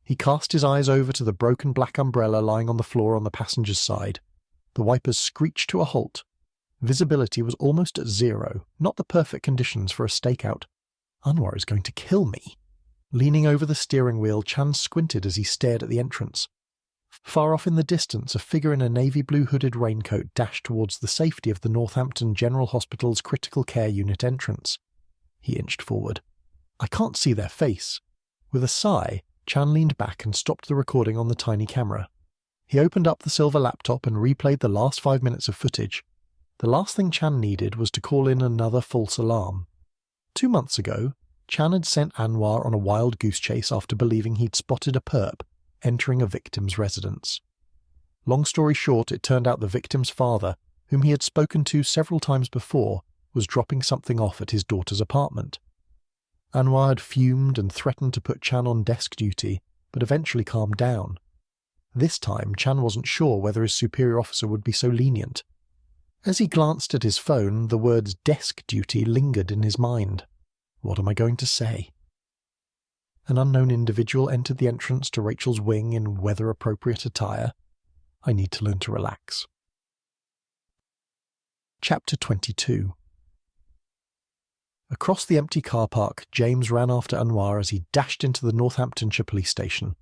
He cast his eyes over to the broken black umbrella lying on the floor on the passenger's side. The wipers screeched to a halt. Visibility was almost at zero, not the perfect conditions for a stakeout. Anwar is going to kill me. Leaning over the steering wheel, Chan squinted as he stared at the entrance. Far off in the distance, a figure in a navy blue hooded raincoat dashed towards the safety of the Northampton General Hospital's critical care unit entrance. He inched forward. "I can't see their face." With a sigh, Chan leaned back and stopped the recording on the tiny camera. He opened up the silver laptop and replayed the last 5 minutes of footage. The last thing Chan needed was to call in another false alarm. 2 months ago, Chan had sent Anwar on a wild goose chase after believing he'd spotted a perp entering a victim's residence. Long story short, it turned out the victim's father, whom he had spoken to several times before, was dropping something off at his daughter's apartment. Anwar had fumed and threatened to put Chan on desk duty, but eventually calmed down. This time, Chan wasn't sure whether his superior officer would be so lenient. As he glanced at his phone, the words desk duty lingered in his mind. What am I going to say? An unknown individual entered the entrance to Rachel's wing in weather-appropriate attire. I need to learn to relax. Chapter 22. Across the empty car park, James ran after Anwar as he dashed into the Northamptonshire police station.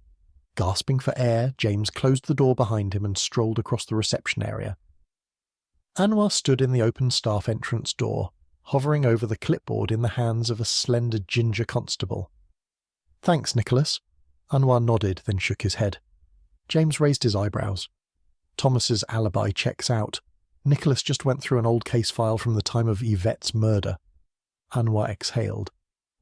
Gasping for air, James closed the door behind him and strolled across the reception area. Anwar stood in the open staff entrance door, hovering over the clipboard in the hands of a slender ginger constable. "Thanks, Nicholas." Anwar nodded, then shook his head. James raised his eyebrows. "Thomas's alibi checks out. Nicholas just went through an old case file from the time of Yvette's murder." Anwar exhaled.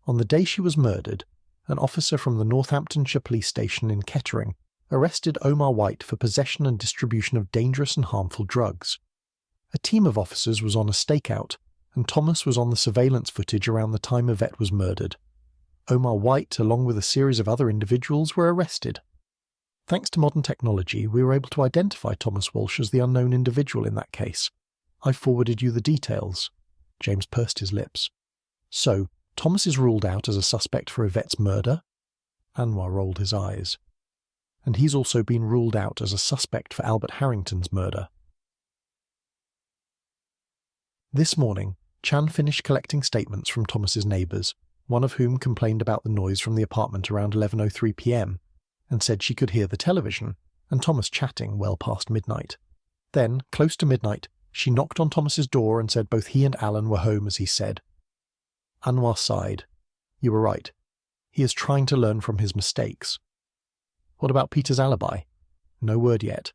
On the day she was murdered, an officer from the Northamptonshire police station in Kettering arrested Omar White for possession and distribution of dangerous and harmful drugs. A team of officers was on a stakeout, and Thomas was on the surveillance footage around the time Yvette was murdered. Omar White, along with a series of other individuals, were arrested. Thanks to modern technology, we were able to identify Thomas Walsh as the unknown individual in that case. I forwarded you the details. James pursed his lips. "So, Thomas is ruled out as a suspect for Yvette's murder?" Anwar rolled his eyes. "And he's also been ruled out as a suspect for Albert Harrington's murder." This morning, Chan finished collecting statements from Thomas's neighbours, one of whom complained about the noise from the apartment around 11:03 p.m, and said she could hear the television, and Thomas chatting well past midnight. Then, close to midnight, she knocked on Thomas's door and said both he and Alan were home as he said. Anwar sighed. "You were right. He is trying to learn from his mistakes." "What about Peter's alibi?" "No word yet."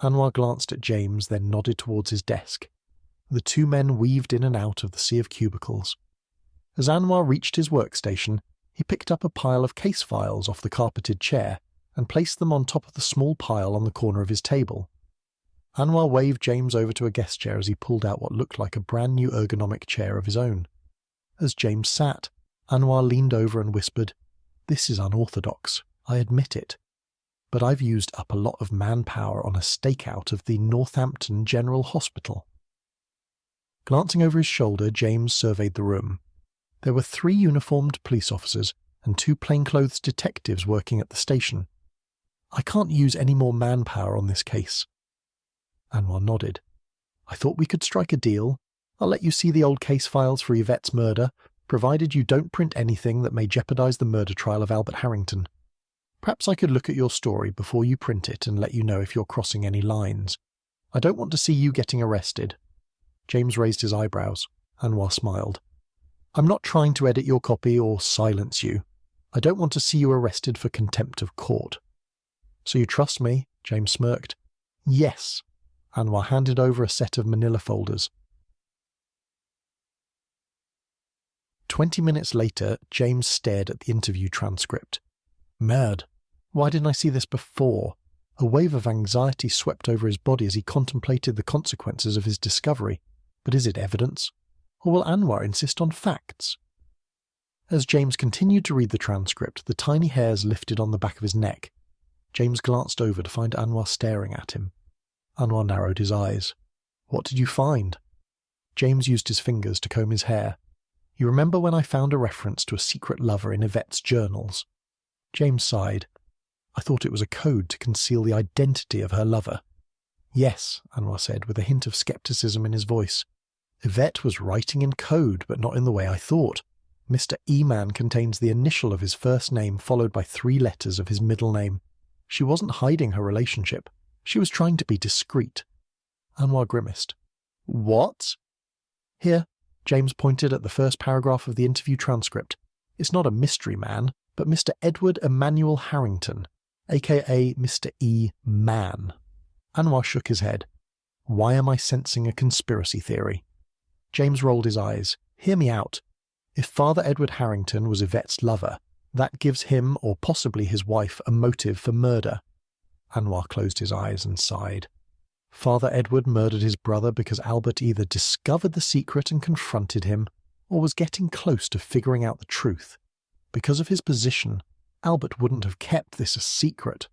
Anwar glanced at James, then nodded towards his desk. The two men weaved in and out of the sea of cubicles. As Anwar reached his workstation, he picked up a pile of case files off the carpeted chair and placed them on top of the small pile on the corner of his table. Anwar waved James over to a guest chair as he pulled out what looked like a brand new ergonomic chair of his own. As James sat, Anwar leaned over and whispered, "This is unorthodox, I admit it. But I've used up a lot of manpower on a stakeout of the Northampton General Hospital." Glancing over his shoulder, James surveyed the room. There were 3 uniformed police officers and 2 plainclothes detectives working at the station. "I can't use any more manpower on this case." Anwar nodded. "I thought we could strike a deal. I'll let you see the old case files for Yvette's murder, provided you don't print anything that may jeopardize the murder trial of Albert Harrington. Perhaps I could look at your story before you print it and let you know if you're crossing any lines. I don't want to see you getting arrested." James raised his eyebrows. Anwar smiled. "I'm not trying to edit your copy or silence you. I don't want to see you arrested for contempt of court." "So you trust me?" James smirked. "Yes." Anwar handed over a set of manila folders. 20 minutes later, James stared at the interview transcript. Merde. Why didn't I see this before? A wave of anxiety swept over his body as he contemplated the consequences of his discovery. But is it evidence? Or will Anwar insist on facts? As James continued to read the transcript, the tiny hairs lifted on the back of his neck. James glanced over to find Anwar staring at him. Anwar narrowed his eyes. "What did you find?" James used his fingers to comb his hair. "You remember when I found a reference to a secret lover in Yvette's journals?" James sighed. "I thought it was a code to conceal the identity of her lover." "Yes," Anwar said, with a hint of skepticism in his voice. "Yvette was writing in code, but not in the way I thought. Mr. E-Man contains the initial of his first name followed by 3 letters of his middle name. She wasn't hiding her relationship. She was trying to be discreet." Anwar grimaced. "What?" "Here," James pointed at the first paragraph of the interview transcript. "It's not a mystery man, but Mr. Edward Emmanuel Harrington, a.k.a. Mr. E-Man." Anwar shook his head. "Why am I sensing a conspiracy theory?" James rolled his eyes. "Hear me out. If Father Edward Harrington was Yvette's lover, that gives him, or possibly his wife, a motive for murder." Anwar closed his eyes and sighed. Father Edward murdered his brother because Albert either discovered the secret and confronted him, or was getting close to figuring out the truth. Because of his position, Albert wouldn't have kept this a secret.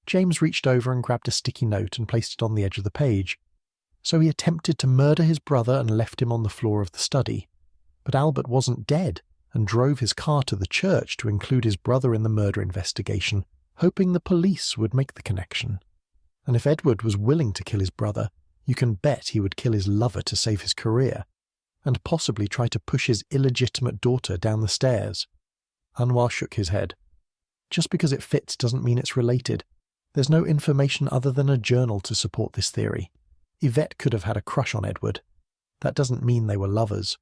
James reached over and grabbed a sticky note and placed it on the edge of the page. So he attempted to murder his brother and left him on the floor of the study. But Albert wasn't dead and drove his car to the church to include his brother in the murder investigation, hoping the police would make the connection. And if Edward was willing to kill his brother, you can bet he would kill his lover to save his career, and possibly try to push his illegitimate daughter down the stairs. Anwar shook his head. "Just because it fits doesn't mean it's related. There's no information other than a journal to support this theory. Yvette could have had a crush on Edward. That doesn't mean they were lovers."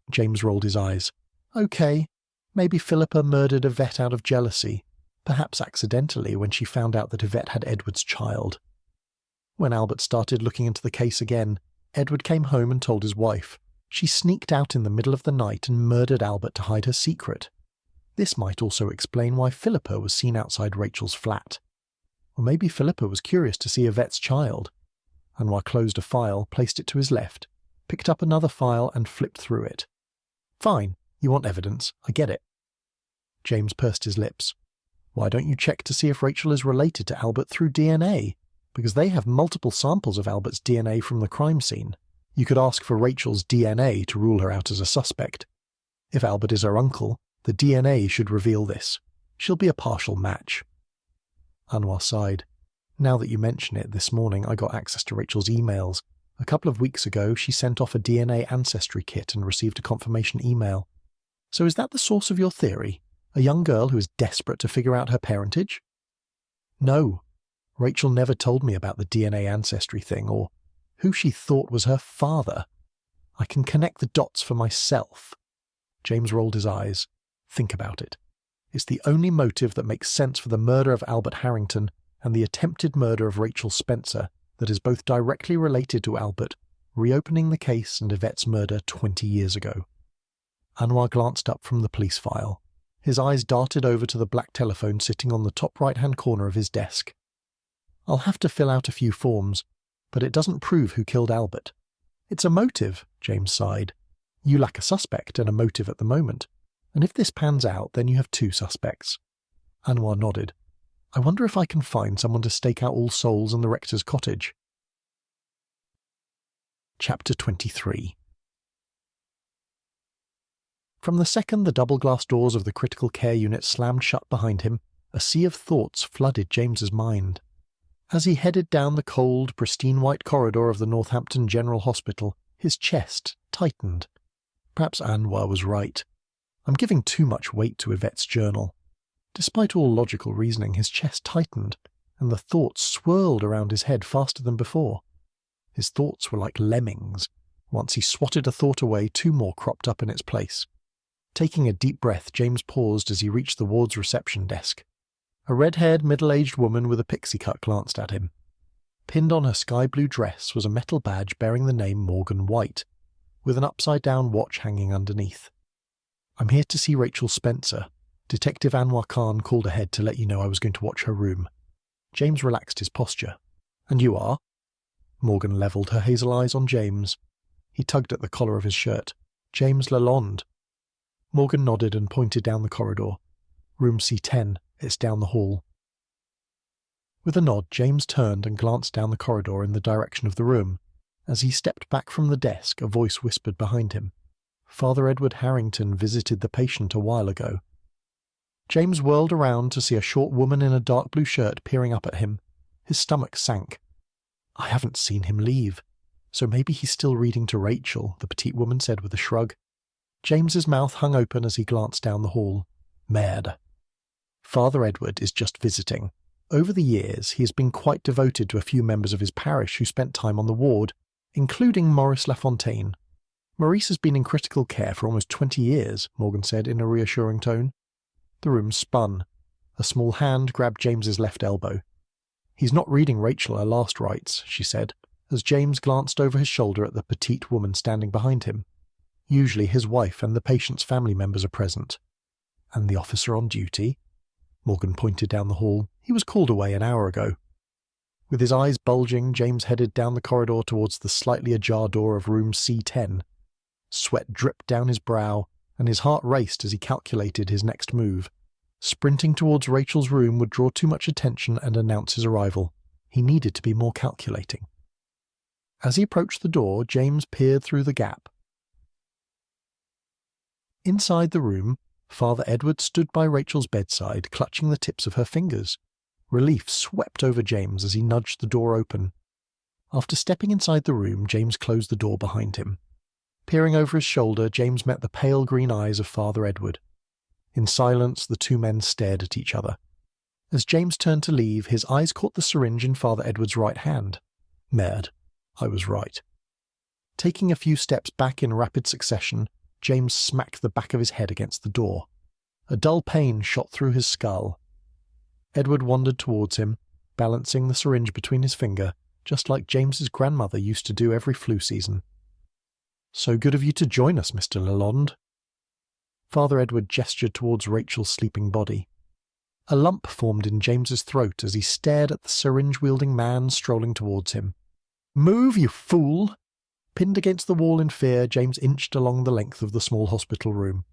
James rolled his eyes. "Okay, maybe Philippa murdered Yvette out of jealousy, perhaps accidentally when she found out that Yvette had Edward's child. When Albert started looking into the case again, Edward came home and told his wife. She sneaked out in the middle of the night and murdered Albert to hide her secret. This might also explain why Philippa was seen outside Rachel's flat. Or maybe Philippa was curious to see Yvette's child. Anwar closed a file, placed it to his left, picked up another file and flipped through it. "Fine, you want evidence, I get it." James pursed his lips. "Why don't you check to see if Rachel is related to Albert through DNA? Because they have multiple samples of Albert's DNA from the crime scene. You could ask for Rachel's DNA to rule her out as a suspect. If Albert is her uncle, the DNA should reveal this. She'll be a partial match." Anwar sighed. "Now that you mention it, this morning I got access to Rachel's emails. A couple of weeks ago, she sent off a DNA ancestry kit and received a confirmation email. So is that the source of your theory? A young girl who is desperate to figure out her parentage?" "No. Rachel never told me about the DNA ancestry thing, or who she thought was her father. I can connect the dots for myself." James rolled his eyes. "Think about it. It's the only motive that makes sense for the murder of Albert Harrington and the attempted murder of Rachel Spencer that is both directly related to Albert, reopening the case and Yvette's murder 20 years ago." Anwar glanced up from the police file. His eyes darted over to the black telephone sitting on the top right-hand corner of his desk. "I'll have to fill out a few forms, but it doesn't prove who killed Albert." "It's a motive," James sighed. "You lack a suspect and a motive at the moment, and if this pans out, then you have 2 suspects." Anwar nodded. "I wonder if I can find someone to stake out All Souls and the rector's cottage." Chapter 23. From the second the double-glass doors of the critical care unit slammed shut behind him, a sea of thoughts flooded James's mind. As he headed down the cold, pristine white corridor of the Northampton General Hospital, his chest tightened. Perhaps Anwar was right. I'm giving too much weight to Yvette's journal. Despite all logical reasoning, his chest tightened, and the thoughts swirled around his head faster than before. His thoughts were like lemmings. Once he swatted a thought away, two more cropped up in its place. Taking a deep breath, James paused as he reached the ward's reception desk. A red-haired, middle-aged woman with a pixie cut glanced at him. Pinned on her sky-blue dress was a metal badge bearing the name Morgan White, with an upside-down watch hanging underneath. "I'm here to see Rachel Spencer. Detective Anwar Khan called ahead to let you know I was going to watch her room." James relaxed his posture. "And you are?" Morgan levelled her hazel eyes on James. He tugged at the collar of his shirt. "James Lalonde." Morgan nodded and pointed down the corridor. "Room C10. It's down the hall." With a nod, James turned and glanced down the corridor in the direction of the room. As he stepped back from the desk, a voice whispered behind him. "Father Edward Harrington visited the patient a while ago." James whirled around to see a short woman in a dark blue shirt peering up at him. His stomach sank. "I haven't seen him leave. So maybe he's still reading to Rachel," the petite woman said with a shrug. James's mouth hung open as he glanced down the hall. Merde. Father Edward is just visiting. Over the years, he has been quite devoted to a few members of his parish who spent time on the ward, including Maurice Lafontaine. "Maurice has been in critical care for almost 20 years, Morgan said in a reassuring tone. The room spun. A small hand grabbed James's left elbow. "He's not reading Rachel her last rites," she said, as James glanced over his shoulder at the petite woman standing behind him. "Usually his wife and the patient's family members are present." "And the officer on duty?" Morgan pointed down the hall. "He was called away an hour ago." With his eyes bulging, James headed down the corridor towards the slightly ajar door of room C10. Sweat dripped down his brow, and his heart raced as he calculated his next move. Sprinting towards Rachel's room would draw too much attention and announce his arrival. He needed to be more calculating. As he approached the door, James peered through the gap. Inside the room, Father Edward stood by Rachel's bedside, clutching the tips of her fingers. Relief swept over James as he nudged the door open. After stepping inside the room, James closed the door behind him. Peering over his shoulder, James met the pale green eyes of Father Edward. In silence, the two men stared at each other. As James turned to leave, his eyes caught the syringe in Father Edward's right hand. Merde. I was right. Taking a few steps back in rapid succession, James smacked the back of his head against the door. A dull pain shot through his skull. Edward wandered towards him, balancing the syringe between his finger, just like James's grandmother used to do every flu season. "So good of you to join us, Mr. Lalonde." Father Edward gestured towards Rachel's sleeping body. A lump formed in James's throat as he stared at the syringe-wielding man strolling towards him. "Move, you fool!" Pinned against the wall in fear, James inched along the length of the small hospital room.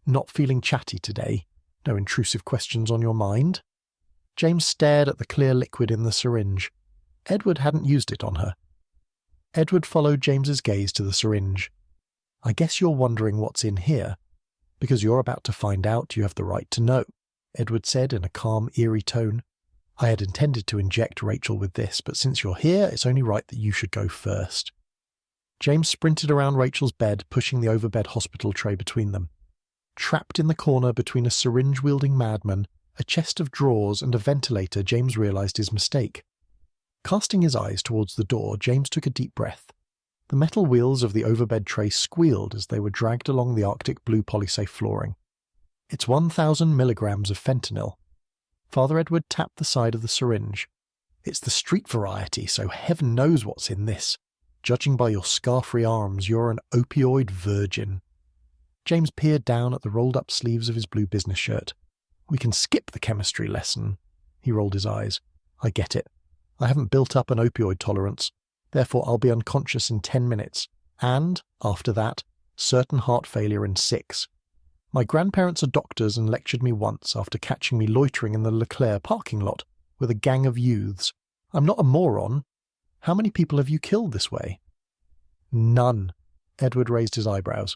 "Not feeling chatty today? No intrusive questions on your mind?" James stared at the clear liquid in the syringe. Edward hadn't used it on her. Edward followed James's gaze to the syringe. "I guess you're wondering what's in here. Because you're about to find out, you have the right to know," Edward said in a calm, eerie tone. "I had intended to inject Rachel with this, but since you're here, it's only right that you should go first." James sprinted around Rachel's bed, pushing the overbed hospital tray between them. Trapped in the corner between a syringe-wielding madman, a chest of drawers, and a ventilator, James realized his mistake. Casting his eyes towards the door, James took a deep breath. The metal wheels of the overbed tray squealed as they were dragged along the Arctic blue polysafe flooring. "It's 1,000 milligrams of fentanyl." Father Edward tapped the side of the syringe. "It's the street variety, so heaven knows what's in this. Judging by your scar-free arms, you're an opioid virgin." James peered down at the rolled-up sleeves of his blue business shirt. "We can skip the chemistry lesson." He rolled his eyes. "I get it. I haven't built up an opioid tolerance. Therefore I'll be unconscious in 10 minutes. And, after that, certain heart failure in 6. My grandparents are doctors and lectured me once after catching me loitering in the Leclerc parking lot with a gang of youths. I'm not a moron. How many people have you killed this way?" "None." Edward raised his eyebrows.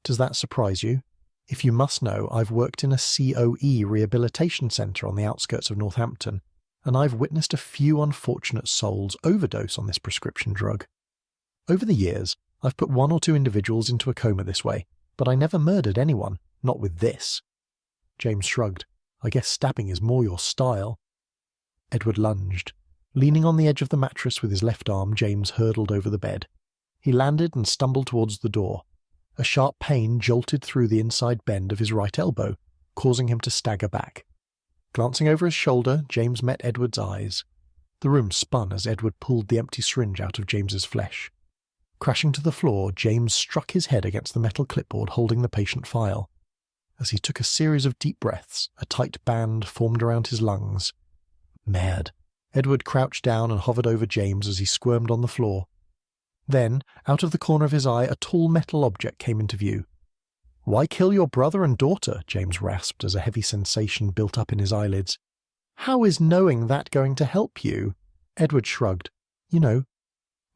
"Does that surprise you? If you must know, I've worked in a COE rehabilitation centre on the outskirts of Northampton, and I've witnessed a few unfortunate souls overdose on this prescription drug. Over the years, I've put 1 or 2 individuals into a coma this way, but I never murdered anyone, not with this." James shrugged. "I guess stabbing is more your style." Edward lunged. Leaning on the edge of the mattress with his left arm, James hurtled over the bed. He landed and stumbled towards the door. A sharp pain jolted through the inside bend of his right elbow, causing him to stagger back. Glancing over his shoulder, James met Edward's eyes. The room spun as Edward pulled the empty syringe out of James's flesh. Crashing to the floor, James struck his head against the metal clipboard holding the patient file. As he took a series of deep breaths, a tight band formed around his lungs. Merde. Edward crouched down and hovered over James as he squirmed on the floor. Then, out of the corner of his eye, a tall metal object came into view. "Why kill your brother and daughter?" James rasped as a heavy sensation built up in his eyelids. "How is knowing that going to help you?" Edward shrugged. "You know,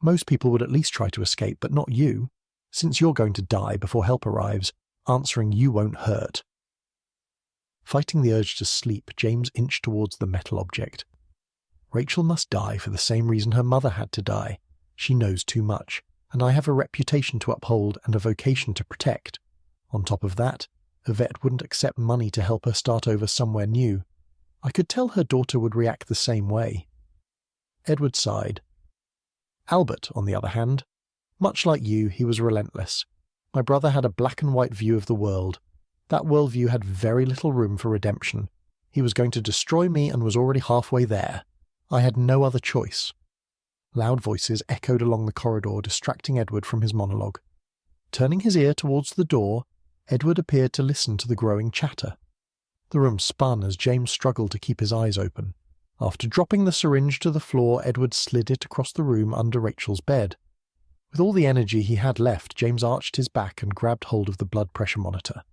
most people would at least try to escape, but not you. Since you're going to die before help arrives, answering you won't hurt." Fighting the urge to sleep, James inched towards the metal object. "Rachel must die for the same reason her mother had to die. She knows too much, and I have a reputation to uphold and a vocation to protect. On top of that, Yvette wouldn't accept money to help her start over somewhere new. I could tell her daughter would react the same way." Edward sighed. "Albert, on the other hand, much like you, he was relentless. My brother had a black and white view of the world. That worldview had very little room for redemption. He was going to destroy me and was already halfway there. I had no other choice." Loud voices echoed along the corridor, distracting Edward from his monologue. Turning his ear towards the door, Edward appeared to listen to the growing chatter. The room spun as James struggled to keep his eyes open. After dropping the syringe to the floor, Edward slid it across the room under Rachel's bed. With all the energy he had left, James arched his back and grabbed hold of the blood pressure monitor.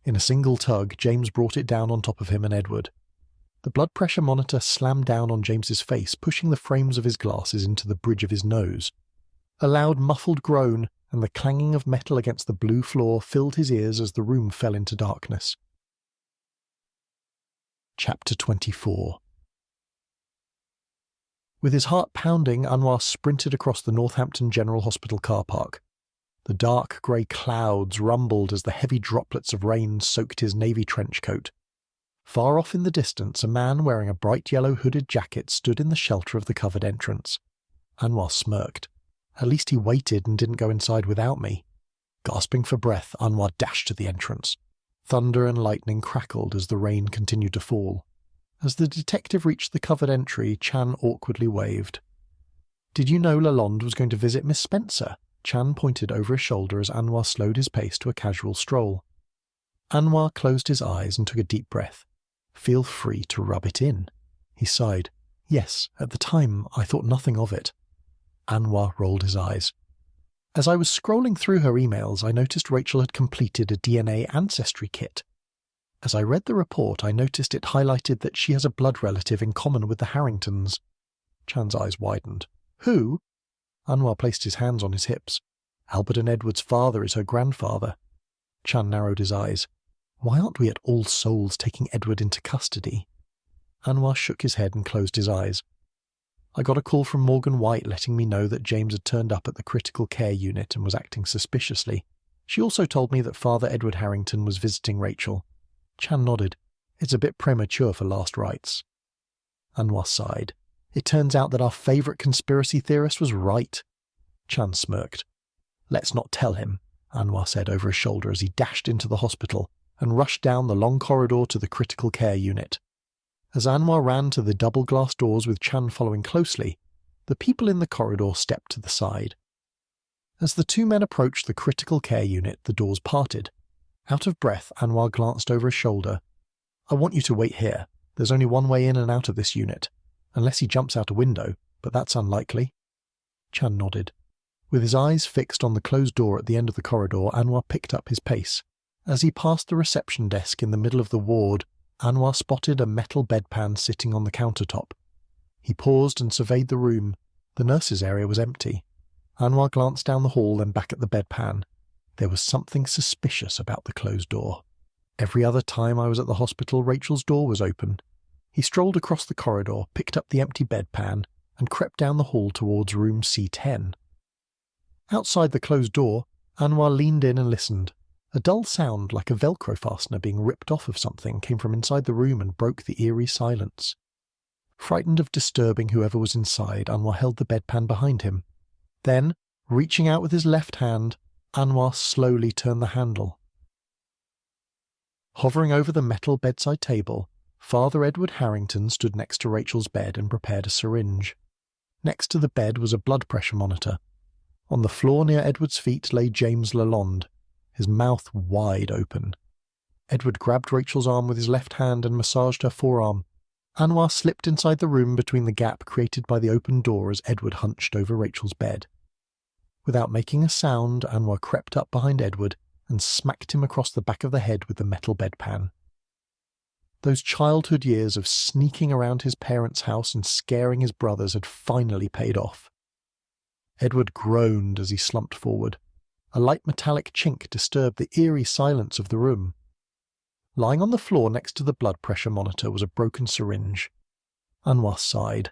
In a single tug, James brought it down on top of him and Edward. The blood pressure monitor slammed down on James's face, pushing the frames of his glasses into the bridge of his nose. A loud, muffled groan and the clanging of metal against the blue floor filled his ears as the room fell into darkness. Chapter 24. With his heart pounding, Anwar sprinted across the Northampton General Hospital car park. The dark grey clouds rumbled as the heavy droplets of rain soaked his navy trench coat. Far off in the distance, a man wearing a bright yellow hooded jacket stood in the shelter of the covered entrance. Anwar smirked. At least he waited and didn't go inside without me. Gasping for breath, Anwar dashed to the entrance. Thunder and lightning crackled as the rain continued to fall. As the detective reached the covered entry, Chan awkwardly waved. "Did you know Lalonde was going to visit Miss Spencer?" Chan pointed over his shoulder as Anwar slowed his pace to a casual stroll. Anwar closed his eyes and took a deep breath. "Feel free to rub it in." He sighed. "Yes, at the time I thought nothing of it." Anwar rolled his eyes. "As I was scrolling through her emails, I noticed Rachel had completed a DNA ancestry kit. As I read the report, I noticed it highlighted that she has a blood relative in common with the Harringtons." Chan's eyes widened. "Who?" Anwar placed his hands on his hips. "Albert and Edward's father is her grandfather." Chan narrowed his eyes. "Why aren't we at All Souls taking Edward into custody?" Anwar shook his head and closed his eyes. "I got a call from Morgan White letting me know that James had turned up at the critical care unit and was acting suspiciously. She also told me that Father Edward Harrington was visiting Rachel." Chan nodded. "It's a bit premature for last rites." Anwar sighed. "It turns out that our favourite conspiracy theorist was right." Chan smirked. "Let's not tell him," Anwar said over his shoulder as he dashed into the hospital and rushed down the long corridor to the critical care unit. As Anwar ran to the double glass doors with Chan following closely, the people in the corridor stepped to the side. As the two men approached the critical care unit, the doors parted. Out of breath, Anwar glanced over his shoulder. "I want you to wait here. There's only one way in and out of this unit. Unless he jumps out a window, but that's unlikely." Chan nodded. With his eyes fixed on the closed door at the end of the corridor, Anwar picked up his pace. As he passed the reception desk in the middle of the ward, Anwar spotted a metal bedpan sitting on the countertop. He paused and surveyed the room. The nurse's area was empty. Anwar glanced down the hall, then back at the bedpan. There was something suspicious about the closed door. Every other time I was at the hospital, Rachel's door was open. He strolled across the corridor, picked up the empty bedpan, and crept down the hall towards room C10. Outside the closed door, Anwar leaned in and listened. A dull sound like a Velcro fastener being ripped off of something came from inside the room and broke the eerie silence. Frightened of disturbing whoever was inside, Anwar held the bedpan behind him. Then, reaching out with his left hand, Anwar slowly turned the handle. Hovering over the metal bedside table, Father Edward Harrington stood next to Rachel's bed and prepared a syringe. Next to the bed was a blood pressure monitor. On the floor near Edward's feet lay James Lalonde, his mouth wide open. Edward grabbed Rachel's arm with his left hand and massaged her forearm. Anwar slipped inside the room between the gap created by the open door as Edward hunched over Rachel's bed. Without making a sound, Anwar crept up behind Edward and smacked him across the back of the head with the metal bedpan. Those childhood years of sneaking around his parents' house and scaring his brothers had finally paid off. Edward groaned as he slumped forward. A light metallic chink disturbed the eerie silence of the room. Lying on the floor next to the blood pressure monitor was a broken syringe. Anwar sighed.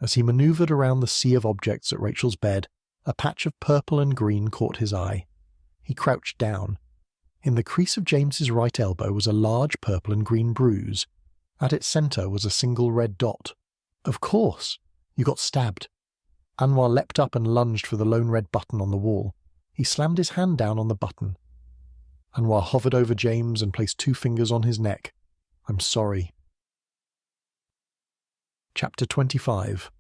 As he manoeuvred around the sea of objects at Rachel's bed, a patch of purple and green caught his eye. He crouched down. In the crease of James's right elbow was a large purple and green bruise. At its centre was a single red dot. Of course! You got stabbed. Anwar leapt up and lunged for the lone red button on the wall. He slammed his hand down on the button. Anwar hovered over James and placed 2 fingers on his neck. I'm sorry. Chapter 25.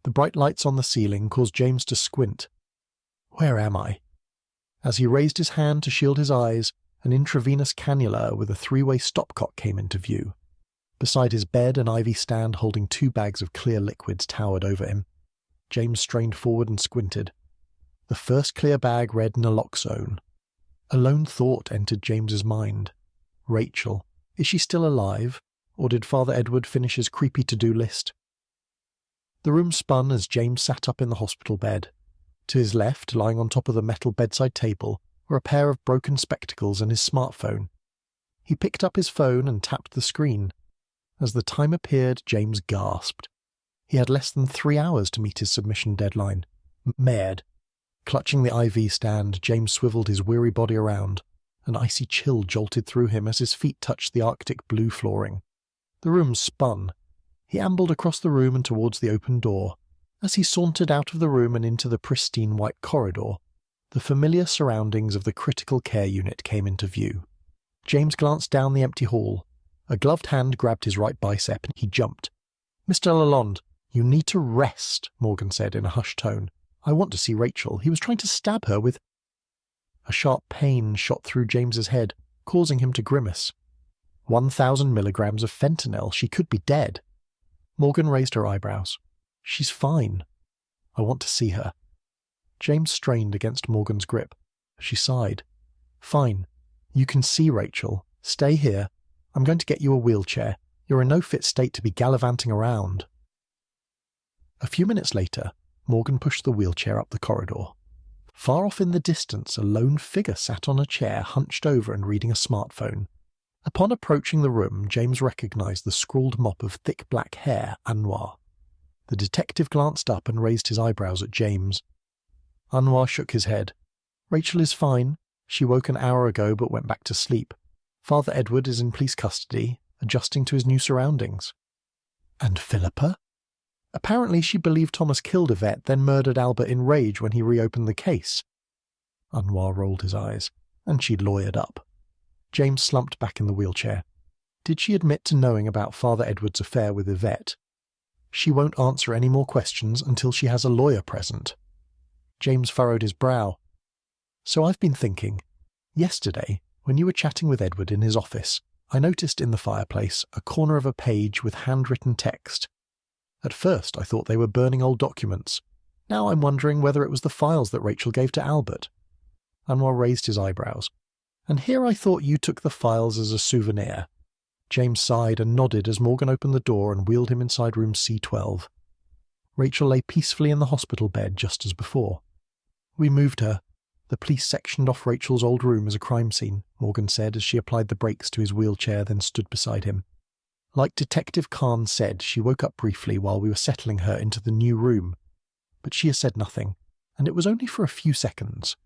The bright lights on the ceiling caused James to squint. Where am I? As he raised his hand to shield his eyes, an intravenous cannula with a 3-way stopcock came into view. Beside his bed, an IV stand holding 2 bags of clear liquids towered over him. James strained forward and squinted. The first clear bag read naloxone. A lone thought entered James's mind. Rachel. Is she still alive? Or did Father Edward finish his creepy to-do list? The room spun as James sat up in the hospital bed. To his left, lying on top of the metal bedside table, were a pair of broken spectacles and his smartphone. He picked up his phone and tapped the screen. As the time appeared, James gasped. He had less than 3 hours to meet his submission deadline. Mad. Clutching the IV stand, James swiveled his weary body around. An icy chill jolted through him as his feet touched the Arctic blue flooring. The room spun. He ambled across the room and towards the open door. As he sauntered out of the room and into the pristine white corridor, the familiar surroundings of the critical care unit came into view. James glanced down the empty hall. A gloved hand grabbed his right bicep and he jumped. Mr. Lalonde, you need to rest, Morgan said in a hushed tone. I want to see Rachel. He was trying to stab her with... A sharp pain shot through James's head, causing him to grimace. 1,000 milligrams of fentanyl. She could be dead. Morgan raised her eyebrows. She's fine. I want to see her. James strained against Morgan's grip. She sighed. Fine. You can see Rachel. Stay here. I'm going to get you a wheelchair. You're in no fit state to be gallivanting around. A few minutes later, Morgan pushed the wheelchair up the corridor. Far off in the distance, a lone figure sat on a chair, hunched over and reading a smartphone. Upon approaching the room, James recognized the scrawled mop of thick black hair, Anwar. The detective glanced up and raised his eyebrows at James. Anwar shook his head. Rachel is fine. She woke an hour ago but went back to sleep. Father Edward is in police custody, adjusting to his new surroundings. And Philippa? Apparently she believed Thomas killed Yvette, then murdered Albert in rage when he reopened the case. Anwar rolled his eyes, and she'd lawyered up. James slumped back in the wheelchair. Did she admit to knowing about Father Edward's affair with Yvette? She won't answer any more questions until she has a lawyer present. James furrowed his brow. So I've been thinking. Yesterday, when you were chatting with Edward in his office, I noticed in the fireplace a corner of a page with handwritten text. At first I thought they were burning old documents. Now I'm wondering whether it was the files that Rachel gave to Albert. Anwar raised his eyebrows. And here I thought you took the files as a souvenir. James sighed and nodded as Morgan opened the door and wheeled him inside room C12. Rachel lay peacefully in the hospital bed just as before. We moved her. The police sectioned off Rachel's old room as a crime scene, Morgan said as she applied the brakes to his wheelchair, then stood beside him. Like Detective Khan said, she woke up briefly while we were settling her into the new room. but she had said nothing, and it was only for a few seconds.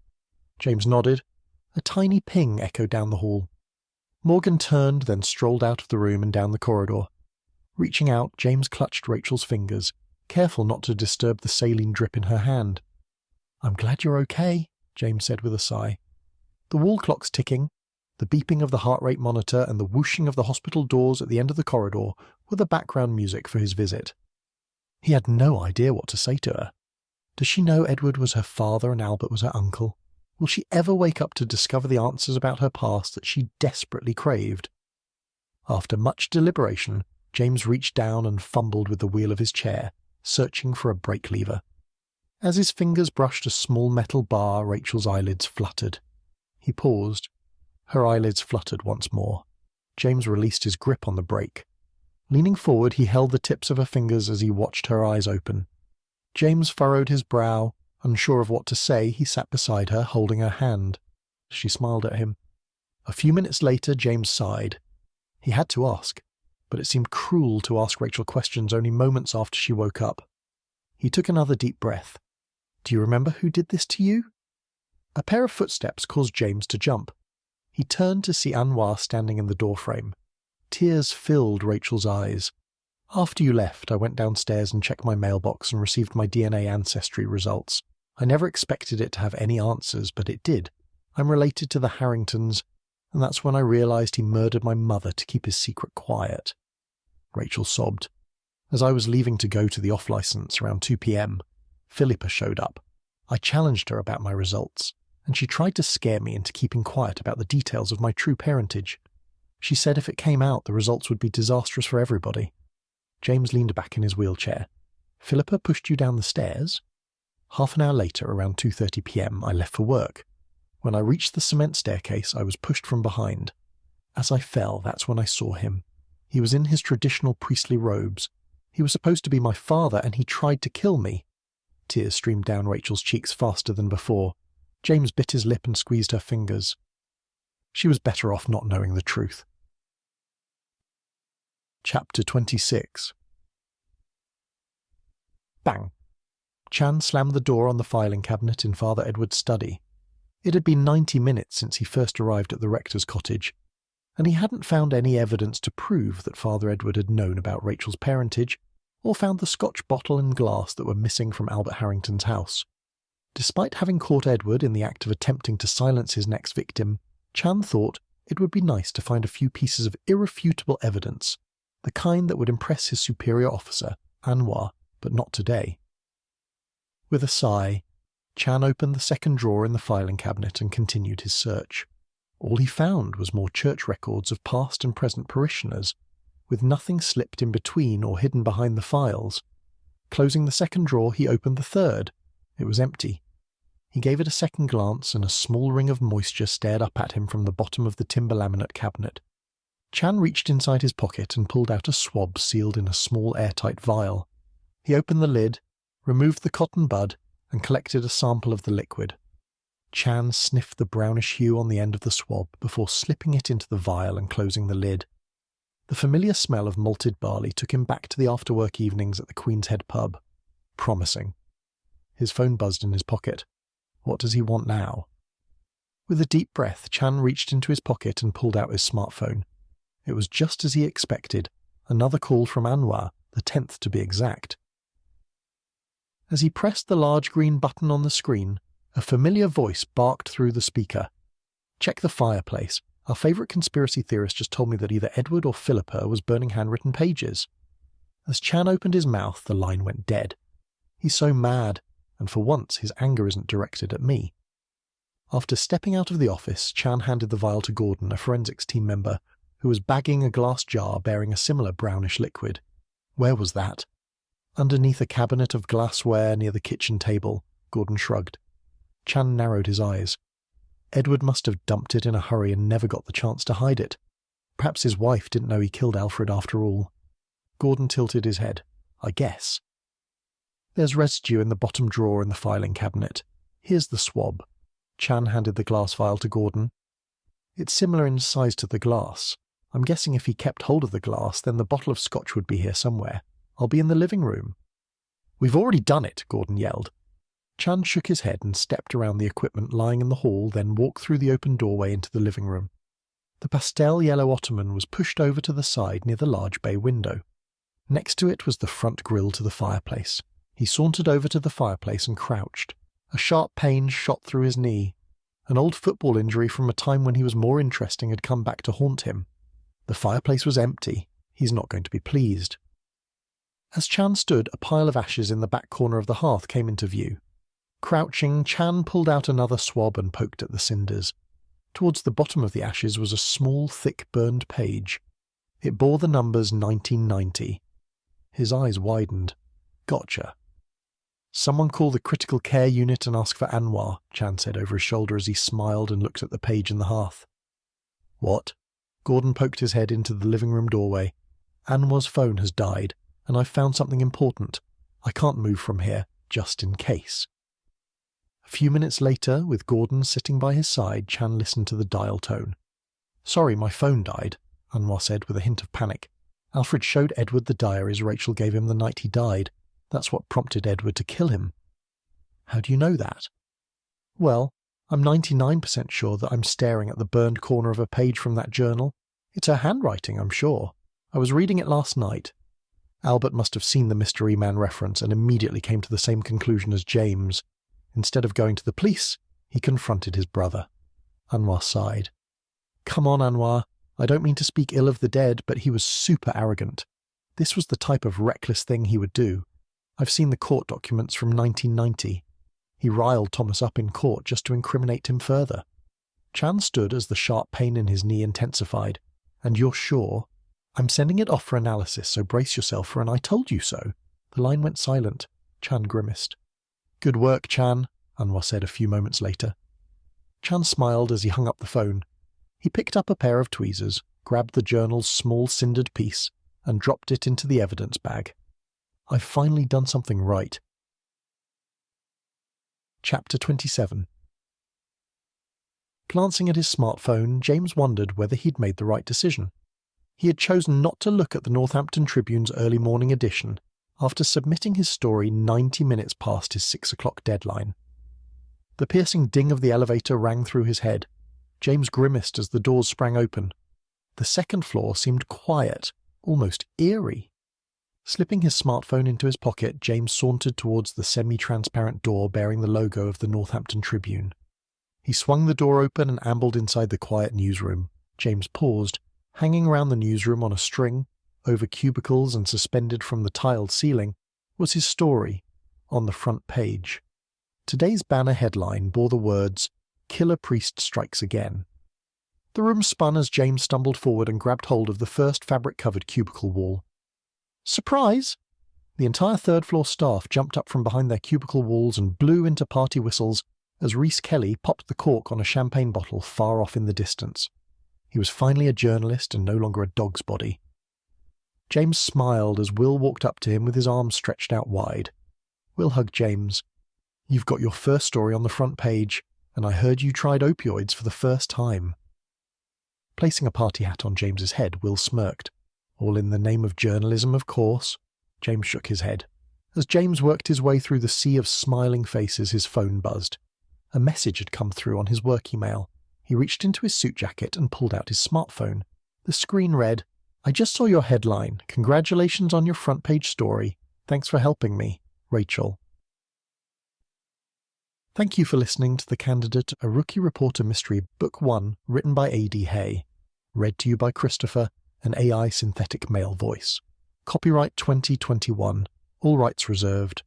James nodded. A tiny ping echoed down the hall. Morgan turned, then strolled out of the room and down the corridor. Reaching out, James clutched Rachel's fingers, careful not to disturb the saline drip in her hand. "I'm glad you're okay," James said with a sigh. The wall clock's ticking, the beeping of the heart rate monitor and the whooshing of the hospital doors at the end of the corridor were the background music for his visit. He had no idea what to say to her. Does she know Edward was her father and Albert was her uncle? Will she ever wake up to discover the answers about her past that she desperately craved? After much deliberation, James reached down and fumbled with the wheel of his chair, searching for a brake lever. As his fingers brushed a small metal bar, Rachel's eyelids fluttered. He paused. Her eyelids fluttered once more. James released his grip on the brake. Leaning forward, he held the tips of her fingers as he watched her eyes open. James furrowed his brow. Unsure of what to say, he sat beside her, holding her hand. She smiled at him. A few minutes later, James sighed. He had to ask, but it seemed cruel to ask Rachel questions only moments after she woke up. He took another deep breath. "Do you remember who did this to you?" A pair of footsteps caused James to jump. He turned to see Anwar standing in the doorframe. Tears filled Rachel's eyes. "After you left, I went downstairs and checked my mailbox and received my DNA ancestry results. I never expected it to have any answers, but it did. I'm related to the Harringtons, and that's when I realized he murdered my mother to keep his secret quiet." Rachel sobbed. "As I was leaving to go to the off-license around 2 p.m., Philippa showed up. I challenged her about my results, and she tried to scare me into keeping quiet about the details of my true parentage. She said if it came out, the results would be disastrous for everybody." James leaned back in his wheelchair. "Philippa pushed you down the stairs?" "Half an hour later, around 2:30 p.m., I left for work. When I reached the cement staircase, I was pushed from behind. As I fell, that's when I saw him. He was in his traditional priestly robes. He was supposed to be my father, and he tried to kill me." Tears streamed down Rachel's cheeks faster than before. James bit his lip and squeezed her fingers. She was better off not knowing the truth. Chapter 26. Bang! Chan slammed the door on the filing cabinet in Father Edward's study. It had been 90 minutes since he first arrived at the rector's cottage, and he hadn't found any evidence to prove that Father Edward had known about Rachel's parentage, or found the Scotch bottle and glass that were missing from Albert Harrington's house. Despite having caught Edward in the act of attempting to silence his next victim, Chan thought it would be nice to find a few pieces of irrefutable evidence, the kind that would impress his superior officer, Anwar, but not today. With a sigh, Chan opened the second drawer in the filing cabinet and continued his search. All he found was more church records of past and present parishioners, with nothing slipped in between or hidden behind the files. Closing the second drawer, he opened the third. It was empty. He gave it a second glance, and a small ring of moisture stared up at him from the bottom of the timber laminate cabinet. Chan reached inside his pocket and pulled out a swab sealed in a small airtight vial. He opened the lid, removed the cotton bud, and collected a sample of the liquid. Chan sniffed the brownish hue on the end of the swab before slipping it into the vial and closing the lid. The familiar smell of malted barley took him back to the after-work evenings at the Queen's Head pub. Promising. His phone buzzed in his pocket. What does he want now? With a deep breath, Chan reached into his pocket and pulled out his smartphone. It was just as he expected, another call from Anwar, the 10th to be exact. As he pressed the large green button on the screen, a familiar voice barked through the speaker. "Check the fireplace. Our favourite conspiracy theorist just told me that either Edward or Philippa was burning handwritten pages." As Chan opened his mouth, the line went dead. He's so mad, and for once his anger isn't directed at me. After stepping out of the office, Chan handed the vial to Gordon, a forensics team member, who was bagging a glass jar bearing a similar brownish liquid. Where was that? Underneath a cabinet of glassware near the kitchen table, Gordon shrugged. Chan narrowed his eyes. Edward must have dumped it in a hurry and never got the chance to hide it. Perhaps his wife didn't know he killed Alfred after all. Gordon tilted his head. I guess. There's residue in the bottom drawer in the filing cabinet. Here's the swab. Chan handed the glass vial to Gordon. It's similar in size to the glass. I'm guessing if he kept hold of the glass, then the bottle of scotch would be here somewhere. I'll be in the living room. "We've already done it," Gordon yelled. Chan shook his head and stepped around the equipment lying in the hall, then walked through the open doorway into the living room. The pastel yellow ottoman was pushed over to the side near the large bay window. Next to it was the front grille to the fireplace. He sauntered over to the fireplace and crouched. A sharp pain shot through his knee. An old football injury from a time when he was more interesting had come back to haunt him. The fireplace was empty. He's not going to be pleased. As Chan stood, a pile of ashes in the back corner of the hearth came into view. Crouching, Chan pulled out another swab and poked at the cinders. Towards the bottom of the ashes was a small, thick, burned page. It bore the numbers 1990. His eyes widened. "Gotcha." "Someone call the critical care unit and ask for Anwar," Chan said over his shoulder as he smiled and looked at the page in the hearth. "What?" Gordon poked his head into the living room doorway. "Anwar's phone has died, and I've found something important. I can't move from here, just in case." A few minutes later, with Gordon sitting by his side, Chan listened to the dial tone. "Sorry, my phone died," Anwar said with a hint of panic. "Alfred showed Edward the diaries Rachel gave him the night he died. That's what prompted Edward to kill him." "How do you know that?" "Well, I'm 99% sure that I'm staring at the burned corner of a page from that journal. It's her handwriting, I'm sure. I was reading it last night." Albert must have seen the Mystery Man reference and immediately came to the same conclusion as James. Instead of going to the police, he confronted his brother. Anwar sighed. "Come on, Anwar. I don't mean to speak ill of the dead, but he was super arrogant. This was the type of reckless thing he would do. I've seen the court documents from 1990. He riled Thomas up in court just to incriminate him further." Chan stood as the sharp pain in his knee intensified. "And you're sure?" "I'm sending it off for analysis, so brace yourself for an I told you so." The line went silent. Chan grimaced. "Good work, Chan," Anwar said a few moments later. Chan smiled as he hung up the phone. He picked up a pair of tweezers, grabbed the journal's small cindered piece, and dropped it into the evidence bag. "I've finally done something right." Chapter 27. Glancing at his smartphone, James wondered whether he'd made the right decision. He had chosen not to look at the Northampton Tribune's early morning edition after submitting his story 90 minutes past his 6 o'clock deadline. The piercing ding of the elevator rang through his head. James grimaced as the doors sprang open. The second floor seemed quiet, almost eerie. Slipping his smartphone into his pocket, James sauntered towards the semi-transparent door bearing the logo of the Northampton Tribune. He swung the door open and ambled inside the quiet newsroom. James paused. Hanging around the newsroom on a string, over cubicles and suspended from the tiled ceiling, was his story, on the front page. Today's banner headline bore the words, "Killer Priest Strikes Again." The room spun as James stumbled forward and grabbed hold of the first fabric-covered cubicle wall. "Surprise!" The entire third-floor staff jumped up from behind their cubicle walls and blew into party whistles as Rhys Kelly popped the cork on a champagne bottle far off in the distance. He was finally a journalist and no longer a dog's body. James smiled as Will walked up to him with his arms stretched out wide. Will hugged James. "You've got your first story on the front page, and I heard you tried opioids for the first time." Placing a party hat on James's head, Will smirked. "All in the name of journalism, of course." James shook his head. As James worked his way through the sea of smiling faces, his phone buzzed. A message had come through on his work email. He reached into his suit jacket and pulled out his smartphone. The screen read, "I just saw your headline. Congratulations on your front page story. Thanks for helping me. Rachel." Thank you for listening to The Candidate, a Rookie Reporter Mystery, Book 1, written by A.D. Hay. Read to you by Christopher, an AI synthetic male voice. Copyright 2021. All rights reserved.